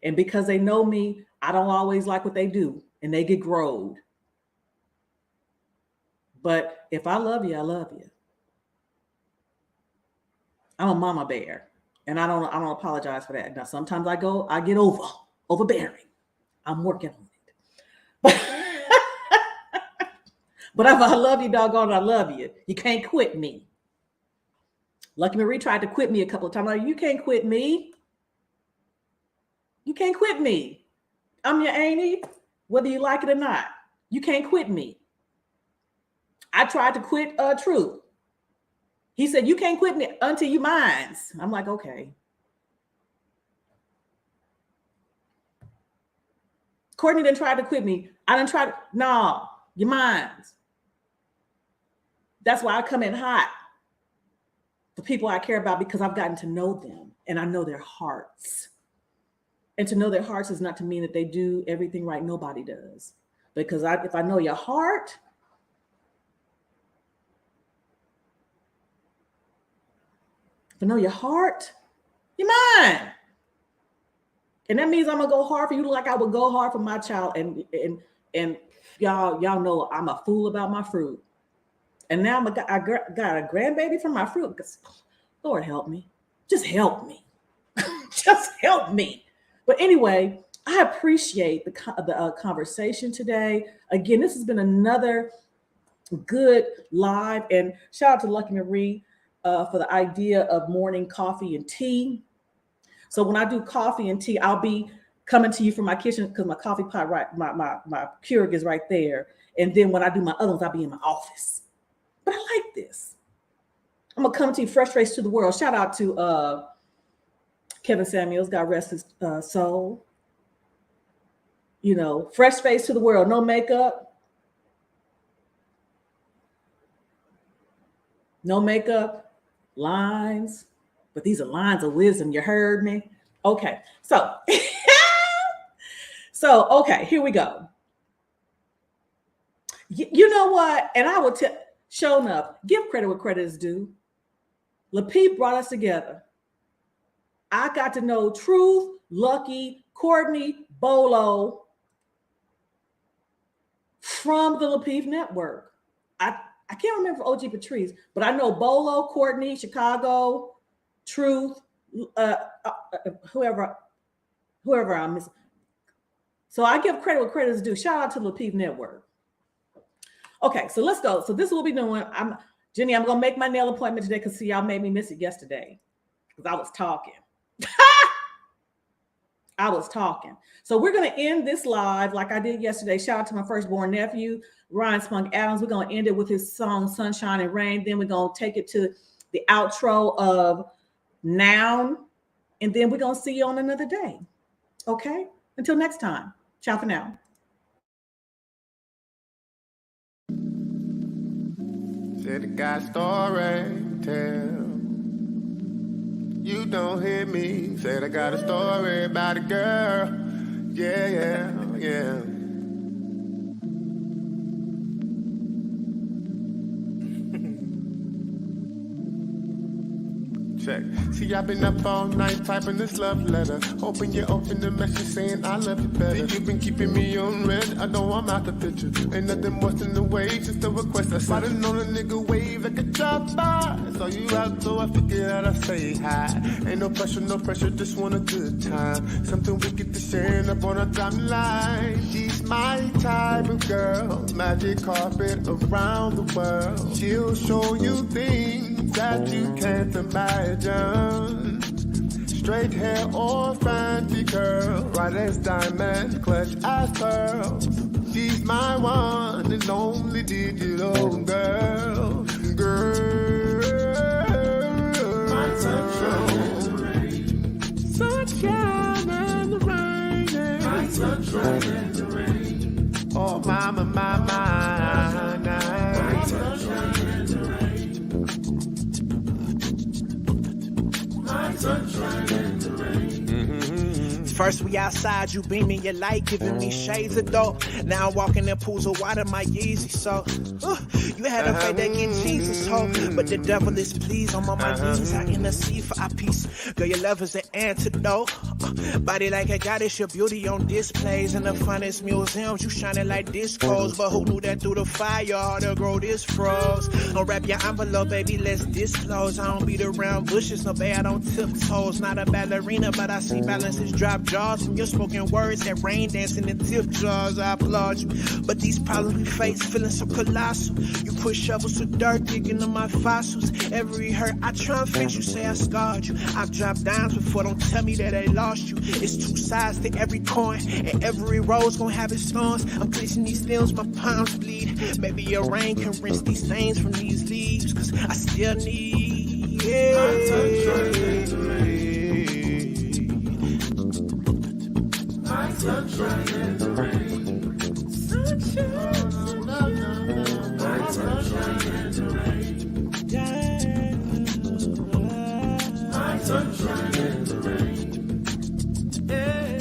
[SPEAKER 1] And because they know me, I don't always like what they do and they get growed. But if I love you, I love you. I'm a mama bear. And I don't apologize for that. Now sometimes I get overbearing. I'm working on it. But if I love you, doggone, I love you. You can't quit me. Lucky Marie tried to quit me a couple of times. Like, you can't quit me. You can't quit me. I'm your auntie, whether you like it or not. You can't quit me. I tried to quit Truth. He said, you can't quit me until you mines. I'm like, okay. Courtney didn't try to quit me. I didn't try to, no, you mines. That's why I come in hot. The people I care about, because I've gotten to know them and I know their hearts. And to know their hearts is not to mean that they do everything right. Nobody does. Because if I know your heart, you're mine. And that means I'm gonna go hard for you like I would go hard for my child. And y'all know I'm a fool about my fruit. And now I got a grandbaby from my fruit, because Lord help me. Just help me. Just help me. But anyway, I appreciate the conversation today. Again, this has been another good live. And shout out to Lucky Marie for the idea of morning coffee and tea. So when I do coffee and tea, I'll be coming to you from my kitchen, because my coffee pot, my Keurig is right there. And then when I do my other ones, I'll be in my office. But I like this. I'm gonna come to you fresh face to the world. Shout out to Kevin Samuels, God rest his soul. You know, fresh face to the world, no makeup. No makeup, lines. But these are lines of wisdom. You heard me? Okay, so okay, here we go. You know what? And I will tell, show up, give credit where credit is due. LaPeep brought us together. I got to know Truth, Lucky, Courtney, Bolo from the LaPeep Network. I can't remember OG Patrice, but I know Bolo, Courtney, Chicago, Truth, whoever I'm missing. So I give credit where credit is due. Shout out to the LaPeep Network. Okay, so let's go. So this is what we're doing. Jenny, I'm gonna make my nail appointment today, because see, y'all made me miss it yesterday because I was talking. So we're gonna end this live like I did yesterday. Shout out to my firstborn nephew, Ryan Spunk Adams. We're gonna end it with his song Sunshine and Rain. Then we're gonna take it to the outro of Noun, and then we're gonna see you on another day. Okay, until next time. Ciao for now.
[SPEAKER 7] Said I got a story to tell. You don't hear me. Said I got a story about a girl. Yeah. Check. See, I've been up all night typing this love letter. Hoping you open the message saying I love you better. You've been keeping me on red. I know I'm out the picture. Ain't nothing worse than the wave, just a request. I sliding on a nigga wave like a drop by. Saw you out, so I figured out I'd say hi. Ain't no pressure, just want a good time. Something we get to share up on a timeline. She's my type of girl. Magic carpet around the world. She'll show you things that you can't imagine. Straight hair or fancy curl, bright as diamonds, clutch as pearls. She's my one and only digital girl. My sunshine and the rain. Sunshine and the rain. My sunshine and the rain. Oh, my. My sunshine and the rain. My sunshine and the rain.
[SPEAKER 8] First we outside, you beaming your light, giving me shades of dope. Now I'm walking in pools of water, my Yeezy. So you had a faith that get Jesus hope, but the devil is pleased. I'm on my knees, I intercede for our peace. Girl, your love is an antidote. Body like a goddess, your beauty on displays in the finest museums. You shining like discos, but who knew that through the fire hard to grow this froze? Don't wrap your envelope, baby, let's disclose. I don't beat around bushes, no bad on tiptoes. Not a ballerina, but I see balances drop jaws from your spoken words that rain dancing in tip jars. I applaud you, but these problems we face feeling so colossal. You push shovels with dirt, digging in my fossils. Every hurt I try and fix, you say I scarred you. I've dropped dimes before, don't tell me that they lost. cost you. It's two sides to every coin, and every road's gonna have its thorns. I'm clenching these stems, my palms bleed. Maybe your rain can rinse these stains from these leaves, cause I still need my touch right in the rain. My touch right in the rain. Sunshine. My touch right in the rain. Yeah. My touch right in the rain. Yeah.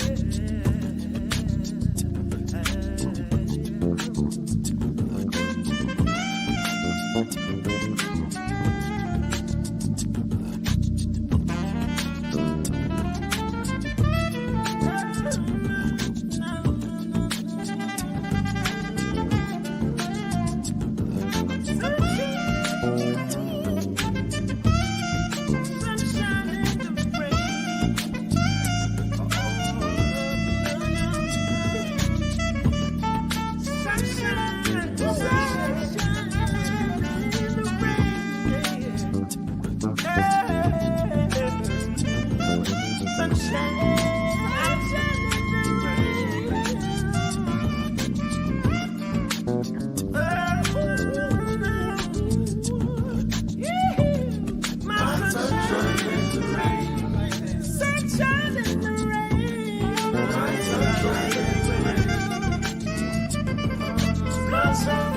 [SPEAKER 8] Sunshine.